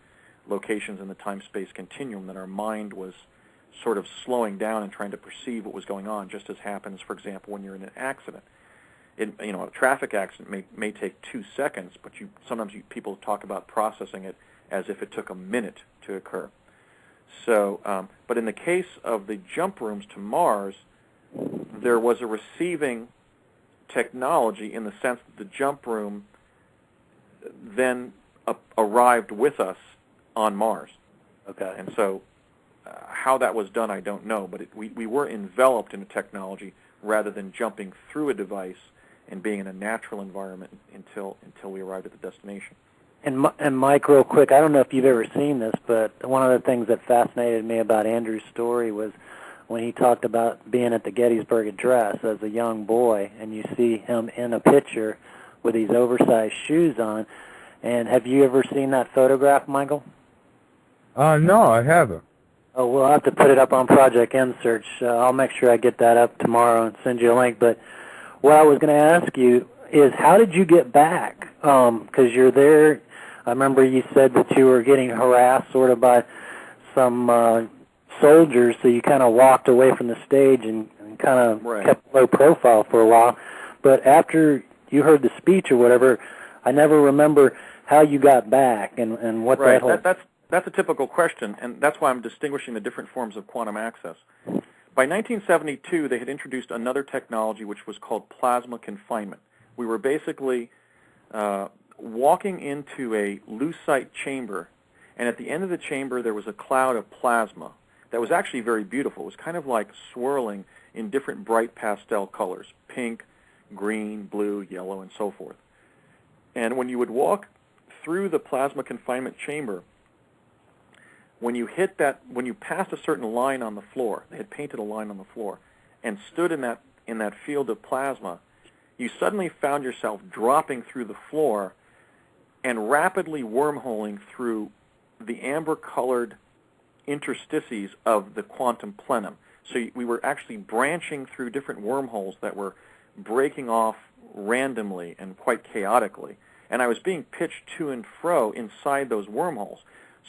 locations in the time-space continuum that our mind was sort of slowing down and trying to perceive what was going on, just as happens, for example, when you're in an accident. A traffic accident may take 2 seconds, but sometimes people talk about processing it as if it took a minute to occur. So, but in the case of the jump rooms to Mars, there was a receiving technology in the sense that the jump room then arrived with us on Mars. Okay. And so how that was done, I don't know, but we were enveloped in a technology rather than jumping through a device and being in a natural environment until we arrived at the destination. And Mike, real quick, I don't know if you've ever seen this, but one of the things that fascinated me about Andrew's story was when he talked about being at the Gettysburg Address as a young boy, and you see him in a picture with these oversized shoes on. And have you ever seen that photograph, Michael? No, I haven't. Oh, we'll have to put it up on Project M-Search. I'll make sure I get that up tomorrow and send you a link. But what I was going to ask you is, how did you get back? Because you're there. I remember you said that you were getting harassed sort of by some soldiers, so you kind of walked away from the stage and kind of kept low profile for a while. But after you heard the speech or whatever, I never remember how you got back and what that whole... That's a typical question, and that's why I'm distinguishing the different forms of quantum access. By 1972, they had introduced another technology which was called plasma confinement. We were basically walking into a lucite chamber, and at the end of the chamber there was a cloud of plasma that was actually very beautiful. It was kind of like swirling in different bright pastel colors, pink, green, blue, yellow, and so forth. And when you would walk through the plasma confinement chamber, when you passed a certain line on the floor, they had painted a line on the floor, and stood in that field of plasma, you suddenly found yourself dropping through the floor and rapidly wormholing through the amber-colored interstices of the quantum plenum. So we were actually branching through different wormholes that were breaking off randomly and quite chaotically. And I was being pitched to and fro inside those wormholes.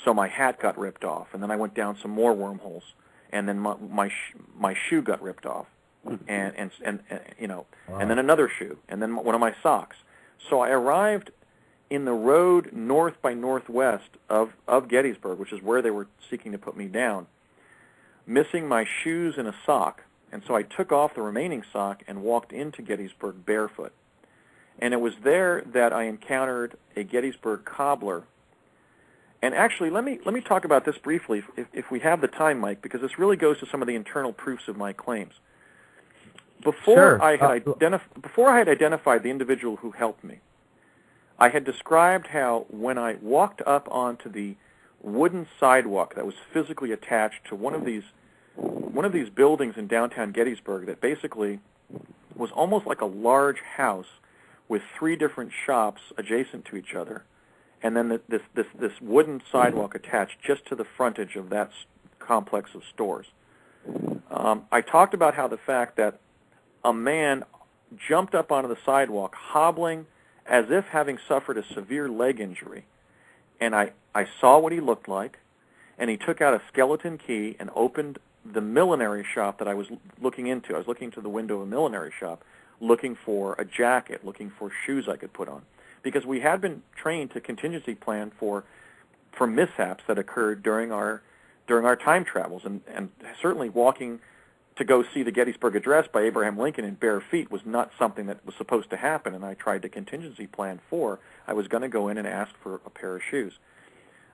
So my hat got ripped off, and then I went down some more wormholes, and then my shoe got ripped off, and then another shoe, and then one of my socks. So I arrived in the road north by northwest of Gettysburg, which is where they were seeking to put me down, missing my shoes and a sock. And so I took off the remaining sock and walked into Gettysburg barefoot. And it was there that I encountered a Gettysburg cobbler. And actually, let me talk about this briefly, if we have the time, Mike, because this really goes to some of the internal proofs of my claims. Before I had identified the individual who helped me, I had described how when I walked up onto the wooden sidewalk that was physically attached to one of these buildings in downtown Gettysburg that basically was almost like a large house with 3 different shops adjacent to each other, and then this wooden sidewalk attached just to the frontage of that complex of stores. I talked about how the fact that a man jumped up onto the sidewalk, hobbling as if having suffered a severe leg injury, and I saw what he looked like, and he took out a skeleton key and opened the millinery shop that I was looking into. I was looking into the window of a millinery shop, looking for a jacket, looking for shoes I could put on, because we had been trained to contingency plan for mishaps that occurred during our time travels, and certainly walking to go see the Gettysburg Address by Abraham Lincoln in bare feet was not something that was supposed to happen, and I tried to contingency plan for. I was going to go in and ask for a pair of shoes.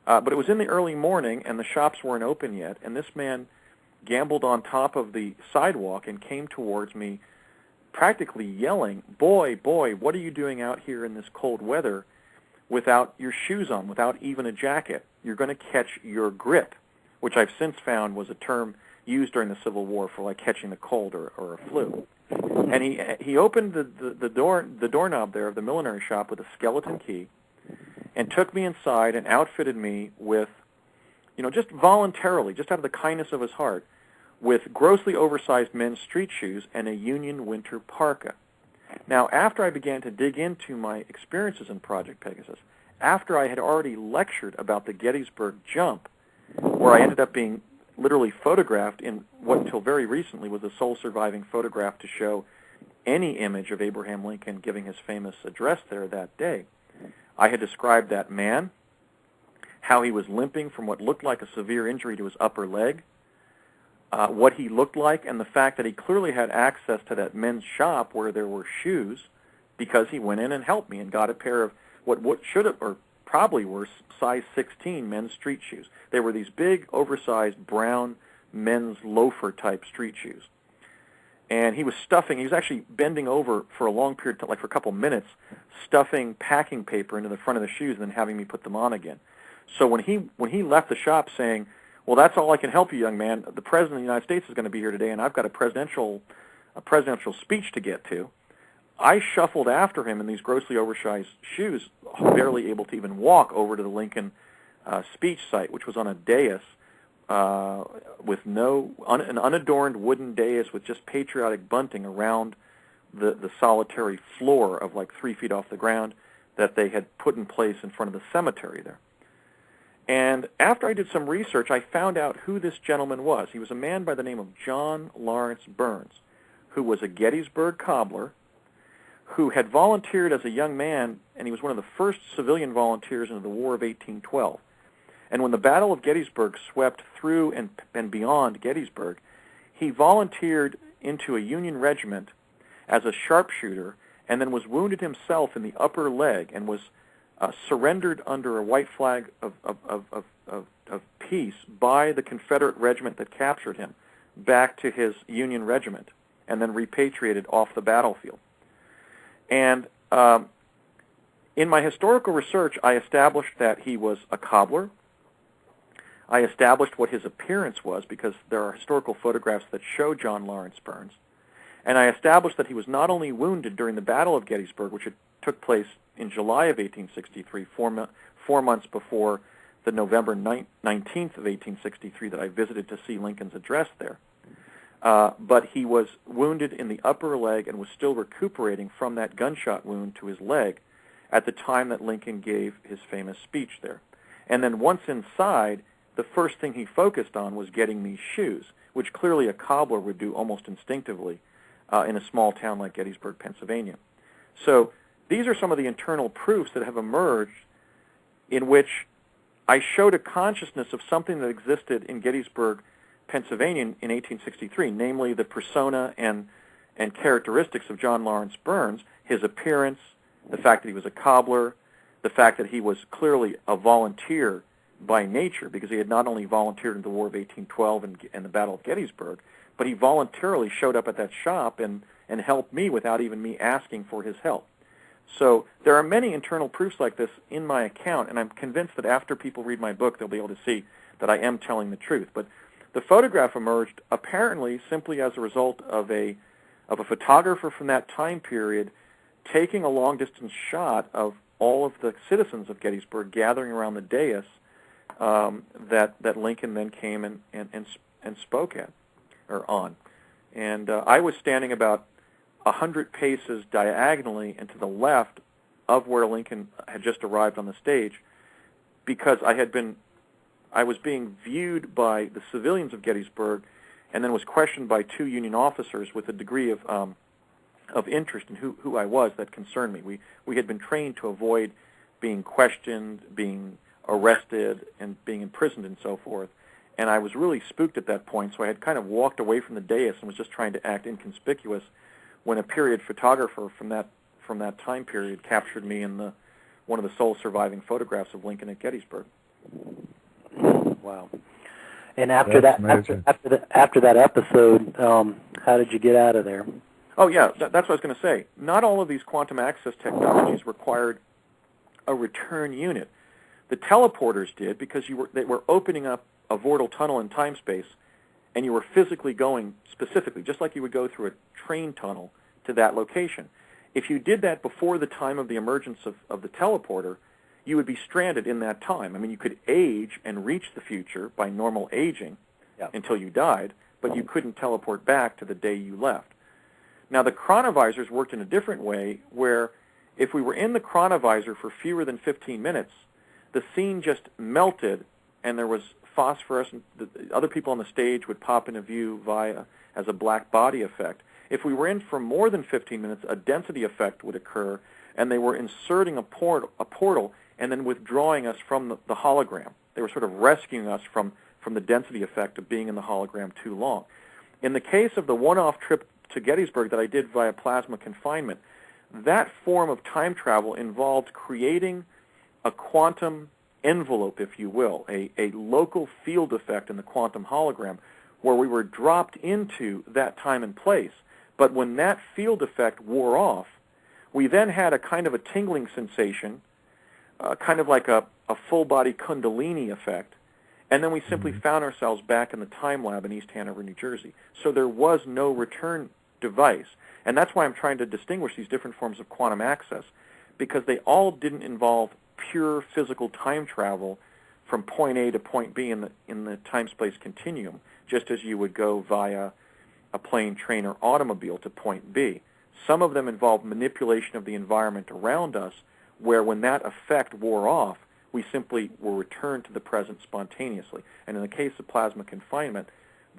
But it was in the early morning, and the shops weren't open yet, and this man gambled on top of the sidewalk and came towards me practically yelling, "Boy, boy, what are you doing out here in this cold weather without your shoes on, without even a jacket? You're going to catch your grip," which I've since found was a term used during the Civil War for like catching the cold or a flu. And he opened the doorknob there of the millinery shop with a skeleton key and took me inside and outfitted me with, just voluntarily, just out of the kindness of his heart, with grossly oversized men's street shoes and a Union winter parka. Now, after I began to dig into my experiences in Project Pegasus, after I had already lectured about the Gettysburg jump, where I ended up being literally photographed in what until very recently was the sole surviving photograph to show any image of Abraham Lincoln giving his famous address there that day, I had described that man, how he was limping from what looked like a severe injury to his upper leg, what he looked like, and the fact that he clearly had access to that men's shop where there were shoes because he went in and helped me and got a pair of what should have, or probably were, size 16 men's street shoes. They were these big, oversized, brown men's loafer-type street shoes. And he was actually bending over for a long period, like for a couple minutes, stuffing packing paper into the front of the shoes and then having me put them on again. So when he left the shop saying, "Well, that's all I can help you, young man. The President of the United States is going to be here today, and I've got a presidential speech to get to," I shuffled after him in these grossly oversized shoes, barely able to even walk over to the Lincoln speech site, which was on a dais with an unadorned wooden dais with just patriotic bunting around the solitary floor of like 3 feet off the ground that they had put in place in front of the cemetery there. And after I did some research, I found out who this gentleman was. He was a man by the name of John Lawrence Burns, who was a Gettysburg cobbler, who had volunteered as a young man, and he was one of the first civilian volunteers into the War of 1812. And when the Battle of Gettysburg swept through and beyond Gettysburg, he volunteered into a Union regiment as a sharpshooter and then was wounded himself in the upper leg and was surrendered under a white flag of peace by the Confederate regiment that captured him back to his Union regiment and then repatriated off the battlefield. And in my historical research, I established that he was a cobbler. I established what his appearance was because there are historical photographs that show John Lawrence Burns. And I established that he was not only wounded during the Battle of Gettysburg, which took place in July of 1863, 4 months before the November 19th of 1863 that I visited to see Lincoln's address there. But he was wounded in the upper leg and was still recuperating from that gunshot wound to his leg at the time that Lincoln gave his famous speech there. And then once inside, the first thing he focused on was getting these shoes, which clearly a cobbler would do almost instinctively in a small town like Gettysburg, Pennsylvania. So these are some of the internal proofs that have emerged in which I showed a consciousness of something that existed in Gettysburg, Pennsylvania in 1863, namely the persona and characteristics of John Lawrence Burns, his appearance, the fact that he was a cobbler, the fact that he was clearly a volunteer by nature because he had not only volunteered in the War of 1812 and the Battle of Gettysburg, but he voluntarily showed up at that shop and helped me without even me asking for his help. So there are many internal proofs like this in my account, and I'm convinced that after people read my book, they'll be able to see that I am telling the truth. But the photograph emerged apparently simply as a result of a photographer from that time period taking a long-distance shot of all of the citizens of Gettysburg gathering around the dais that Lincoln then came and spoke at, or on. And I was standing about 100 paces diagonally and to the left of where Lincoln had just arrived on the stage because I was being viewed by the civilians of Gettysburg and then was questioned by 2 Union officers with a degree of interest in who I was that concerned me. We had been trained to avoid being questioned, being arrested, and being imprisoned and so forth. and I was really spooked at that point, so I had kind of walked away from the dais and was just trying to act inconspicuous when a period photographer from that time period captured me in one of the sole surviving photographs of Lincoln at Gettysburg. Wow. And after that episode, how did you get out of there? Oh, yeah, that's what I was going to say. Not all of these quantum access technologies required a return unit. The teleporters did because they were opening up a vortal tunnel in time-space, and you were physically going specifically, just like you would go through a train tunnel, to that location. If you did that before the time of the emergence of the teleporter, you would be stranded in that time. I mean, you could age and reach the future by normal aging until you died, but you couldn't teleport back to the day you left. Now, the chronovisors worked in a different way, where if we were in the chronovisor for fewer than 15 minutes, the scene just melted, and there was phosphorescent. The other people on the stage would pop into view as a black body effect. If we were in for more than 15 minutes, a density effect would occur, and they were inserting a portal and then withdrawing us from the hologram. They were sort of rescuing us from the density effect of being in the hologram too long. In the case of the one-off trip to Gettysburg that I did via plasma confinement, that form of time travel involved creating a quantum envelope, if you will, a local field effect in the quantum hologram where we were dropped into that time and place. But when that field effect wore off, we then had a kind of a tingling sensation, kind of like a full-body kundalini effect, and then we simply found ourselves back in the time lab in East Hanover, New Jersey. So there was no return device. And that's why I'm trying to distinguish these different forms of quantum access, because they all didn't involve pure physical time travel from point A to point B in the time-space continuum, just as you would go via a plane, train, or automobile to point B. Some of them involved manipulation of the environment around us, where when that effect wore off, we simply were returned to the present spontaneously. And in the case of plasma confinement,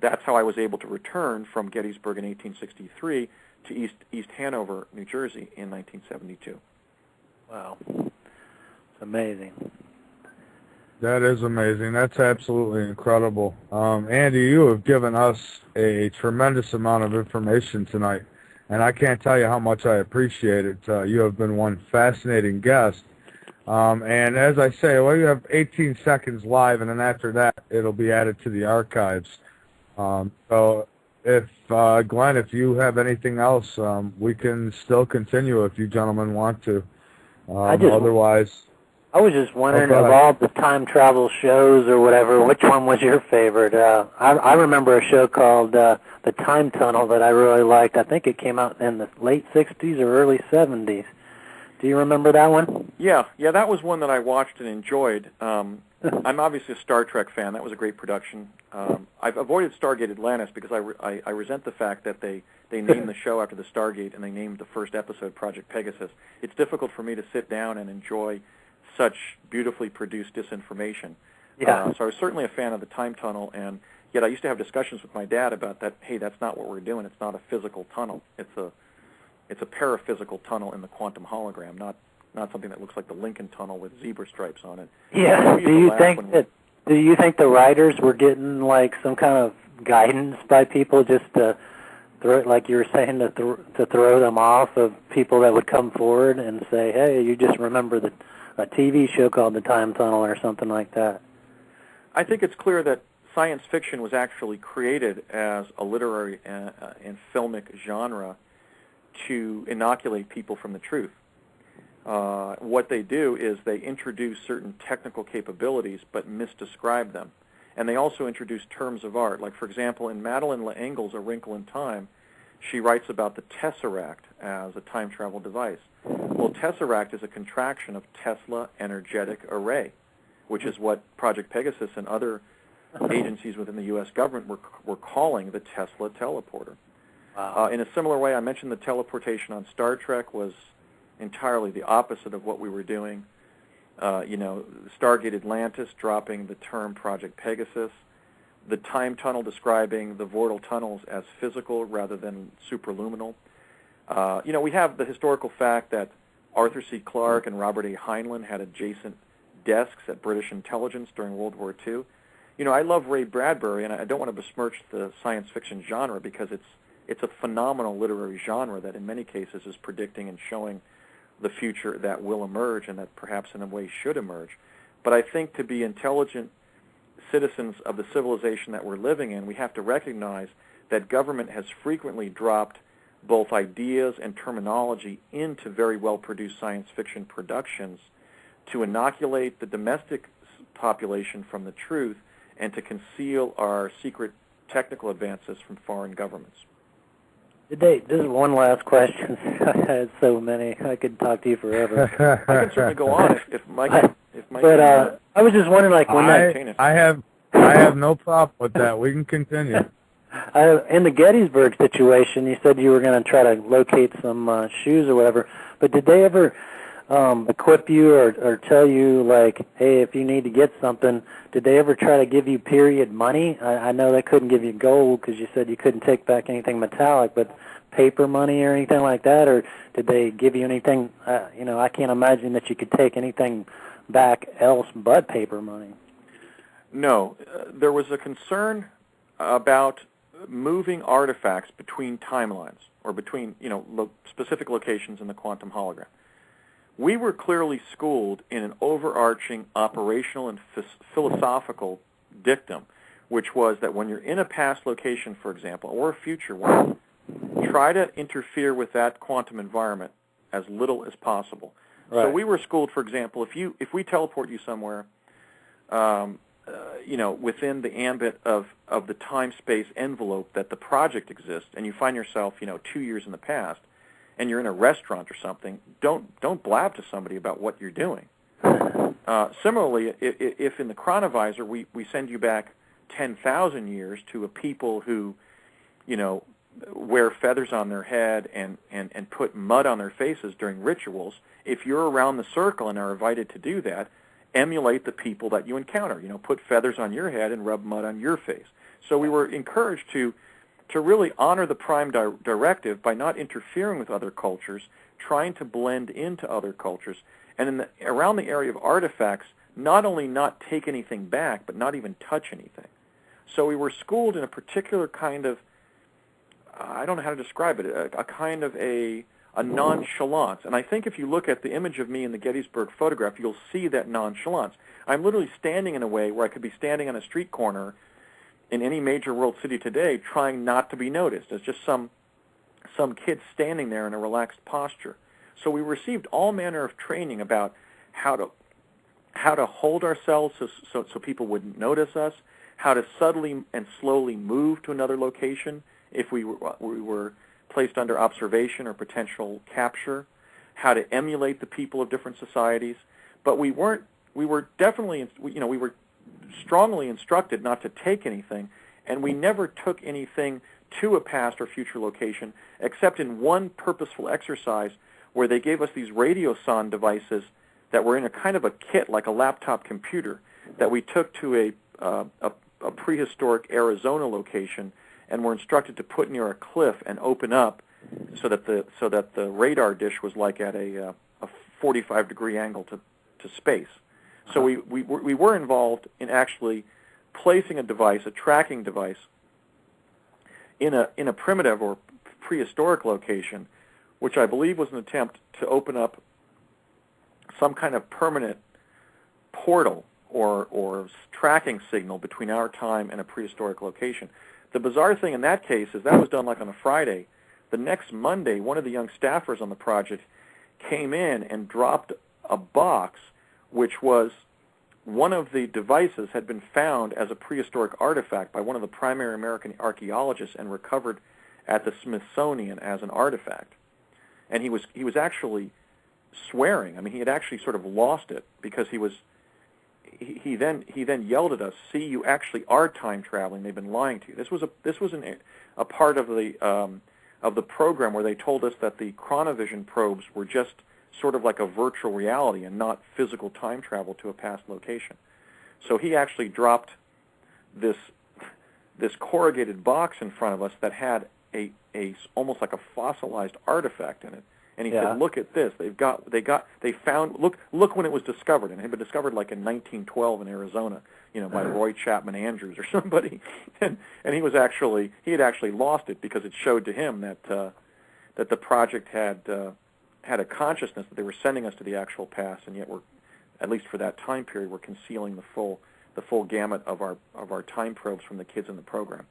that's how I was able to return from Gettysburg in 1863 to East Hanover, New Jersey in 1972. Wow. It's amazing. That is amazing. That's absolutely incredible. Andy, you have given us a tremendous amount of information tonight, and I can't tell you how much I appreciate it. You have been one fascinating guest. And as I say, well, you have 18 seconds live, and then after that, it'll be added to the archives. So if, Glenn, if you have anything else, we can still continue if you gentlemen want to. Otherwise... I was just wondering, of all the time travel shows or whatever, which one was your favorite? I remember a show called The Time Tunnel that I really liked. I think it came out in the late 60s or early 70s. Do you remember that one? Yeah, that was one that I watched and enjoyed. I'm obviously a Star Trek fan. That was a great production. I've avoided Stargate Atlantis because I resent the fact that they named the show after the Stargate and they named the first episode Project Pegasus. It's difficult for me to sit down and enjoy such beautifully produced disinformation. Yeah. So I was certainly a fan of the Time Tunnel, and yet I used to have discussions with my dad about that. Hey, that's not what we're doing. It's not a physical tunnel. It's a paraphysical tunnel in the quantum hologram, not something that looks like the Lincoln Tunnel with zebra stripes on it. Yeah. Do you think the writers were getting like some kind of guidance by people just to throw, like you were saying, to throw them off of people that would come forward and say, hey, you just remember a TV show called The Time Tunnel or something like that? I think it's clear that science fiction was actually created as a literary and filmic genre to inoculate people from the truth. What they do is they introduce certain technical capabilities but misdescribe them. And they also introduce terms of art. Like, for example, in Madeleine L'Engle's A Wrinkle in Time, she writes about the Tesseract as a time travel device. Well, Tesseract is a contraction of Tesla Energetic Array, which is what Project Pegasus and other agencies within the U.S. government were calling the Tesla teleporter. Wow. In a similar way, I mentioned the teleportation on Star Trek was entirely the opposite of what we were doing. Stargate Atlantis dropping the term Project Pegasus, the Time Tunnel describing the vortal tunnels as physical rather than superluminal. We have the historical fact that Arthur C. Clarke and Robert A. Heinlein had adjacent desks at British intelligence during World War II. I love Ray Bradbury, and I don't want to besmirch the science fiction genre because it's a phenomenal literary genre that in many cases is predicting and showing the future that will emerge and that perhaps in a way should emerge. But I think to be intelligent citizens of the civilization that we're living in, we have to recognize that government has frequently dropped both ideas and terminology into very well-produced science fiction productions to inoculate the domestic population from the truth and to conceal our secret technical advances from foreign governments. This is one last question. I had so many. I could talk to you forever. I can certainly go on if Mike. But I was just wondering, like, when I have no problem with that. We can continue. In the Gettysburg situation, you said you were going to try to locate some shoes or whatever. But did they ever equip you or tell you, like, hey, if you need to get something, did they ever try to give you period money? I know they couldn't give you gold because you said you couldn't take back anything metallic, but paper money or anything like that? Or did they give you anything? I can't imagine that you could take anything back else but paper money. No. There was a concern about moving artifacts between timelines or between, specific locations in the quantum hologram. We were clearly schooled in an overarching operational and philosophical dictum, which was that when you're in a past location, for example, or a future one, try to interfere with that quantum environment as little as possible. Right. So we were schooled, for example, if we teleport you somewhere, within the ambit of the time-space envelope that the project exists, and you find yourself, 2 years in the past, and you're in a restaurant or something, don't blab to somebody about what you're doing. Similarly, if in the chronovisor we send you back 10,000 years to a people who, wear feathers on their head and put mud on their faces during rituals, if you're around the circle and are invited to do that, emulate the people that you encounter. Put feathers on your head and rub mud on your face. So we were encouraged to really honor the prime directive by not interfering with other cultures, trying to blend into other cultures, and around the area of artifacts, not only not take anything back, but not even touch anything. So we were schooled in a particular kind of, I don't know how to describe it, a kind of a nonchalance. And I think if you look at the image of me in the Gettysburg photograph, you'll see that nonchalance. I'm literally standing in a way where I could be standing on a street corner in any major world city today trying not to be noticed as just some kid standing there in a relaxed posture. So we received all manner of training about how to hold ourselves so people wouldn't notice us, how to subtly and slowly move to another location if we were placed under observation or potential capture, how to emulate the people of different societies. But we were definitely, we were strongly instructed not to take anything, and we never took anything to a past or future location except in one purposeful exercise where they gave us these radiosonde devices that were in a kind of a kit like a laptop computer that we took to a prehistoric Arizona location and were instructed to put near a cliff and open up so that the radar dish was like at a 45-degree angle to space. So we were involved in actually placing a device, a tracking device, in a primitive or prehistoric location, which I believe was an attempt to open up some kind of permanent portal or tracking signal between our time and a prehistoric location. The bizarre thing in that case is that was done like on a Friday. The next Monday, one of the young staffers on the project came in and dropped a box which was one of the devices had been found as a prehistoric artifact by one of the primary American archaeologists and recovered at the Smithsonian as an artifact. And he was actually swearing. I mean, he had actually sort of lost it because he then yelled at us, "See, you actually are time traveling. They've been lying to you." This was a part of the program where they told us that the chronovision probes were just sort of like a virtual reality and not physical time travel to a past location. So he actually dropped this corrugated box in front of us that had a almost like a fossilized artifact in it. And he said, "Look at this. They found look when it was discovered, and it had been discovered like in 1912 in Arizona. by Roy Chapman Andrews or somebody, and he had actually lost it because it showed to him that the project had a consciousness that they were sending us to the actual past, and yet we're, at least for that time period, we're concealing the full gamut of our time probes from the kids in the program.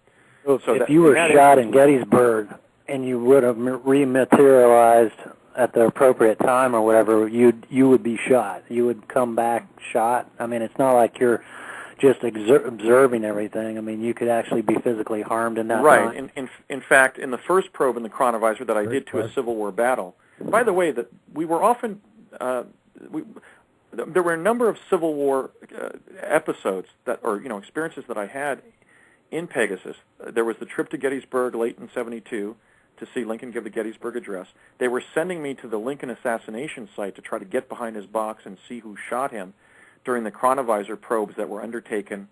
So if you were shot in Gettysburg and you would have rematerialized at the appropriate time or whatever, you would be shot. You would come back shot. I mean, it's not like you're just observing everything. I mean, you could actually be physically harmed in that time. Right. In fact, in the first probe in the chronovisor that I did to a Civil War battle, by the way, that we were often there were a number of Civil War episodes experiences that I had in Pegasus. There was the trip to Gettysburg late in '72 to see Lincoln give the Gettysburg Address. They were sending me to the Lincoln assassination site to try to get behind his box and see who shot him during the chronovisor probes that were undertaken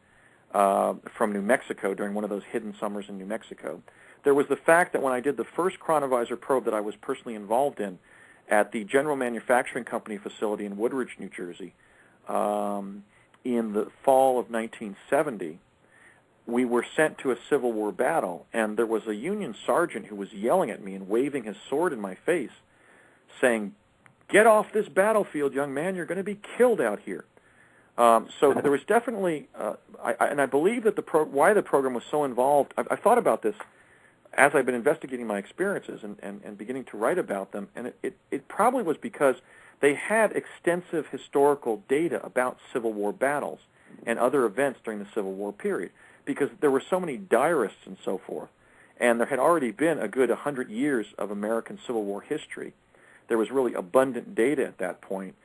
from New Mexico during one of those hidden summers in New Mexico. There was the fact that when I did the first chronovisor probe that I was personally involved in at the General Manufacturing Company facility in Woodridge, New Jersey, in the fall of 1970, we were sent to a Civil War battle, and there was a Union sergeant who was yelling at me and waving his sword in my face, saying, "Get off this battlefield, young man, you're going to be killed out here." So there was definitely, I believe that why the program was so involved, I thought about this as I've been investigating my experiences and beginning to write about them, and it probably was because they had extensive historical data about Civil War battles and other events during the Civil War period, because there were so many diarists and so forth, and there had already been a good 100 years of American Civil War history. There was really abundant data at that point.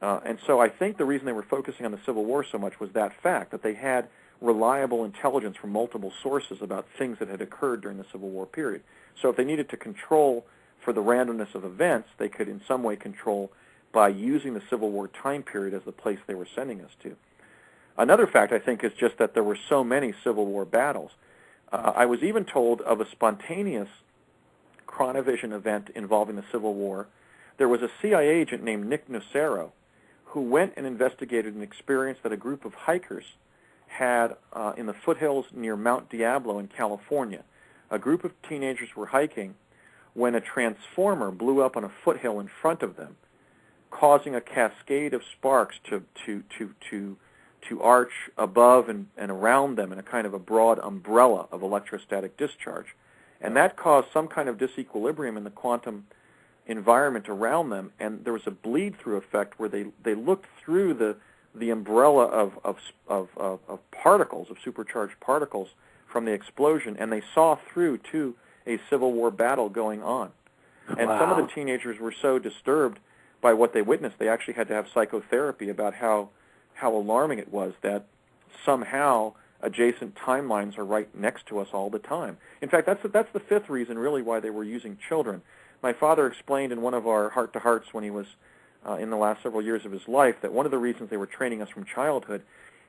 And so I think the reason they were focusing on the Civil War so much was that fact, that they had reliable intelligence from multiple sources about things that had occurred during the Civil War period. So if they needed to control for the randomness of events, they could in some way control by using the Civil War time period as the place they were sending us to. Another fact, I think, is just that there were so many Civil War battles. I was even told of a spontaneous chronovision event involving the Civil War. There was a CIA agent named Nick Nocero who went and investigated an experience that a group of hikers had in the foothills near Mount Diablo in California. A group of teenagers were hiking when a transformer blew up on a foothill in front of them, causing a cascade of sparks to arch above and around them in a kind of a broad umbrella of electrostatic discharge. And that caused some kind of disequilibrium in the quantum environment around them, and there was a bleed-through effect where they looked through the umbrella of particles, of supercharged particles from the explosion, and they saw through to a Civil War battle going on. And some of the teenagers were so disturbed by what they witnessed, they actually had to have psychotherapy about how alarming it was that somehow adjacent timelines are right next to us all the time. In fact, that's the fifth reason, really, why they were using children. My father explained in one of our heart-to-hearts when he was in the last several years of his life that one of the reasons they were training us from childhood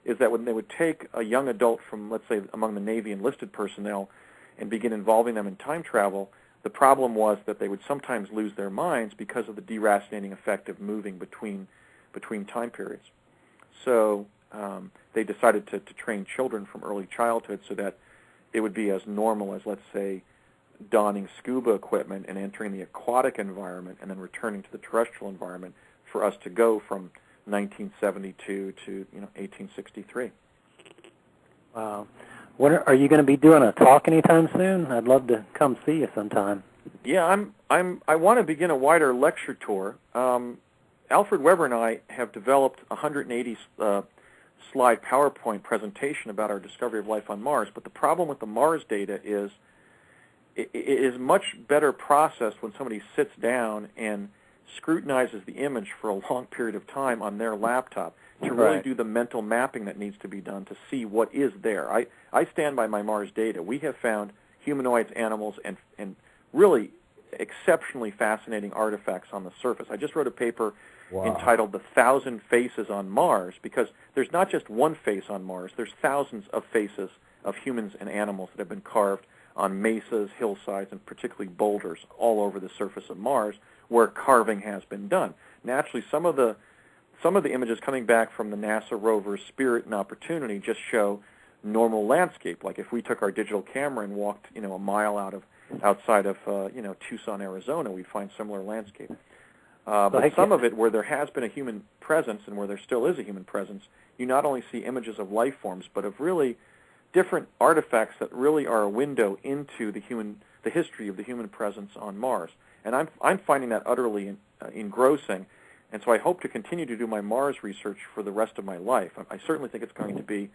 is that when they would take a young adult from, let's say, among the Navy enlisted personnel and begin involving them in time travel, the problem was that they would sometimes lose their minds because of the deracinating effect of moving between time periods. So they decided to train children from early childhood so that it would be as normal as, let's say, donning scuba equipment and entering the aquatic environment and then returning to the terrestrial environment for us to go from 1972 to 1863. Wow. Are you going to be doing a talk anytime soon? I'd love to come see you sometime. Yeah, I want to begin a wider lecture tour. Alfred Weber and I have developed a 180 slide PowerPoint presentation about our discovery of life on Mars, but the problem with the Mars data is it is much better processed when somebody sits down and scrutinizes the image for a long period of time on their laptop to really do the mental mapping that needs to be done to see what is there. I stand by my Mars data. We have found humanoids, animals, and really exceptionally fascinating artifacts on the surface. I just wrote a paper entitled "The 1,000 Faces on Mars," because there's not just one face on Mars. There's thousands of faces of humans and animals that have been carved on mesas, hillsides, and particularly boulders all over the surface of Mars where carving has been done. Naturally, some of the some of the images coming back from the NASA rovers Spirit and Opportunity just show normal landscape. Like if we took our digital camera and walked, a mile outside of, Tucson, Arizona, we'd find similar landscape. But some of it, where there has been a human presence and where there still is a human presence, you not only see images of life forms, but of really different artifacts that really are a window into the history of the human presence on Mars. And I'm finding that utterly engrossing. And so I hope to continue to do my Mars research for the rest of my life. I certainly think it's going to be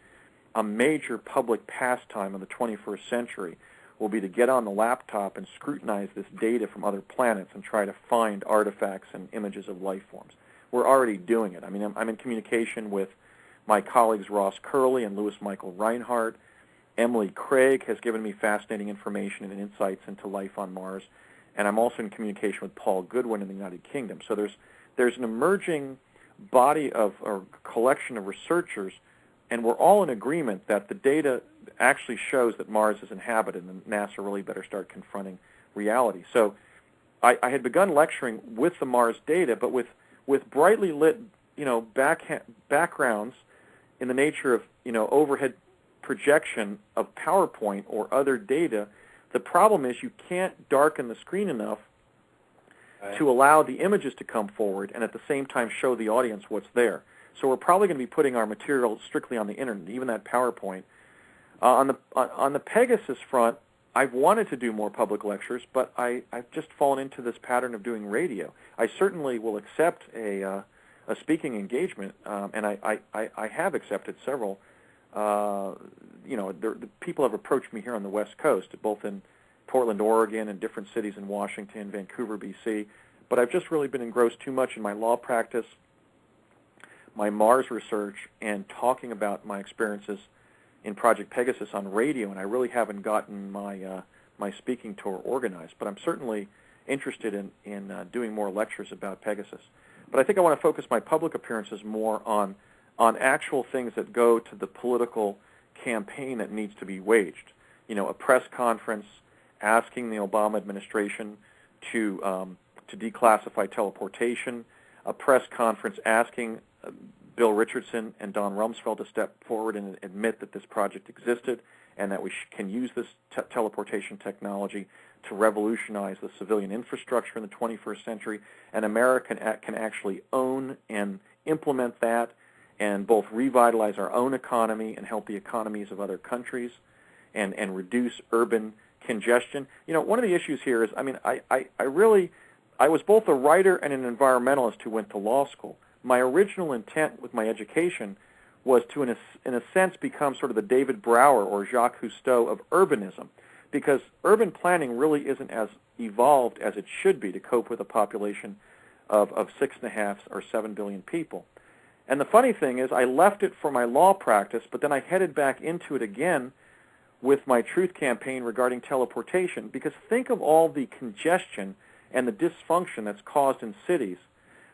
a major public pastime of the 21st century will be to get on the laptop and scrutinize this data from other planets and try to find artifacts and images of life forms. We're already doing it. I mean, I'm in communication with my colleagues Ross Curley and Louis Michael Reinhardt. Emily Craig has given me fascinating information and insights into life on Mars. And I'm also in communication with Paul Goodwin in the United Kingdom. So there's an emerging body of, or collection of researchers, and we're all in agreement that the data actually shows that Mars is inhabited, and NASA really better start confronting reality. So I had begun lecturing with the Mars data, but with brightly lit, backgrounds in the nature of, overhead projection of PowerPoint or other data. The problem is you can't darken the screen enough to allow the images to come forward and at the same time show the audience what's there. So we're probably going to be putting our material strictly on the internet, even that PowerPoint. On the Pegasus front, I've wanted to do more public lectures, but I've just fallen into this pattern of doing radio. I certainly will accept a speaking engagement, and I have accepted several. The people have approached me here on the West Coast, both in Portland, Oregon, and different cities in Washington, Vancouver, BC. But I've just really been engrossed too much in my law practice, my Mars research, and talking about my experiences in Project Pegasus on radio, and I really haven't gotten my speaking tour organized. But I'm certainly interested in doing more lectures about Pegasus. But I think I want to focus my public appearances more on actual things that go to the political campaign that needs to be waged. A press conference asking the Obama administration to declassify teleportation, a press conference asking Bill Richardson and Don Rumsfeld to step forward and admit that this project existed and that we can use this teleportation technology to revolutionize the civilian infrastructure in the 21st century, and America can actually own and implement that and both revitalize our own economy and help the economies of other countries and reduce urban congestion. One of the issues here is, I was both a writer and an environmentalist who went to law school. My original intent with my education was to, in a sense, become sort of the David Brower or Jacques Cousteau of urbanism, because urban planning really isn't as evolved as it should be to cope with a population of 6.5 or 7 billion people. And the funny thing is, I left it for my law practice, but then I headed back into it again with my truth campaign regarding teleportation, because think of all the congestion and the dysfunction that's caused in cities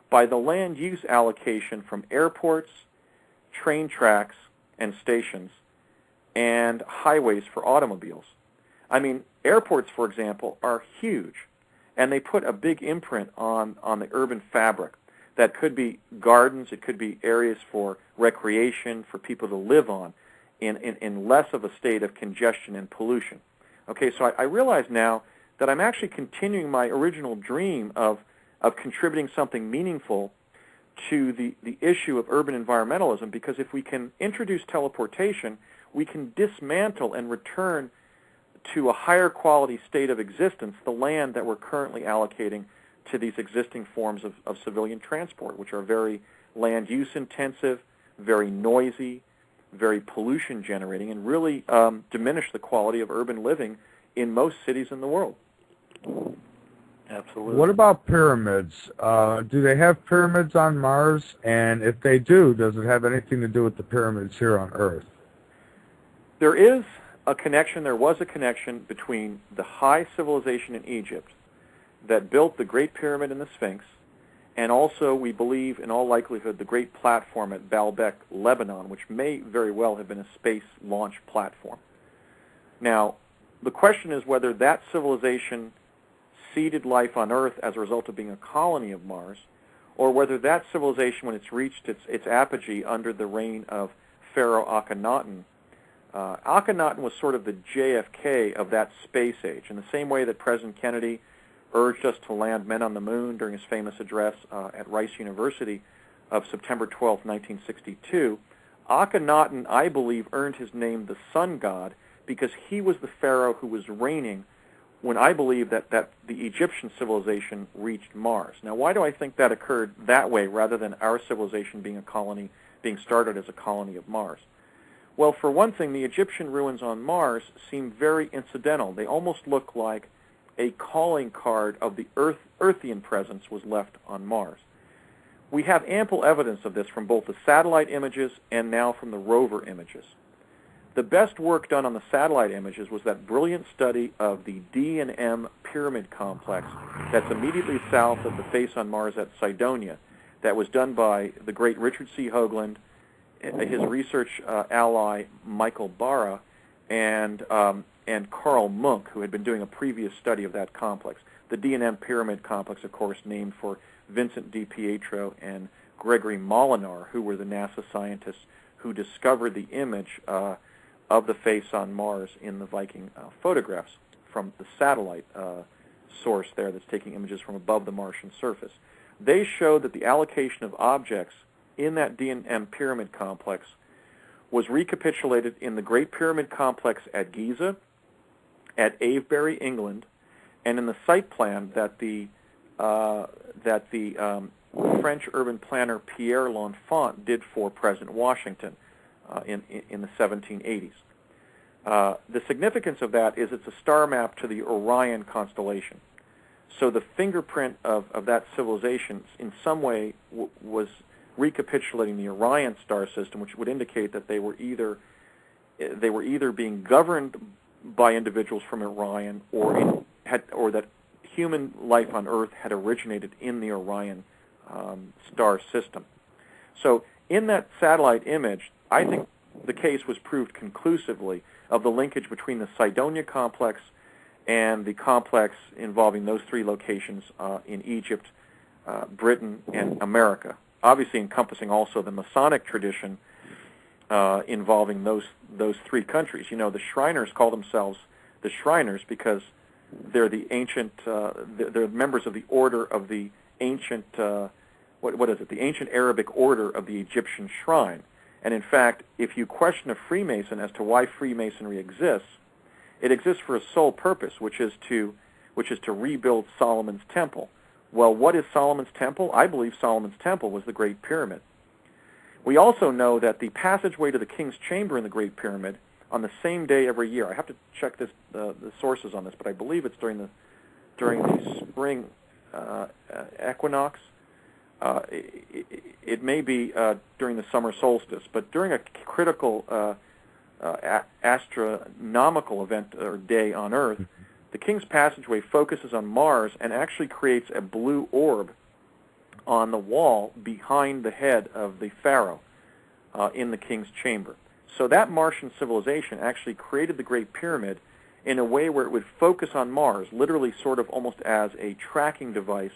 by the land use allocation from airports, train tracks, and stations, and highways for automobiles. I mean, airports, for example, are huge, and they put a big imprint on the urban fabric. That could be gardens, it could be areas for recreation, for people to live on, in less of a state of congestion and pollution. Okay, so I realize now that I'm actually continuing my original dream of contributing something meaningful to the issue of urban environmentalism, because if we can introduce teleportation, we can dismantle and return to a higher quality state of existence the land that we're currently allocating to these existing forms of civilian transport, which are very land use intensive, very noisy, very pollution generating, and really diminish the quality of urban living in most cities in the world. Absolutely. What about pyramids? Do they have pyramids on Mars? And if they do, does it have anything to do with the pyramids here on Earth? There is a connection, there was a connection between the high civilization in Egypt that built the Great Pyramid and the Sphinx, and also, we believe, in all likelihood, the great platform at Baalbek, Lebanon, which may very well have been a space launch platform. Now, the question is whether that civilization seeded life on Earth as a result of being a colony of Mars, or whether that civilization, when it's reached its apogee under the reign of Pharaoh Akhenaten, Akhenaten was sort of the JFK of that space age, in the same way that President Kennedy urged us to land men on the moon during his famous address at Rice University of September 12, 1962. Akhenaten, I believe, earned his name the Sun God because he was the pharaoh who was reigning when I believe that the Egyptian civilization reached Mars. Now, why do I think that occurred that way rather than our civilization being started as a colony of Mars? Well, for one thing, the Egyptian ruins on Mars seem very incidental. They almost look like a calling card of the Earthian presence was left on Mars. We have ample evidence of this from both the satellite images and now from the rover images. The best work done on the satellite images was that brilliant study of the D&M pyramid complex that's immediately south of the face on Mars at Cydonia, that was done by the great Richard C. Hoagland, his research ally Michael Barra, and Carl Munk, who had been doing a previous study of that complex. The D&M pyramid complex, of course, named for Vincent D. Pietro and Gregory Molinar, who were the NASA scientists who discovered the image of the face on Mars in the Viking photographs from the satellite source there that's taking images from above the Martian surface. They showed that the allocation of objects in that D&M pyramid complex was recapitulated in the Great Pyramid Complex at Giza, at Avebury, England, and in the site plan that the French urban planner Pierre L'Enfant did for President Washington in the 1780s. The significance of that is it's a star map to the Orion constellation. So the fingerprint of that civilization in some way was recapitulating the Orion star system, which would indicate that they were either being governed by individuals from Orion, or that human life on Earth had originated in the Orion star system. So in that satellite image, I think the case was proved conclusively of the linkage between the Cydonia complex and the complex involving those three locations in Egypt, Britain, and America, obviously encompassing also the Masonic tradition involving those three countries. You know, the Shriners call themselves the Shriners because they're the ancient, they're members of the order of the ancient, what is it, the ancient Arabic order of the Egyptian shrine. And in fact, if you question a Freemason as to why Freemasonry exists, it exists for a sole purpose, which is to rebuild Solomon's temple. Well, what is Solomon's temple? I believe Solomon's temple was the Great Pyramid. We also know that the passageway to the King's Chamber in the Great Pyramid on the same day every year. I have to check the sources on this, but I believe it's during the spring equinox. It may be during the summer solstice, but during a critical astronomical event or day on Earth, the King's Passageway focuses on Mars and actually creates a blue orb on the wall behind the head of the pharaoh in the King's Chamber. So that Martian civilization actually created the Great Pyramid in a way where it would focus on Mars, literally sort of almost as a tracking device,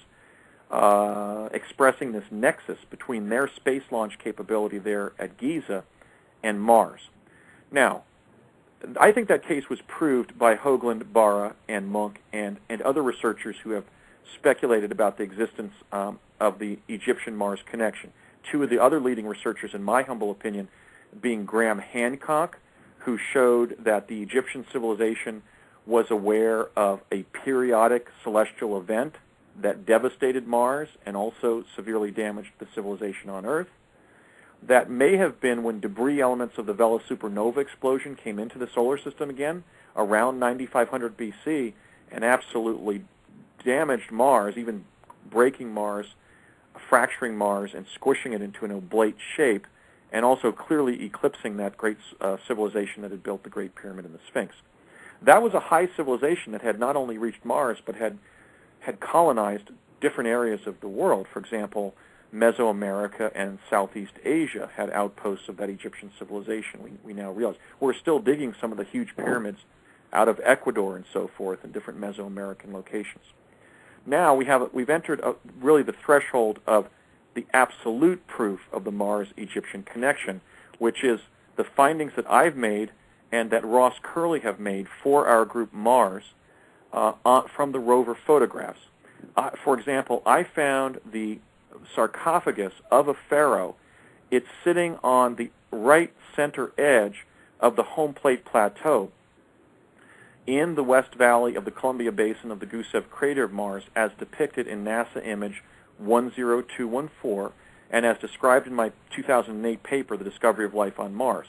expressing this nexus between their space launch capability there at Giza and Mars. Now, I think that case was proved by Hoagland, Barra, and Munk, and other researchers who have speculated about the existence of the Egyptian-Mars connection. Two of the other leading researchers, in my humble opinion, being Graham Hancock, who showed that the Egyptian civilization was aware of a periodic celestial event that devastated Mars and also severely damaged the civilization on Earth. That may have been when debris elements of the Vela supernova explosion came into the solar system again around 9500 BC and absolutely damaged Mars, even breaking Mars, fracturing Mars, and squishing it into an oblate shape, and also clearly eclipsing that great civilization that had built the Great Pyramid and the Sphinx. That was a high civilization that had not only reached Mars, but had colonized different areas of the world. For example, Mesoamerica and Southeast Asia had outposts of that Egyptian civilization, we now realize. We're still digging some of the huge pyramids out of Ecuador and so forth in different Mesoamerican locations. Now we've entered really the threshold of the absolute proof of the Mars-Egyptian connection, which is the findings that I've made and that Ross Curley have made for our group Mars from the rover photographs. For example, I found the sarcophagus of a pharaoh. It's sitting on the right center edge of the home plate plateau in the West Valley of the Columbia Basin of the Gusev crater of Mars, as depicted in NASA image 10214 and as described in my 2008 paper, The Discovery of Life on Mars.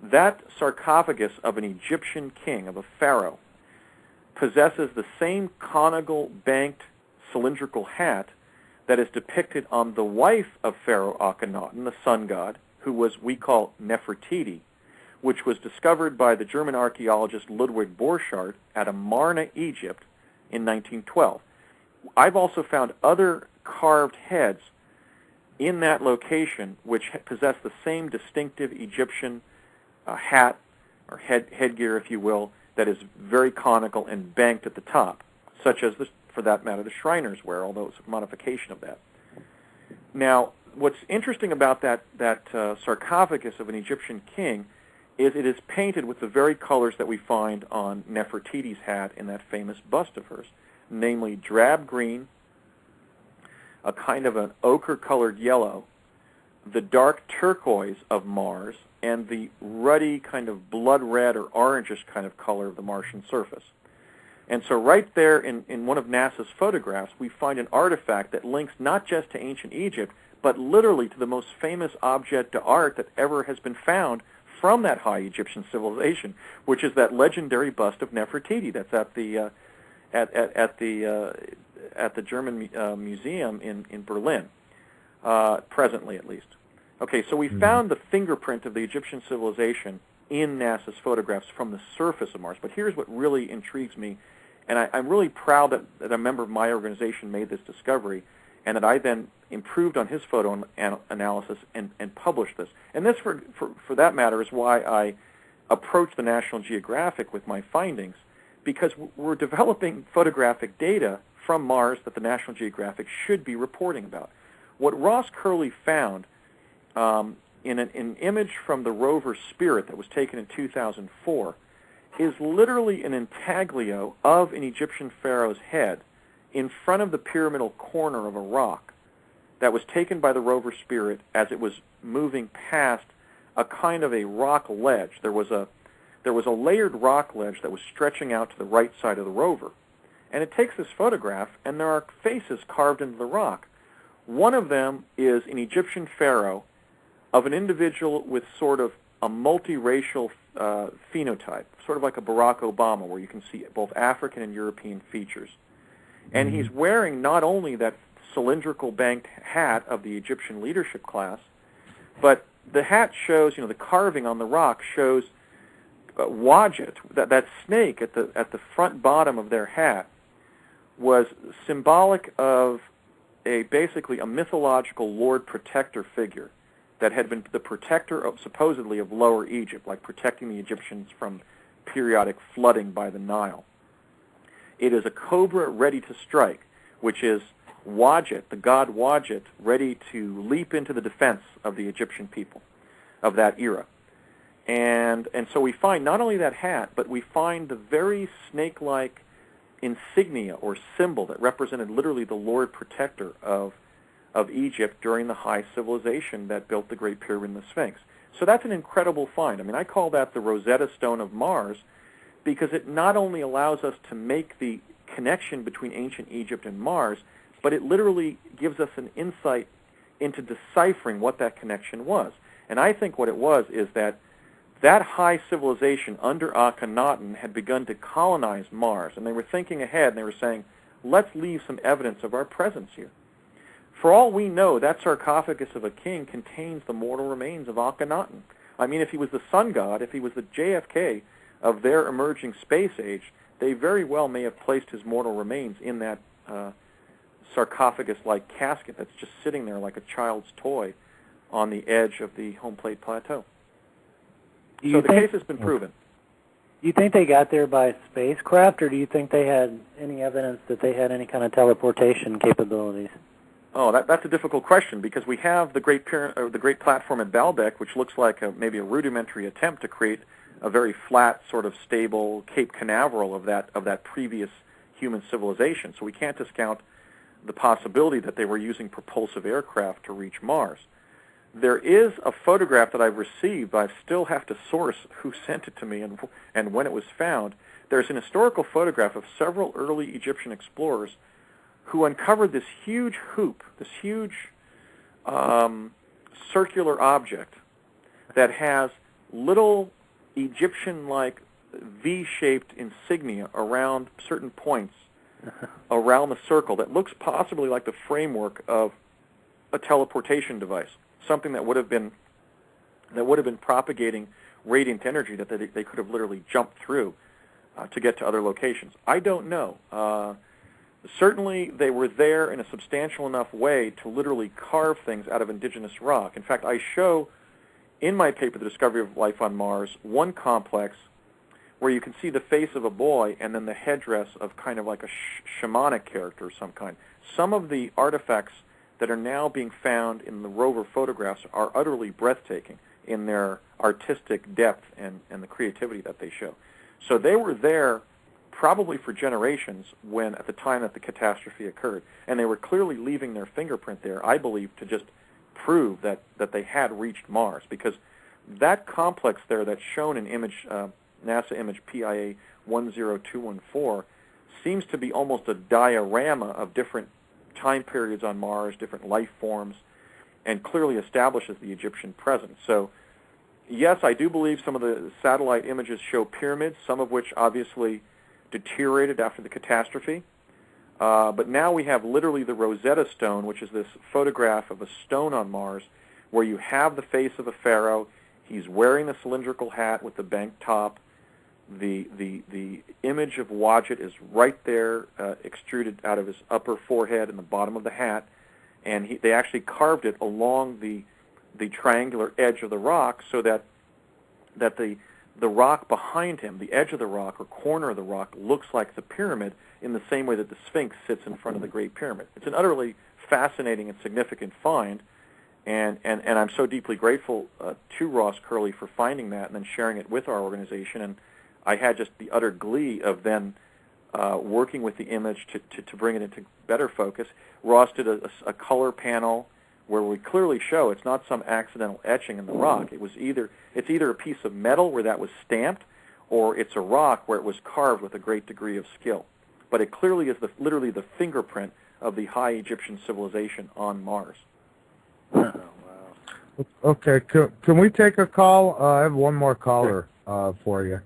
That sarcophagus of an Egyptian king, of a pharaoh, possesses the same conical, banked, cylindrical hat that is depicted on the wife of Pharaoh Akhenaten, the sun god, who we call Nefertiti, which was discovered by the German archaeologist Ludwig Borchardt at Amarna, Egypt in 1912. I've also found other carved heads in that location which possess the same distinctive Egyptian hat, or headgear, if you will, that is very conical and banked at the top, such as, for that matter, the Shriners wear, although it's a modification of that. Now, what's interesting about that sarcophagus of an Egyptian king is it is painted with the very colors that we find on Nefertiti's hat in that famous bust of hers, namely drab green, a kind of an ochre-colored yellow, the dark turquoise of Mars, and the ruddy kind of blood red or orangish kind of color of the Martian surface. And so right there in one of NASA's photographs, we find an artifact that links not just to ancient Egypt, but literally to the most famous object d'art that ever has been found from that high Egyptian civilization, which is that legendary bust of Nefertiti that's at the German museum in Berlin, presently at least. Okay, so we found the fingerprint of the Egyptian civilization in NASA's photographs from the surface of Mars. But here's what really intrigues me, and I'm really proud that a member of my organization made this discovery, and that I then improved on his photo analysis and published this. And this, for that matter, is why I approached the National Geographic with my findings, because we're developing photographic data from Mars that the National Geographic should be reporting about. What Ross Curley found in an image from the rover Spirit that was taken in 2004 is literally an intaglio of an Egyptian pharaoh's head in front of the pyramidal corner of a rock that was taken by the rover Spirit as it was moving past a kind of a rock ledge. There was a layered rock ledge that was stretching out to the right side of the rover. And it takes this photograph, and there are faces carved into the rock. One of them is an Egyptian pharaoh of an individual with sort of a multiracial phenotype, sort of like a Barack Obama, where you can see both African and European features. And he's wearing not only that cylindrical banked hat of the Egyptian leadership class, but the hat shows, the carving on the rock shows Wadjet, that snake at the front bottom of their hat, was symbolic of basically a mythological Lord Protector figure that had been the protector of, supposedly, of Lower Egypt, like protecting the Egyptians from periodic flooding by the Nile. It is a cobra ready to strike, which is Wadjet, the god Wadjet, ready to leap into the defense of the Egyptian people of that era. And so we find not only that hat, but we find the very snake-like insignia or symbol that represented literally the Lord Protector of Egypt during the high civilization that built the Great Pyramid and the Sphinx. So that's an incredible find. I mean, I call that the Rosetta Stone of Mars, because it not only allows us to make the connection between ancient Egypt and Mars, but it literally gives us an insight into deciphering what that connection was. And I think what it was is that high civilization under Akhenaten had begun to colonize Mars, and they were thinking ahead, and they were saying, let's leave some evidence of our presence here. For all we know, that sarcophagus of a king contains the mortal remains of Akhenaten. I mean, if he was the sun god, if he was the JFK of their emerging space age, they very well may have placed his mortal remains in that sarcophagus-like casket that's just sitting there like a child's toy on the edge of the home plate plateau. So the case has been proven. Do you think they got there by spacecraft, or do you think they had any evidence that they had any kind of teleportation capabilities? Oh, that's a difficult question, because we have the Great Platform at Baalbek, which looks like maybe a rudimentary attempt to create a very flat, sort of stable Cape Canaveral of that previous human civilization. So we can't discount the possibility that they were using propulsive aircraft to reach Mars. There is a photograph that I've received, but I still have to source who sent it to me and when it was found. There's an historical photograph of several early Egyptian explorers who uncovered this huge hoop, this huge circular object that has little Egyptian-like V-shaped insignia around certain points around the circle that looks possibly like the framework of a teleportation device, something that would have been propagating radiant energy that they could have literally jumped through to get to other locations. I don't know. Certainly, they were there in a substantial enough way to literally carve things out of indigenous rock. In fact, I show in my paper, The Discovery of Life on Mars, one complex where you can see the face of a boy and then the headdress of kind of like a shamanic character of some kind. Some of the artifacts that are now being found in the rover photographs are utterly breathtaking in their artistic depth and the creativity that they show. So they were there probably for generations at the time that the catastrophe occurred. And they were clearly leaving their fingerprint there, I believe, to just prove that they had reached Mars, because that complex there that's shown in NASA image PIA 10214 seems to be almost a diorama of different time periods on Mars, different life forms, and clearly establishes the Egyptian presence. So, yes, I do believe some of the satellite images show pyramids, some of which obviously deteriorated after the catastrophe. But now we have literally the Rosetta Stone, which is this photograph of a stone on Mars where you have the face of a pharaoh. He's wearing the cylindrical hat with the banked top. The image of Wadjet is right there, extruded out of his upper forehead and the bottom of the hat, and they actually carved it along the triangular edge of the rock so that the rock behind him, the edge of the rock or corner of the rock, looks like the pyramid in the same way that the Sphinx sits in front of the Great Pyramid. It's an utterly fascinating and significant find, and I'm so deeply grateful to Ross Curley for finding that and then sharing it with our organization. And I had just the utter glee of then working with the image to bring it into better focus. Ross did a color panel where we clearly show it's not some accidental etching in the rock. It's either a piece of metal where that was stamped, or it's a rock where it was carved with a great degree of skill. But it clearly is literally the fingerprint of the high Egyptian civilization on Mars. Oh, wow. Okay, can we take a call? I have one more caller for you.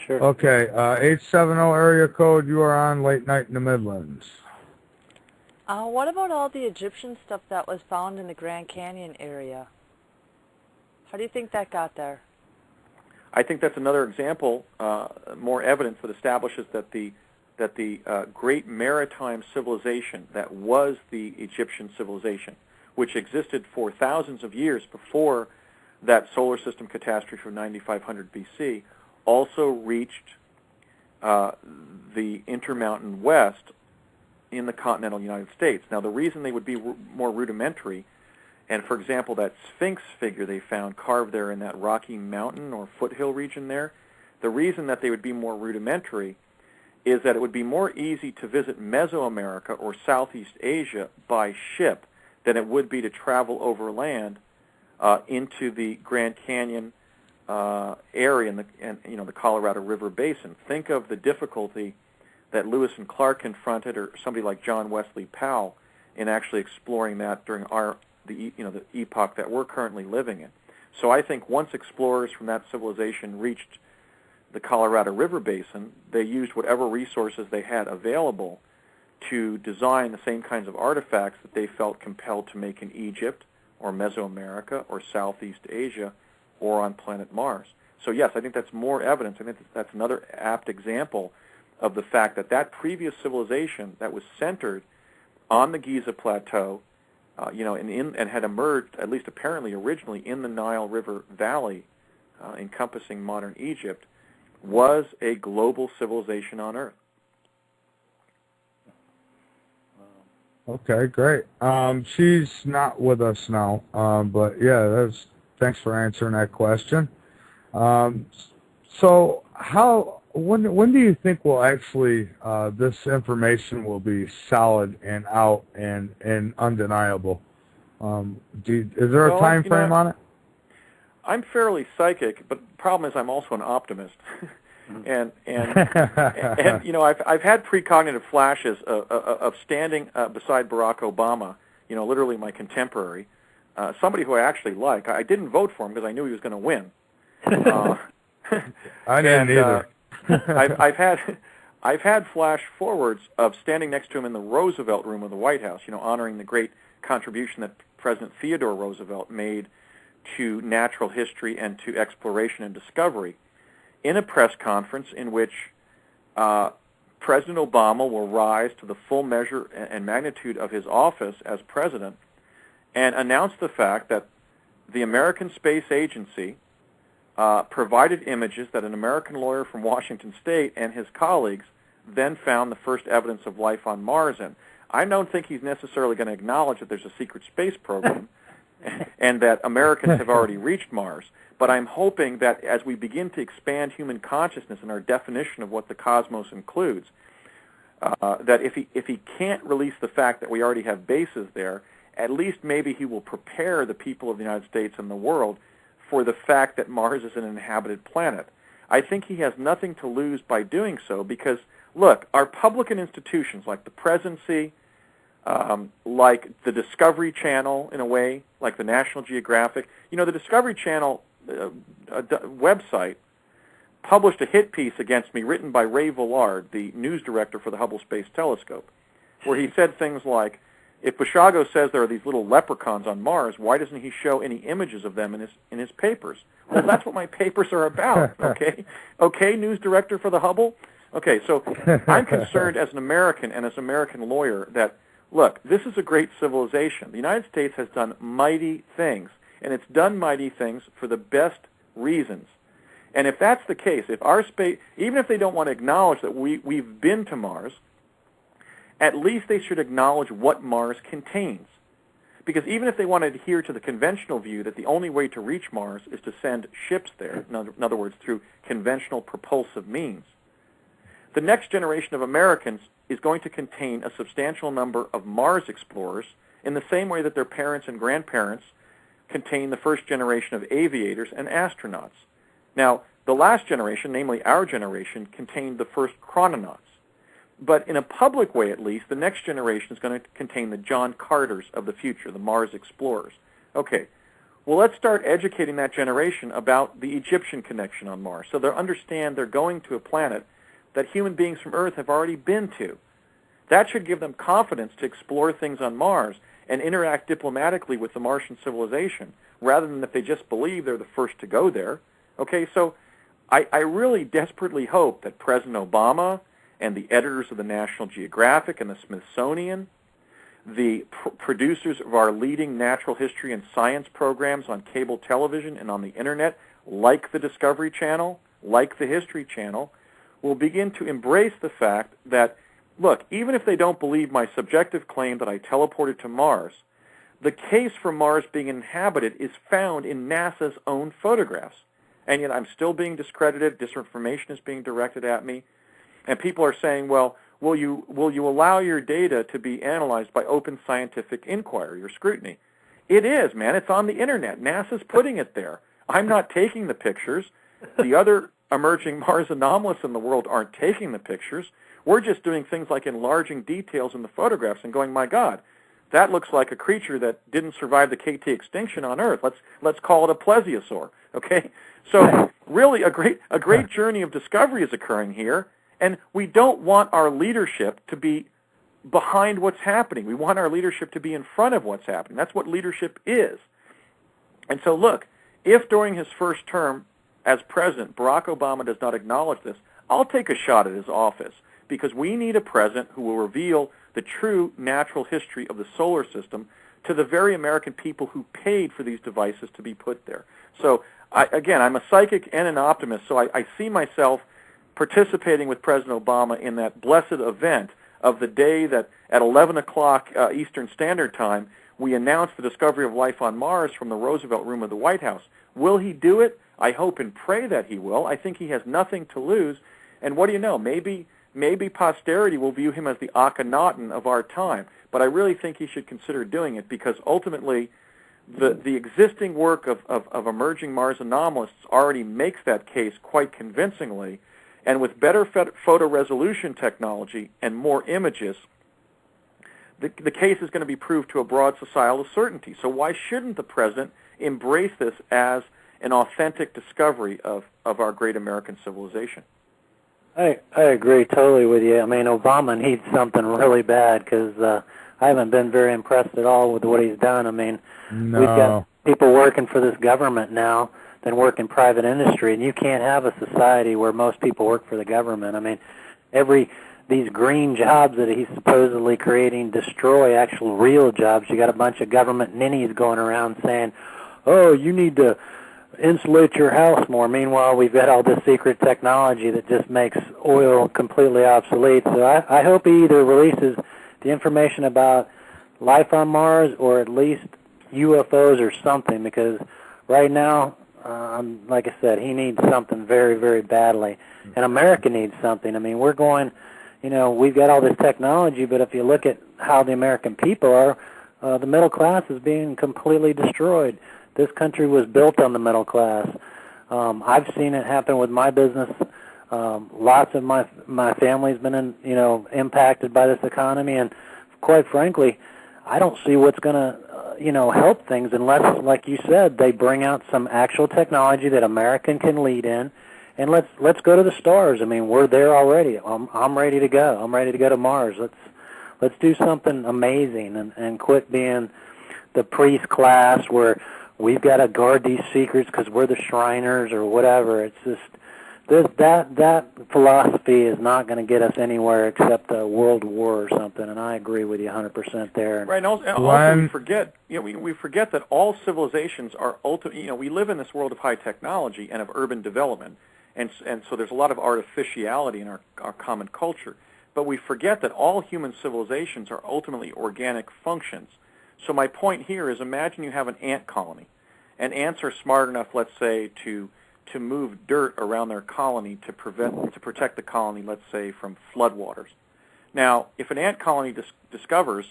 Sure. Okay, 870 area code, you are on Late Night in the Midlands. What about all the Egyptian stuff that was found in the Grand Canyon area? How do you think that got there? I think that's another example, more evidence that establishes that the great maritime civilization that was the Egyptian civilization, which existed for thousands of years before that solar system catastrophe of 9500 BC, also reached the Intermountain West in the continental United States. Now, the reason they would be more rudimentary, and for example, that Sphinx figure they found carved there in that Rocky Mountain or foothill region there, the reason that they would be more rudimentary is that it would be more easy to visit Mesoamerica or Southeast Asia by ship than it would be to travel over land into the Grand Canyon area and the Colorado River Basin. Think of the difficulty that Lewis and Clark confronted, or somebody like John Wesley Powell, in actually exploring that during the epoch that we're currently living in. So I think once explorers from that civilization reached the Colorado River Basin, they used whatever resources they had available to design the same kinds of artifacts that they felt compelled to make in Egypt or Mesoamerica or Southeast Asia or on planet Mars. So yes, I think that's more evidence. I think that's another apt example of the fact that that previous civilization that was centered on the Giza Plateau, and had emerged, at least apparently originally, in the Nile River Valley, encompassing modern Egypt, was a global civilization on Earth. Okay, great. She's not with us now, but yeah, thanks for answering that question. Um, so when do you think will actually this information will be solid and out and undeniable? Is there a Well, time frame on it? I'm fairly psychic, but the problem is I'm also an optimist. and I've had precognitive flashes of standing beside Barack Obama, literally my contemporary, somebody who I actually like. I didn't vote for him because I knew he was going to win. I didn't either. I've had flash forwards of standing next to him in the Roosevelt room of the White House, honoring the great contribution that President Theodore Roosevelt made to natural history and to exploration and discovery, in a press conference in which President Obama will rise to the full measure and magnitude of his office as president and announce the fact that the American Space Agency provided images that an American lawyer from Washington State and his colleagues then found the first evidence of life on Mars in. I don't think he's necessarily going to acknowledge that there's a secret space program and that Americans have already reached Mars. But I'm hoping that as we begin to expand human consciousness and our definition of what the cosmos includes, that if he can't release the fact that we already have bases there, at least maybe he will prepare the people of the United States and the world for the fact that Mars is an inhabited planet. I think he has nothing to lose by doing so because, look, our public institutions like the presidency, like the Discovery Channel in a way, like the National Geographic. The Discovery Channel website published a hit piece against me written by Ray Villard, the news director for the Hubble Space Telescope, where he said things like, if Basiago says there are these little leprechauns on Mars, why doesn't he show any images of them in his papers? Well, that's what my papers are about, okay? Okay, news director for the Hubble? Okay, so I'm concerned as an American and as an American lawyer that, look, this is a great civilization. The United States has done mighty things, and it's done mighty things for the best reasons. And if that's the case, if our space, even if they don't want to acknowledge that we've been to Mars, at least they should acknowledge what Mars contains. Because even if they want to adhere to the conventional view that the only way to reach Mars is to send ships there, in other words, through conventional propulsive means, the next generation of Americans is going to contain a substantial number of Mars explorers in the same way that their parents and grandparents contain the first generation of aviators and astronauts. Now, the last generation, namely our generation, contained the first chrononauts. But in a public way, at least, the next generation is going to contain the John Carters of the future, the Mars explorers. Okay, well, let's start educating that generation about the Egyptian connection on Mars so they'll understand they're going to a planet that human beings from Earth have already been to. That should give them confidence to explore things on Mars and interact diplomatically with the Martian civilization, rather than if they just believe they're the first to go there. Okay, so I really desperately hope that President Obama and the editors of the National Geographic and the Smithsonian, the producers of our leading natural history and science programs on cable television and on the Internet, like the Discovery Channel, like the History Channel, will begin to embrace the fact that, look, even if they don't believe my subjective claim that I teleported to Mars, the case for Mars being inhabited is found in NASA's own photographs. And yet I'm still being discredited, disinformation is being directed at me, and people are saying, well, will you allow your data to be analyzed by open scientific inquiry or scrutiny? It is, man. It's on the Internet. NASA's putting it there. I'm not taking the pictures. The other emerging Mars anomalies in the world aren't taking the pictures. We're just doing things like enlarging details in the photographs and going, my God, that looks like a creature that didn't survive the KT extinction on Earth. Let's call it a plesiosaur. Okay? So really a great journey of discovery is occurring here. And we don't want our leadership to be behind what's happening. We want our leadership to be in front of what's happening. That's what leadership is. And so look, if during his first term as president, Barack Obama does not acknowledge this, I'll take a shot at his office, because we need a president who will reveal the true natural history of the solar system to the very American people who paid for these devices to be put there. So, again, I'm a psychic and an optimist, so I see myself participating with President Obama in that blessed event of the day that at 11 o'clock Eastern Standard Time, we announced the discovery of life on Mars from the Roosevelt Room of the White House. Will he do it? I hope and pray that he will. I think he has nothing to lose. And what do you know? Maybe posterity will view him as the Akhenaten of our time. But I really think he should consider doing it, because ultimately the existing work of emerging Mars anomalists already makes that case quite convincingly. And with better photo resolution technology and more images, the case is going to be proved to a broad societal certainty. So why shouldn't the president embrace this as an authentic discovery of our great American civilization? I agree totally with you. I mean, Obama needs something really bad, because I haven't been very impressed at all with what he's done. I mean, we've got people working for this government now that work in private industry, and you can't have a society where most people work for the government. I mean, these green jobs that he's supposedly creating destroy actual real jobs. You got a bunch of government ninnies going around saying, oh, you need to insulate your house more. Meanwhile, we've got all this secret technology that just makes oil completely obsolete. So I hope he either releases the information about life on Mars or at least UFOs or something, because right now, like I said, he needs something very, very badly. And America needs something. I mean, we're going, we've got all this technology, but if you look at how the American people are, the middle class is being completely destroyed. This country was built on the middle class. I've seen it happen with my business. Lots of my family's been impacted by this economy, and quite frankly, I don't see what's going to help things unless, like you said, they bring out some actual technology that American can lead in, and let's go to the stars. I mean, we're there already. I'm ready to go. I'm ready to go to Mars. Let's do something amazing and quit being the priest class where we've got to guard these secrets because we're the Shriners or whatever. It's just that philosophy is not going to get us anywhere except a world war or something. And I agree with you 100% there. Right. And also we forget, we forget that all civilizations are ultimately, we live in this world of high technology and of urban development, and so there's a lot of artificiality in our common culture. But we forget that all human civilizations are ultimately organic functions. So my point here is, imagine you have an ant colony, and ants are smart enough, let's say, to move dirt around their colony to protect the colony, let's say, from floodwaters. Now, if an ant colony discovers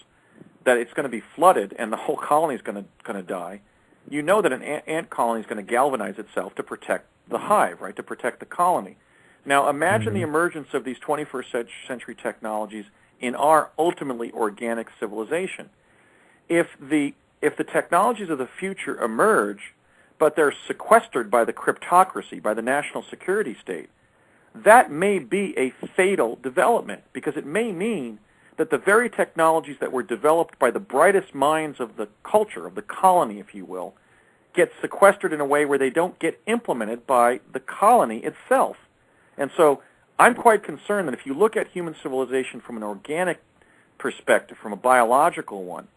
that it's going to be flooded and the whole colony is going to die, you know that an ant colony is going to galvanize itself to protect the hive, right, to protect the colony. Now, imagine the emergence of these 21st century technologies in our ultimately organic civilization. If the technologies of the future emerge, but they're sequestered by the cryptocracy, by the national security state, that may be a fatal development, because it may mean that the very technologies that were developed by the brightest minds of the culture, of the colony, if you will, get sequestered in a way where they don't get implemented by the colony itself. And so I'm quite concerned that if you look at human civilization from an organic perspective, from a biological one,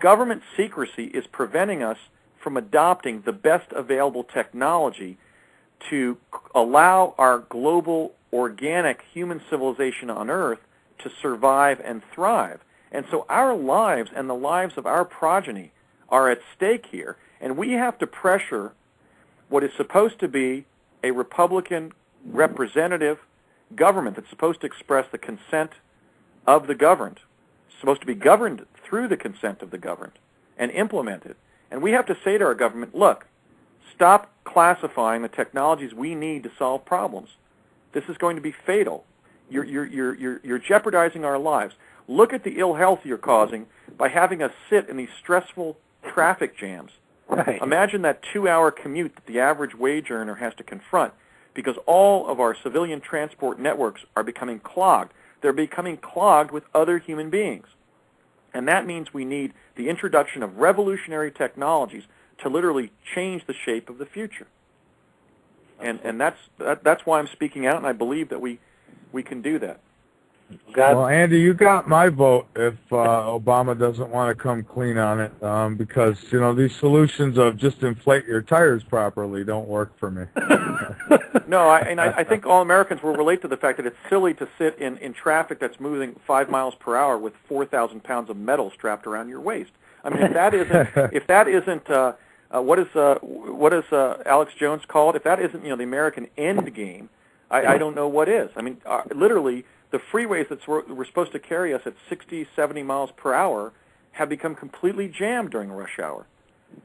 government secrecy is preventing us from adopting the best available technology to allow our global organic human civilization on Earth to survive and thrive. And so our lives and the lives of our progeny are at stake here, and we have to pressure what is supposed to be a Republican representative government that's supposed to express the consent of the governed, supposed to be governed through the consent of the governed and implemented. And we have to say to our government, look, stop classifying the technologies we need to solve problems. This is going to be fatal. You're jeopardizing our lives. Look at the ill health you're causing by having us sit in these stressful traffic jams. Right. Imagine that 2-hour commute that the average wage earner has to confront, because all of our civilian transport networks are becoming clogged. They're becoming clogged with other human beings. And that means we need the introduction of revolutionary technologies to literally change the shape of the future. And that's why I'm speaking out, and I believe that we can do that. Well, Andy, you got my vote if Obama doesn't want to come clean on it, because, you know, these solutions of just inflate your tires properly don't work for me. No, I think all Americans will relate to the fact that it's silly to sit in traffic that's moving 5 miles per hour with 4,000 pounds of metal strapped around your waist. I mean, if that isn't what does Alex Jones call it? If that isn't, you know, the American end game, I don't know what is. I mean, literally, the freeways that were supposed to carry us at 60, 70 miles per hour have become completely jammed during rush hour.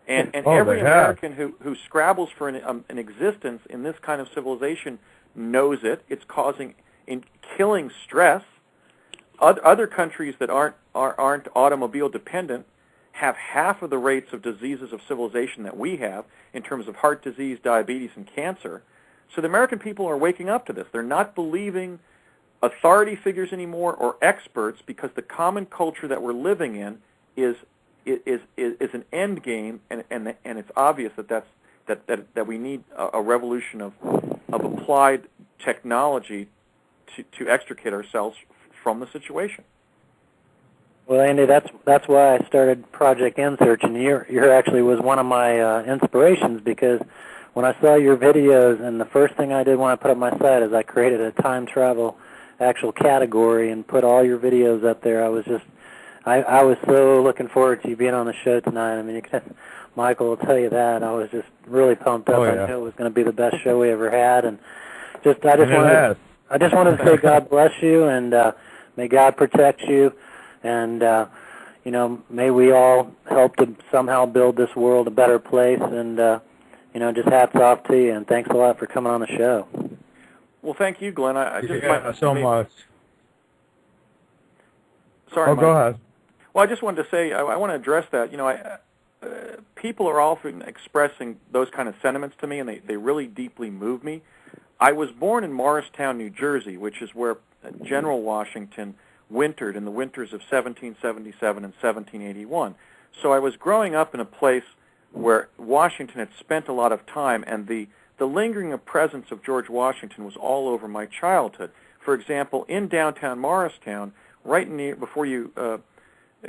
And every American who scrabbles for an existence in this kind of civilization knows it. It's causing killing stress. Other countries that aren't automobile dependent have half of the rates of diseases of civilization that we have in terms of heart disease, diabetes, and cancer. So the American people are waking up to this. They're not believing authority figures anymore or experts, because the common culture that we're living in is an end game, and it's obvious that we need a revolution of applied technology to extricate ourselves from the situation. Well, Andy, that's why I started Project InSearch, and you actually was one of my inspirations, because when I saw your videos, and the first thing I did when I put up my site is I created a time travel actual category and put all your videos up there. I was so looking forward to you being on the show tonight. I mean, Michael will tell you that. I was just really pumped up. I knew it was going to be the best show we ever had, and I just wanted to say God bless you, and may God protect you, and you know, may we all help to somehow build this world a better place. And you know, just hats off to you, and thanks a lot for coming on the show. Well, thank you, Glenn. So much. Sorry, Mike. Go ahead. Well, I just wanted to say I want to address that. You know, people are often expressing those kind of sentiments to me, and they really deeply move me. I was born in Morristown, New Jersey, which is where General Washington wintered in the winters of 1777 and 1781. So I was growing up in a place where Washington had spent a lot of time, and the lingering presence of George Washington was all over my childhood. For example, in downtown Morristown, right near before you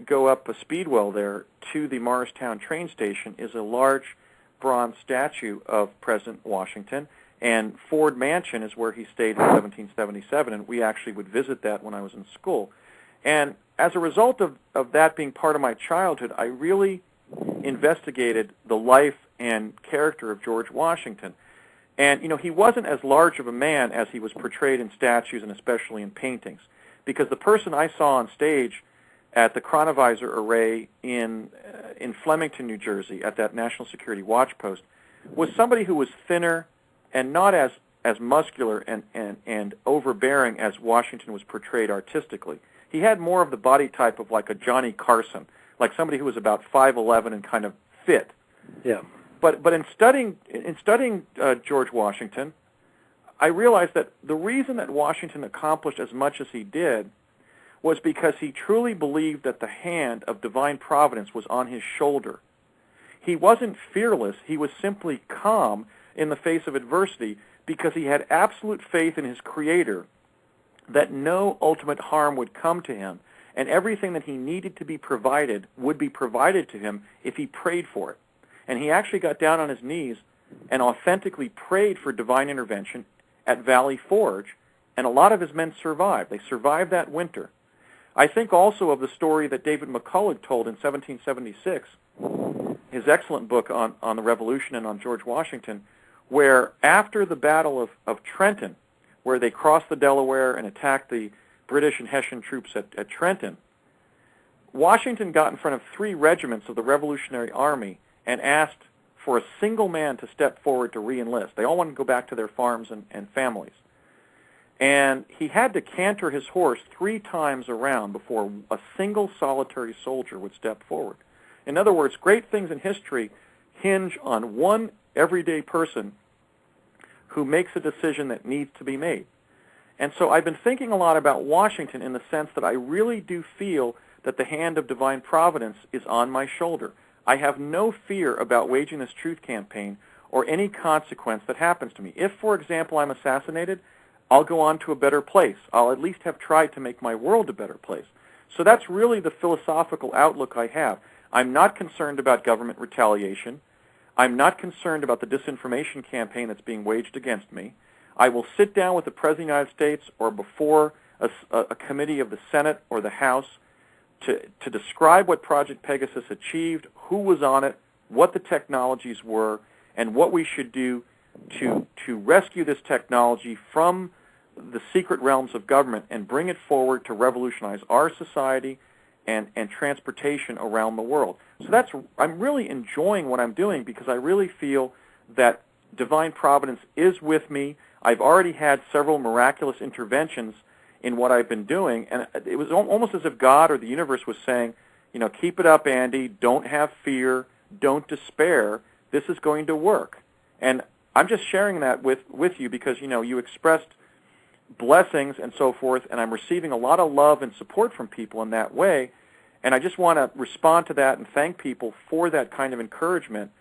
go up a speedwell there to the Morristown train station, is a large bronze statue of President Washington, and Ford Mansion is where he stayed in 1777, and we actually would visit that when I was in school. And as a result of that being part of my childhood, I really investigated the life and character of George Washington. And, you know, he wasn't as large of a man as he was portrayed in statues and especially in paintings, because the person I saw on stage at the Chronovisor Array in Flemington, New Jersey, at that National Security Watch Post, was somebody who was thinner and not as muscular and overbearing as Washington was portrayed artistically. He had more of the body type of like a Johnny Carson, like somebody who was about 5'11" and kind of fit. Yeah. But in studying George Washington, I realized that the reason that Washington accomplished as much as he did was because he truly believed that the hand of divine providence was on his shoulder. He wasn't fearless. He was simply calm in the face of adversity because he had absolute faith in his Creator that no ultimate harm would come to him, and everything that he needed to be provided would be provided to him if he prayed for it. And he actually got down on his knees and authentically prayed for divine intervention at Valley Forge, and a lot of his men survived. They survived that winter. I think also of the story that David McCullough told in 1776, his excellent book on the Revolution and on George Washington, where after the Battle of Trenton, where they crossed the Delaware and attacked the British and Hessian troops at Trenton, Washington got in front of 3 regiments of the Revolutionary Army and asked for a single man to step forward to re-enlist. They all wanted to go back to their farms and families. And he had to canter his horse 3 times around before a single solitary soldier would step forward. In other words, great things in history hinge on one everyday person who makes a decision that needs to be made. And so I've been thinking a lot about Washington in the sense that I really do feel that the hand of divine providence is on my shoulder. I have no fear about waging this truth campaign or any consequence that happens to me. If, for example, I'm assassinated, I'll go on to a better place. I'll at least have tried to make my world a better place. So that's really the philosophical outlook I have. I'm not concerned about government retaliation. I'm not concerned about the disinformation campaign that's being waged against me. I will sit down with the President of the United States or before a committee of the Senate or the House to describe what Project Pegasus achieved, who was on it, what the technologies were, and what we should do to rescue this technology from the secret realms of government and bring it forward to revolutionize our society and transportation around the world. So I'm really enjoying what I'm doing because I really feel that divine providence is with me. I've already had several miraculous interventions in what I've been doing, and it was almost as if God or the universe was saying, keep it up, Andy, don't have fear, don't despair, this is going to work. And I'm just sharing that with you because, you expressed blessings and so forth, and I'm receiving a lot of love and support from people in that way, and I just want to respond to that and thank people for that kind of encouragement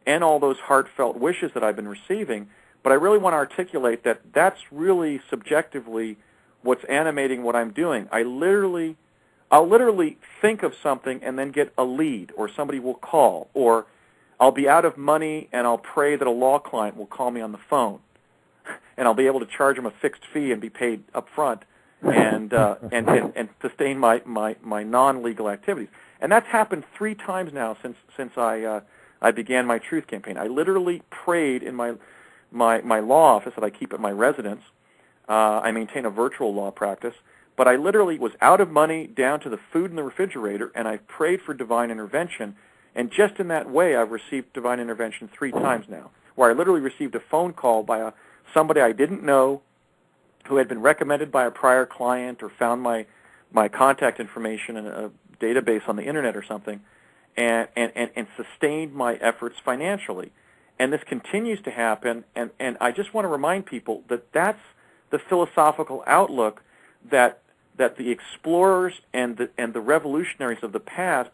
and all those heartfelt wishes that I've been receiving. But I really want to articulate that that's really subjectively what's animating what I'm doing. I'll literally think of something and then get a lead, or somebody will call, or I'll be out of money and I'll pray that a law client will call me on the phone, and I'll be able to charge them a fixed fee and be paid up front and sustain my non-legal activities. And that's happened 3 times now since I began my truth campaign. I literally prayed in my law office that I keep at my residence. I maintain a virtual law practice, but I literally was out of money down to the food in the refrigerator, and I prayed for divine intervention. And just in that way, I've received divine intervention 3 times now, where I literally received a phone call by somebody I didn't know who had been recommended by a prior client or found my contact information in a database on the internet or something, and sustained my efforts financially. And this continues to happen, and I just want to remind people that that's the philosophical outlook that the explorers and the revolutionaries of the past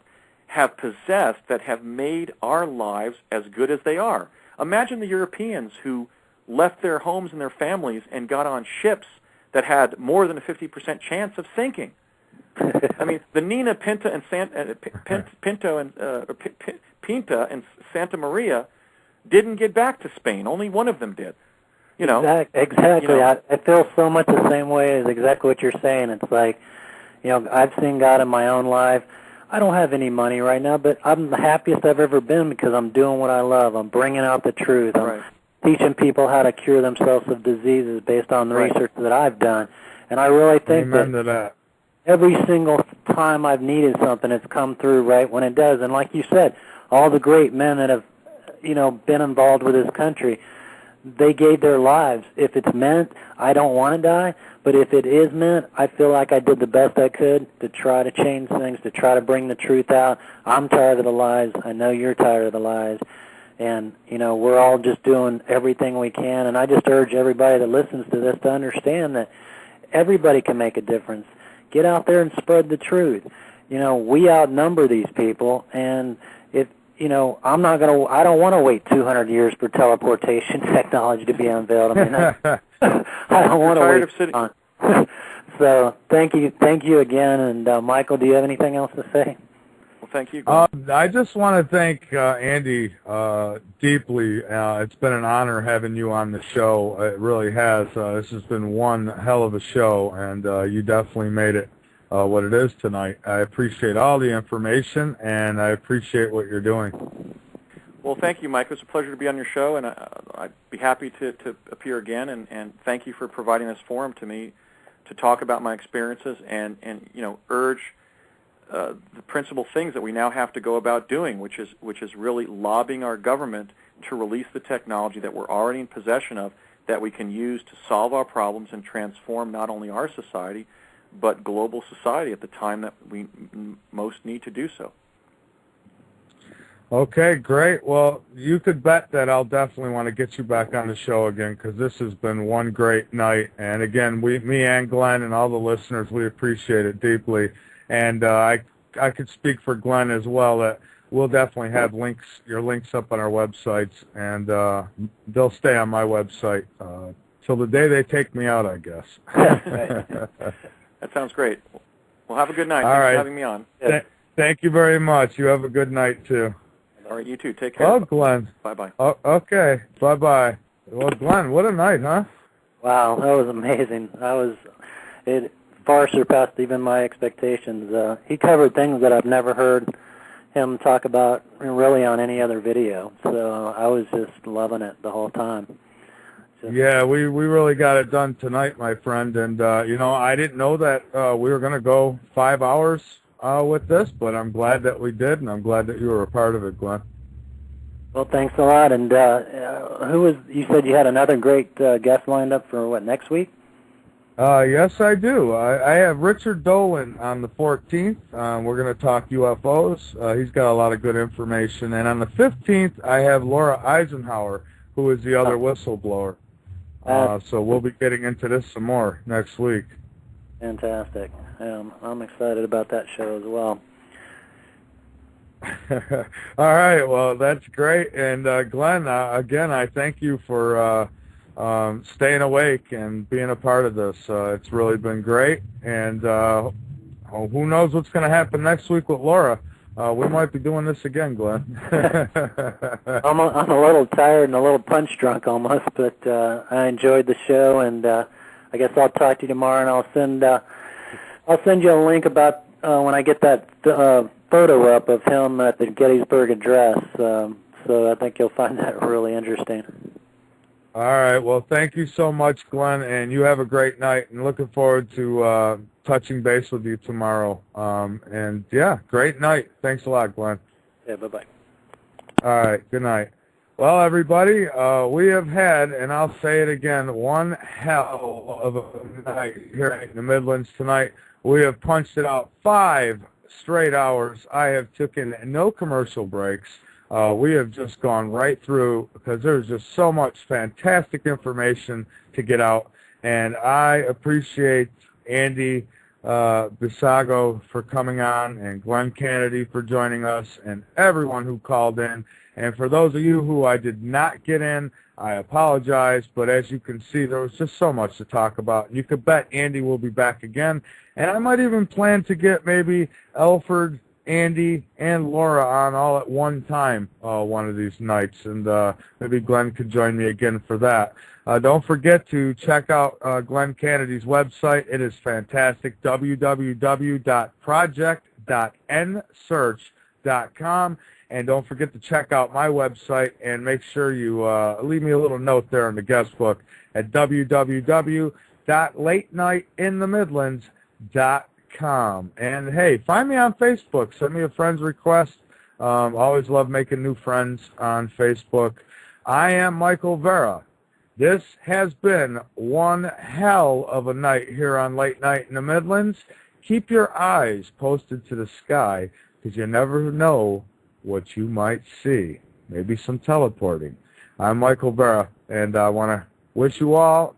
have possessed, that have made our lives as good as they are. Imagine the Europeans who left their homes and their families and got on ships that had more than a 50% chance of sinking. I mean, the Nina Pinta and Pinta and Santa Maria didn't get back to Spain. Only one of them did. Exactly. I feel so much the same way as exactly what you're saying. It's like, I've seen God in my own life. I don't have any money right now, but I'm the happiest I've ever been because I'm doing what I love. I'm bringing out the truth. I'm teaching people how to cure themselves of diseases based on the research that I've done. And I really think that every single time I've needed something, it's come through right when it does. And like you said, all the great men that have, been involved with this country, they gave their lives. If it's meant, I don't want to die, but if it is meant, I feel like I did the best I could to try to change things, to try to bring the truth out. I'm tired of the lies. I know you're tired of the lies. And, we're all just doing everything we can. And I just urge everybody that listens to this to understand that everybody can make a difference. Get out there and spread the truth. We outnumber these people, and I don't want to wait 200 years for teleportation technology to be unveiled. I mean, I don't want to wait on. So thank you again. And Michael, do you have anything else to say? Well, thank you. I just want to thank Andy deeply. It's been an honor having you on the show. It really has. This has been one hell of a show, and you definitely made it what it is tonight. I appreciate all the information, and I appreciate what you're doing. Well, thank you, Mike. It was a pleasure to be on your show, and I'd be happy to appear again, and thank you for providing this forum to me to talk about my experiences and urge the principal things that we now have to go about doing, which is really lobbying our government to release the technology that we're already in possession of, that we can use to solve our problems and transform not only our society, but global society at the time that we most need to do so. Okay, great. Well, you could bet that I'll definitely want to get you back on the show again, because this has been one great night. And again, me and Glenn and all the listeners, we appreciate it deeply. And I could speak for Glenn as well, that we'll definitely have your links up on our websites, and they'll stay on my website till the day they take me out, I guess. That sounds great. Well, have a good night. All Thanks right. for having me on. Thank you very much. You have a good night, too. All right, you too. Take care. Well, Glenn. Bye-bye. Oh, okay. Bye-bye. Well, Glenn, what a night, huh? Wow, that was amazing. It far surpassed even my expectations. He covered things that I've never heard him talk about really on any other video. So I was just loving it the whole time. Yeah, we really got it done tonight, my friend. And, you know, I didn't know that we were going to go 5 hours with this, but I'm glad that we did, and I'm glad that you were a part of it, Glenn. Well, thanks a lot. And you said you had another great guest lined up for, what, next week? Yes, I do. I have Richard Dolan on the 14th. We're going to talk UFOs. He's got a lot of good information. And on the 15th, I have Laura Eisenhower, who is the other whistleblower. So we'll be getting into this some more next week. Fantastic. I'm excited about that show as well. All right. Well, that's great. And, Glenn, again, I thank you for staying awake and being a part of this. It's really been great. And who knows what's going to happen next week with Laura. We might be doing this again, Glenn. I'm a little tired and a little punch drunk almost, but I enjoyed the show, and I guess I'll talk to you tomorrow, and I'll send you a link about when I get that photo up of him at the Gettysburg Address. So I think you'll find that really interesting. All right. Well, thank you so much, Glenn, and you have a great night, and looking forward to touching base with you tomorrow. And, yeah, great night. Thanks a lot, Glenn. Yeah, bye-bye. All right. Good night. Well, everybody, we have had, and I'll say it again, one hell of a night here in the Midlands tonight. We have punched it out 5 straight hours. I have taken no commercial breaks. We have just gone right through because there's just so much fantastic information to get out. And I appreciate Andy Basiago for coming on, and Glenn Kennedy for joining us, and everyone who called in. And for those of you who I did not get in, I apologize, but as you can see, there was just so much to talk about. You could bet Andy will be back again, and I might even plan to get maybe Elford, Andy, and Laura on all at one time one of these nights, and maybe Glenn could join me again for that. Don't forget to check out Glenn Kennedy's website. It is fantastic, www.project.nsearch.com. And don't forget to check out my website, and make sure you leave me a little note there in the guest book at www.latenightinthemidlands.com. And, hey, find me on Facebook. Send me a friend's request. Always love making new friends on Facebook. I am Michael Vera. This has been one hell of a night here on Late Night in the Midlands. Keep your eyes posted to the sky, because you never know what you might see. Maybe some teleporting. I'm Michael Vera, and I want to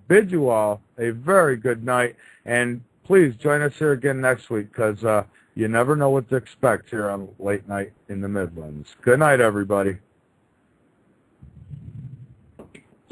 bid you all a very good night, and please join us here again next week, because you never know what to expect here on Late Night in the Midlands. Good night, everybody.